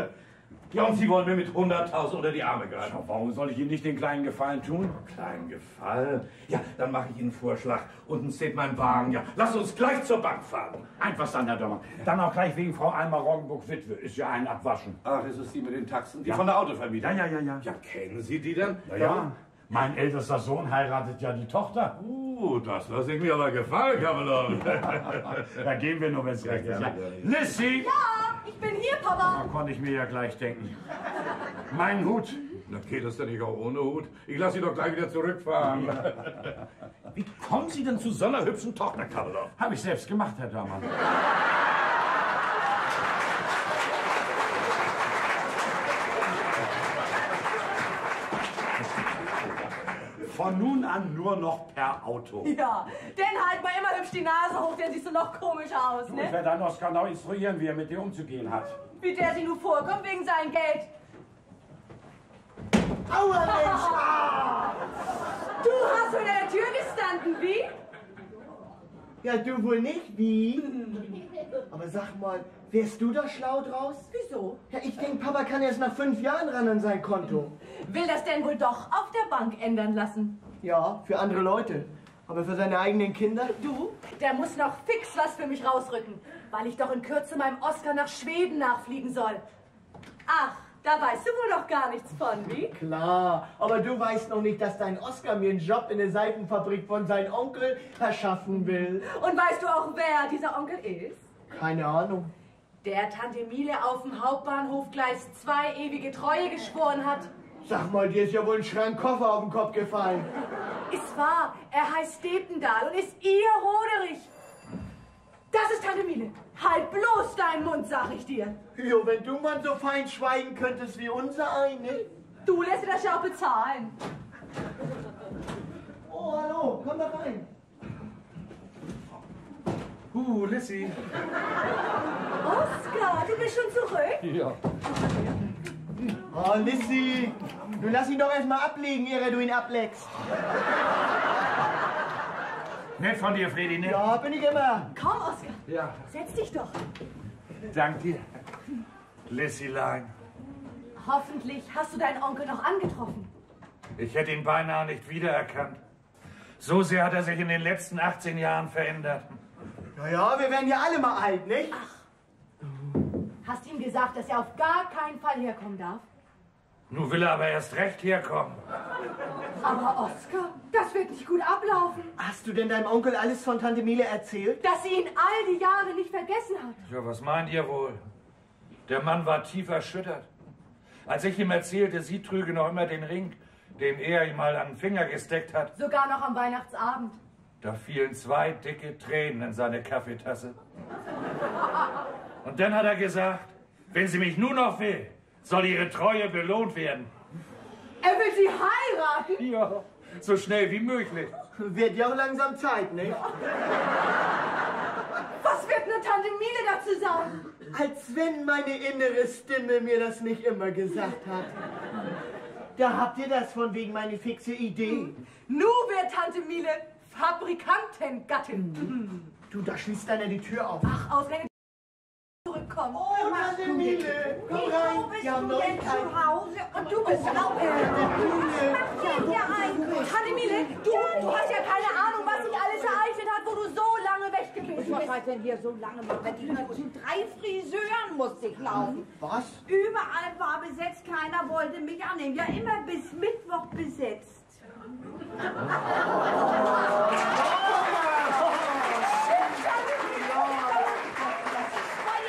Ja, und Sie wollen mir mit 100.000 unter die Arme greifen.
Warum soll ich Ihnen nicht den kleinen Gefallen tun?
Kleinen Gefallen? Ja, dann mache ich Ihnen einen Vorschlag. Unten steht mein Wagen. Ja, lass uns gleich zur Bank fahren.
Einverstanden, Herr Dörmann. Dann auch gleich wegen Frau Alma Roggenburg-Witwe. Ist ja ein Abwaschen.
Ach, ist es die mit den Taxen? Die
Ja.
von der Autovermietung?
Ja.
Ja, kennen Sie die denn?
Ja. Mein ältester Sohn heiratet ja die Tochter.
Das lasse ich mir aber gefallen, Kabelow.
Da gehen wir nur, wenn es recht ist. Ja. Lissy!
Ja, ich bin hier, Papa.
Da konnte ich mir ja gleich denken. Mein Hut.
Na, geht das denn nicht auch ohne Hut? Ich lasse Sie doch gleich wieder zurückfahren. Wie kommen Sie denn zu so einer hübschen Tochter, Kabelow?
Habe ich selbst gemacht, Herr Dörmann. Von nun an nur noch per Auto.
Ja, dann halt mal immer hübsch die Nase hoch, der sieht so noch komisch aus,
Ich
ne?
werde dann Oskar genau instruieren, wie er mit dir umzugehen hat.
Wie der sich nur vorkommt wegen seinem Geld.
Aua, Mensch!
Du hast vor der Tür gestanden, wie?
Ja, du wohl nicht, wie? Aber sag mal, wärst du da schlau draus?
Wieso?
Ja, ich denke, Papa kann erst nach 5 Jahren ran an sein Konto.
Will das denn wohl doch auf der Bank ändern lassen?
Ja, für andere Leute. Aber für seine eigenen Kinder?
Du, der muss noch fix was für mich rausrücken, weil ich doch in Kürze meinem Oscar nach Schweden nachfliegen soll. Ach, da weißt du wohl noch gar nichts von, wie?
Klar, aber du weißt noch nicht, dass dein Oscar mir einen Job in der Seifenfabrik von seinem Onkel verschaffen will.
Und weißt du auch, wer dieser Onkel ist?
Keine Ahnung.
Der Tante Miele auf dem Hauptbahnhof Gleis 2 ewige Treue geschworen hat.
Sag mal, dir ist ja wohl ein Schrankkoffer auf den Kopf gefallen.
Ist wahr, er heißt Dependahl und ist ihr Roderich. Das ist Tante Miele. Halt bloß deinen Mund, sag ich dir.
Jo, wenn du mal so fein schweigen könntest wie unser eine.
Du lässt dir das ja auch bezahlen.
Oh, hallo, komm da rein.
Lissy.
Oskar, du bist schon zurück?
Ja.
Oh, Lissy, du lass ihn doch erstmal ablegen, ehe du ihn ableckst.
Nett von dir, Fredi, ne?
Ja, bin ich immer.
Komm, Oskar.
Ja.
Setz dich doch.
Dank dir. Lissilein.
Hoffentlich hast du deinen Onkel noch angetroffen.
Ich hätte ihn beinahe nicht wiedererkannt. So sehr hat er sich in den letzten 18 Jahren verändert.
Ja, wir werden ja alle mal alt, nicht?
Hast ihm gesagt, dass er auf gar keinen Fall herkommen darf?
Nun will er aber erst recht herkommen.
Aber Oskar, das wird nicht gut ablaufen.
Hast du denn deinem Onkel alles von Tante Miele erzählt?
Dass sie ihn all die Jahre nicht vergessen hat.
Ja, was meint ihr wohl? Der Mann war tief erschüttert. Als ich ihm erzählte, sie trüge noch immer den Ring, den er ihm mal an den Finger gesteckt hat,
Sogar noch am Weihnachtsabend.
da fielen 2 dicke Tränen in seine Kaffeetasse. Und dann hat er gesagt, wenn sie mich nur noch will, soll ihre Treue belohnt werden.
Er will sie heiraten?
Ja, so schnell wie möglich.
Wird ja auch langsam Zeit, nicht?
Was wird nur Tante Miele dazu sagen?
Als wenn meine innere Stimme mir das nicht immer gesagt hat. Da habt ihr das von wegen meine fixe Idee.
Nu wird Tante Miele Fabrikantengattin.
Du, da schließt einer die Tür auf.
Ach, ausgerechnet zurückkommen.
Oh, Tante Miele, komm rein.
Wieso bist
Wir haben
du denn
Neuigkeiten.
zu Hause und du bist auch... Was geht dir eigentlich?
Tante Miele, du hast ja keine Ahnung, was sich alles ereignet hat, wo du so lange weg gewesen
Was
bist.
hat denn hier so lange mit? Wenn ich nur zu 3 Friseuren musste ich laufen.
Was?
Überall war besetzt, keiner wollte mich annehmen. Ja, immer bis Mittwoch besetzt. Wollt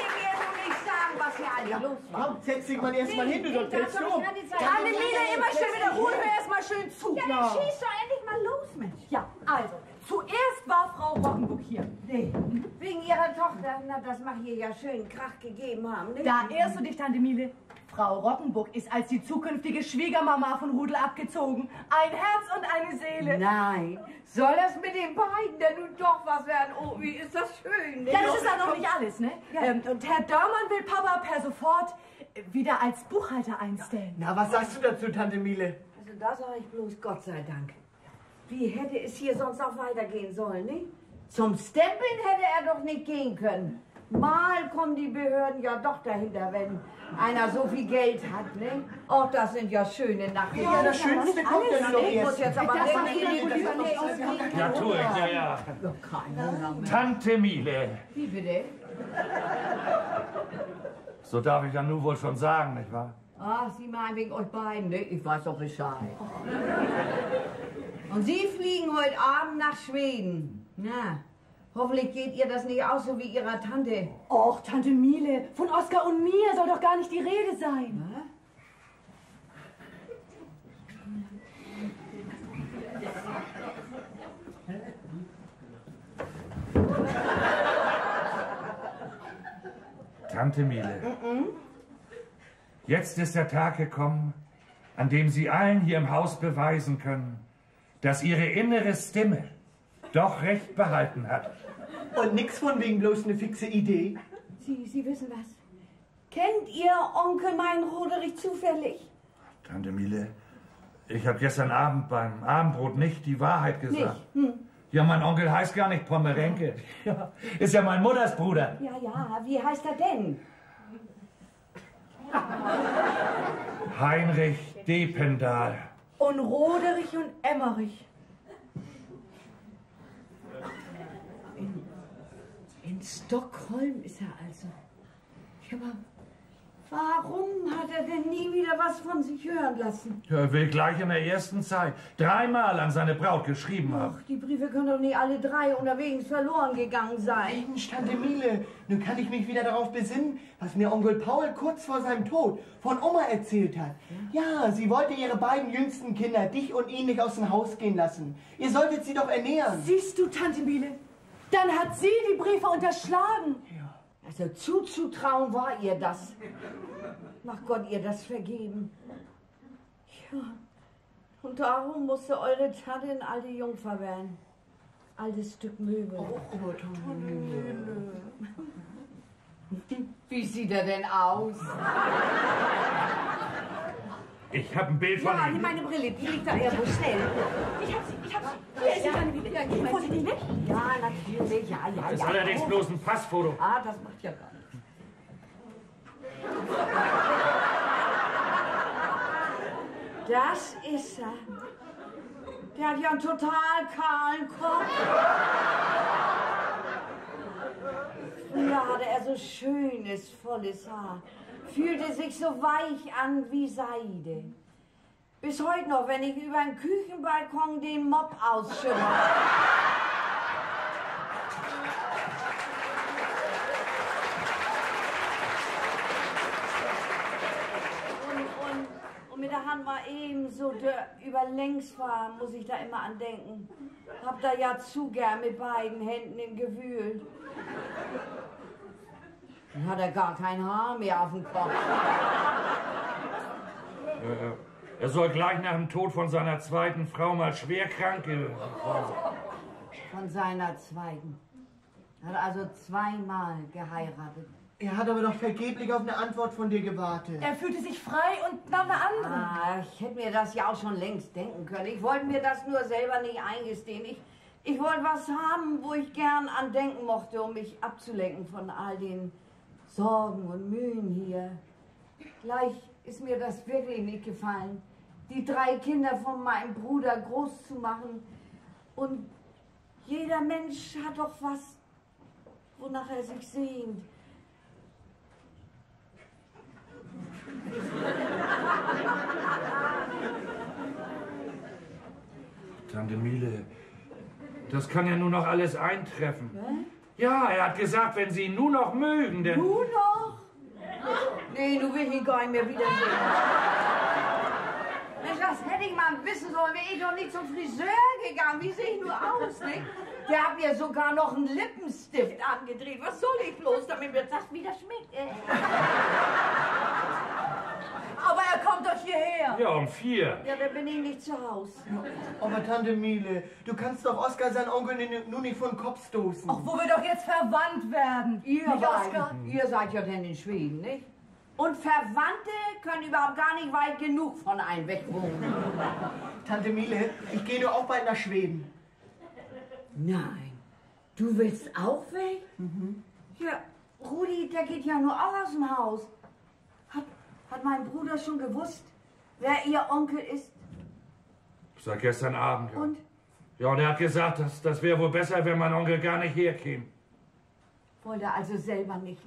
ihr mir nun nicht sagen, was hier eigentlich los war?
Komm, setz dich mal erstmal hin, du sonst fällst du um.
Tante Miele, immer schön mit der Ruhe, hör erst mal schön zu.
Ja, dann schieß doch endlich mal los, Mensch.
Ja, also, zuerst war Frau Roggenburg hier.
Nee, wegen ihrer Tochter, na, das mag ihr ja schön Krach gegeben haben, nicht?
Da irrst du dich, Tante Miele. Frau Roggenburg ist als die zukünftige Schwiegermama von Rudel abgezogen. Ein Herz und eine Seele.
Nein, soll das mit den beiden denn nun doch was werden? Oh, wie ist das schön, nicht?
Ja, das ist ja noch nicht alles, ne?
Ja.
Und Herr Dörmann will Papa per sofort wieder als Buchhalter einstellen.
Na, was sagst du dazu, Tante Miele?
Also da sage ich bloß Gott sei Dank. Wie hätte es hier sonst auch weitergehen sollen, nicht? Zum Stempeln hätte er doch nicht gehen können. Mal kommen die Behörden ja doch dahinter, wenn einer so viel Geld hat, ne? Oh, das sind ja schöne Nachrichten.
Ja, das Schönste kommt ja noch
Ich muss
erst.
jetzt aber
Das
weg.
macht Ihre Politik
Ja, tu ich, ja, ja.
Kein Hunger mehr.
Tante Miele.
Wie bitte?
So darf ich ja nun wohl schon sagen, nicht wahr?
Ach, Sie meinen wegen euch beiden, ne? Ich weiß doch Bescheid. Und Sie fliegen heute Abend nach Schweden. Na, hoffentlich geht ihr das nicht auch so wie Ihrer Tante.
Och, Tante Miele, von Oskar und mir soll doch gar nicht die Rede sein.
Tante Miele. Jetzt ist der Tag gekommen, an dem Sie allen hier im Haus beweisen können, dass Ihre innere Stimme doch recht behalten hat.
Und nix von wegen bloß eine fixe Idee.
Sie wissen was. Kennt ihr Onkel mein Roderich zufällig?
Tante Miele, ich habe gestern Abend beim Abendbrot nicht die Wahrheit gesagt. Ja, mein Onkel heißt gar nicht Pommerenke. Ja, ist ja mein Muttersbruder.
Ja, wie heißt er denn?
Heinrich Dependahl.
Und Roderich und Emmerich.
In Stockholm ist er also. Ja, aber warum hat er denn nie wieder was von sich hören lassen?
Ja, er will gleich in der ersten Zeit 3-mal an seine Braut geschrieben haben.
Ach, die Briefe können doch nicht alle 3 unterwegs verloren gegangen sein.
Mensch, Tante Miele, nun kann ich mich wieder darauf besinnen, was mir Onkel Paul kurz vor seinem Tod von Oma erzählt hat. Ja, sie wollte ihre beiden jüngsten Kinder, dich und ihn, nicht aus dem Haus gehen lassen. Ihr solltet sie doch ernähren.
Siehst du, Tante Miele? Dann hat sie die Briefe unterschlagen.
Also zuzutrauen war ihr das. Mag Gott ihr das vergeben. Ja, und darum musste eure Tante eine alte Jungfer werden. Altes Stück Möbel. Wie sieht er denn aus?
Ich habe ein Bild von
Ja,
ihm.
meine Brille, die liegt da irgendwo schnell.
Ich hab sie. Hier ist sie, meine Liebe. Vorsichtig, ne?
Ja, natürlich, ja.
Das ist allerdings bloß ein Passfoto.
Ah, das macht ja gar nichts. Das ist er. Der hat ja einen total kahlen Kopf. Früher hatte er so schönes, volles Haar. Fühlte sich so weich an wie Seide. Bis heute noch, wenn ich über den Küchenbalkon den Mopp ausschüttle. Und mit der Hand mal eben so über längs war, muss ich da immer an denken. Hab da ja zu gern mit beiden Händen im gewühlt. Dann hat er gar kein Haar mehr auf dem Kopf.
Er soll gleich nach dem Tod von seiner zweiten Frau mal schwer krank gewesen sein.
Von seiner zweiten. Er hat also zweimal geheiratet.
Er hat aber doch vergeblich auf eine Antwort von dir gewartet.
Er fühlte sich frei und nahm eine andere.
Ah, ich hätte mir das ja auch schon längst denken können. Ich wollte mir das nur selber nicht eingestehen. Ich wollte was haben, wo ich gern an denken mochte, um mich abzulenken von all den Sorgen und Mühen hier. Gleich ist mir das wirklich nicht gefallen, die 3 Kinder von meinem Bruder groß zu machen. Und jeder Mensch hat doch was, wonach er sich sehnt.
Tante Miele, das kann ja nur noch alles eintreffen. Ja, er hat gesagt, wenn Sie ihn nur noch mögen, denn...
Du noch? Nee, du willst ihn gar nicht mehr wiedersehen. Mensch, das hätte ich mal wissen sollen, wäre ich doch nicht zum Friseur gegangen. Wie sehe ich nur aus, nicht? Der hat mir sogar noch einen Lippenstift angedreht. Was soll ich bloß, damit mir das wieder schmeckt?
Aber er kommt doch hierher.
Ja, um 4.
Ja, da bin ich nicht zu Hause.
Aber Tante Miele, du kannst doch Oskar, seinen Onkel, nur nicht vor den Kopf stoßen.
Ach, wo wir doch jetzt verwandt werden.
Ihr
Nicht,
beiden,
Oskar?
ihr seid ja denn in Schweden, nicht? Und Verwandte können überhaupt gar nicht weit genug von einem weg wohnen.
Tante Miele, ich gehe nur auch bald nach Schweden.
Nein, du willst auch weg? Ja, Rudi, der geht ja nur auch aus dem Haus. Hat mein Bruder schon gewusst, wer ihr Onkel ist?
Seit gestern Abend, ja.
Und?
Ja, und er hat gesagt, das wäre wohl besser, wenn mein Onkel gar nicht herkäme.
Wollte also selber nicht.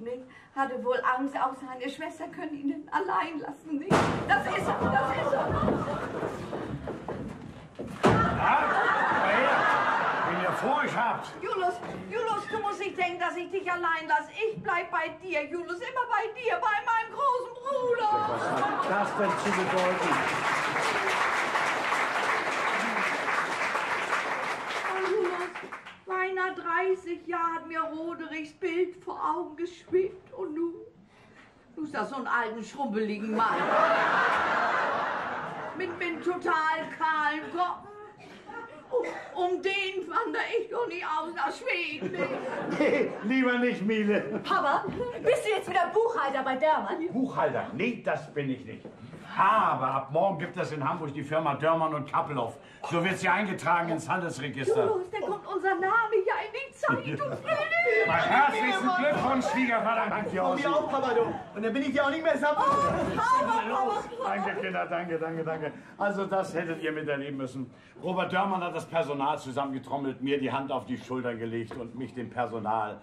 Hatte wohl Angst, auch seine Schwester können ihn allein lassen, nicht? Das ist er, das ist er.
Wenn ihr vor euch habt.
Julius, du musst nicht denken, dass ich dich allein lasse. Ich bleib bei dir, Julius, immer bei dir, bei meinem großen Bruder.
Was hat das denn zu bedeuten?
Oh, Julius, beinahe 30 Jahre hat mir Roderichs Bild vor Augen geschwebt. Und du ist das so einen alten, schrumpeligen Mann. Mit total kahlen Kopf. Um den wandere ich doch nicht aus nach Schweden.
Nee, lieber nicht, Miele.
Papa, bist du jetzt wieder Buchhalter bei Dörmann?
Buchhalter? Nee, das bin ich nicht. Aber ab morgen gibt es in Hamburg die Firma Dörmann und Kappelhoff. So wird sie eingetragen ins Handelsregister.
Julius, da kommt unser Name ja in die Zeitung.
Mein herzlichsten Glückwunsch, Schwiegervater.
Danke,
Und mir auch, Papa, du. Und dann bin ich ja auch nicht mehr satt.
Danke, Kinder, danke. Also das hättet ihr miterleben müssen. Robert Dörmann hat das Personal zusammengetrommelt, mir die Hand auf die Schulter gelegt und mich dem Personal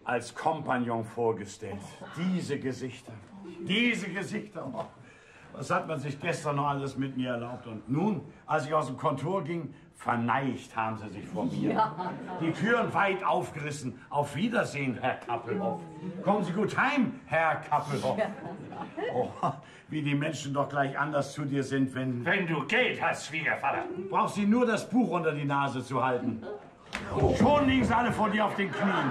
als Kompagnon vorgestellt. Diese Gesichter. Oh, was hat man sich gestern noch alles mit mir erlaubt? Und nun, als ich aus dem Kontor ging, verneigt haben sie sich vor mir. Ja. Die Türen weit aufgerissen. Auf Wiedersehen, Herr Kappelhoff. Kommen Sie gut heim, Herr Kappelhoff. Oh, wie die Menschen doch gleich anders zu dir sind, wenn
du Geld hast, Schwiegervater.
Brauchst sie nur das Buch unter die Nase zu halten. Schon liegen sie alle vor dir auf den Knien.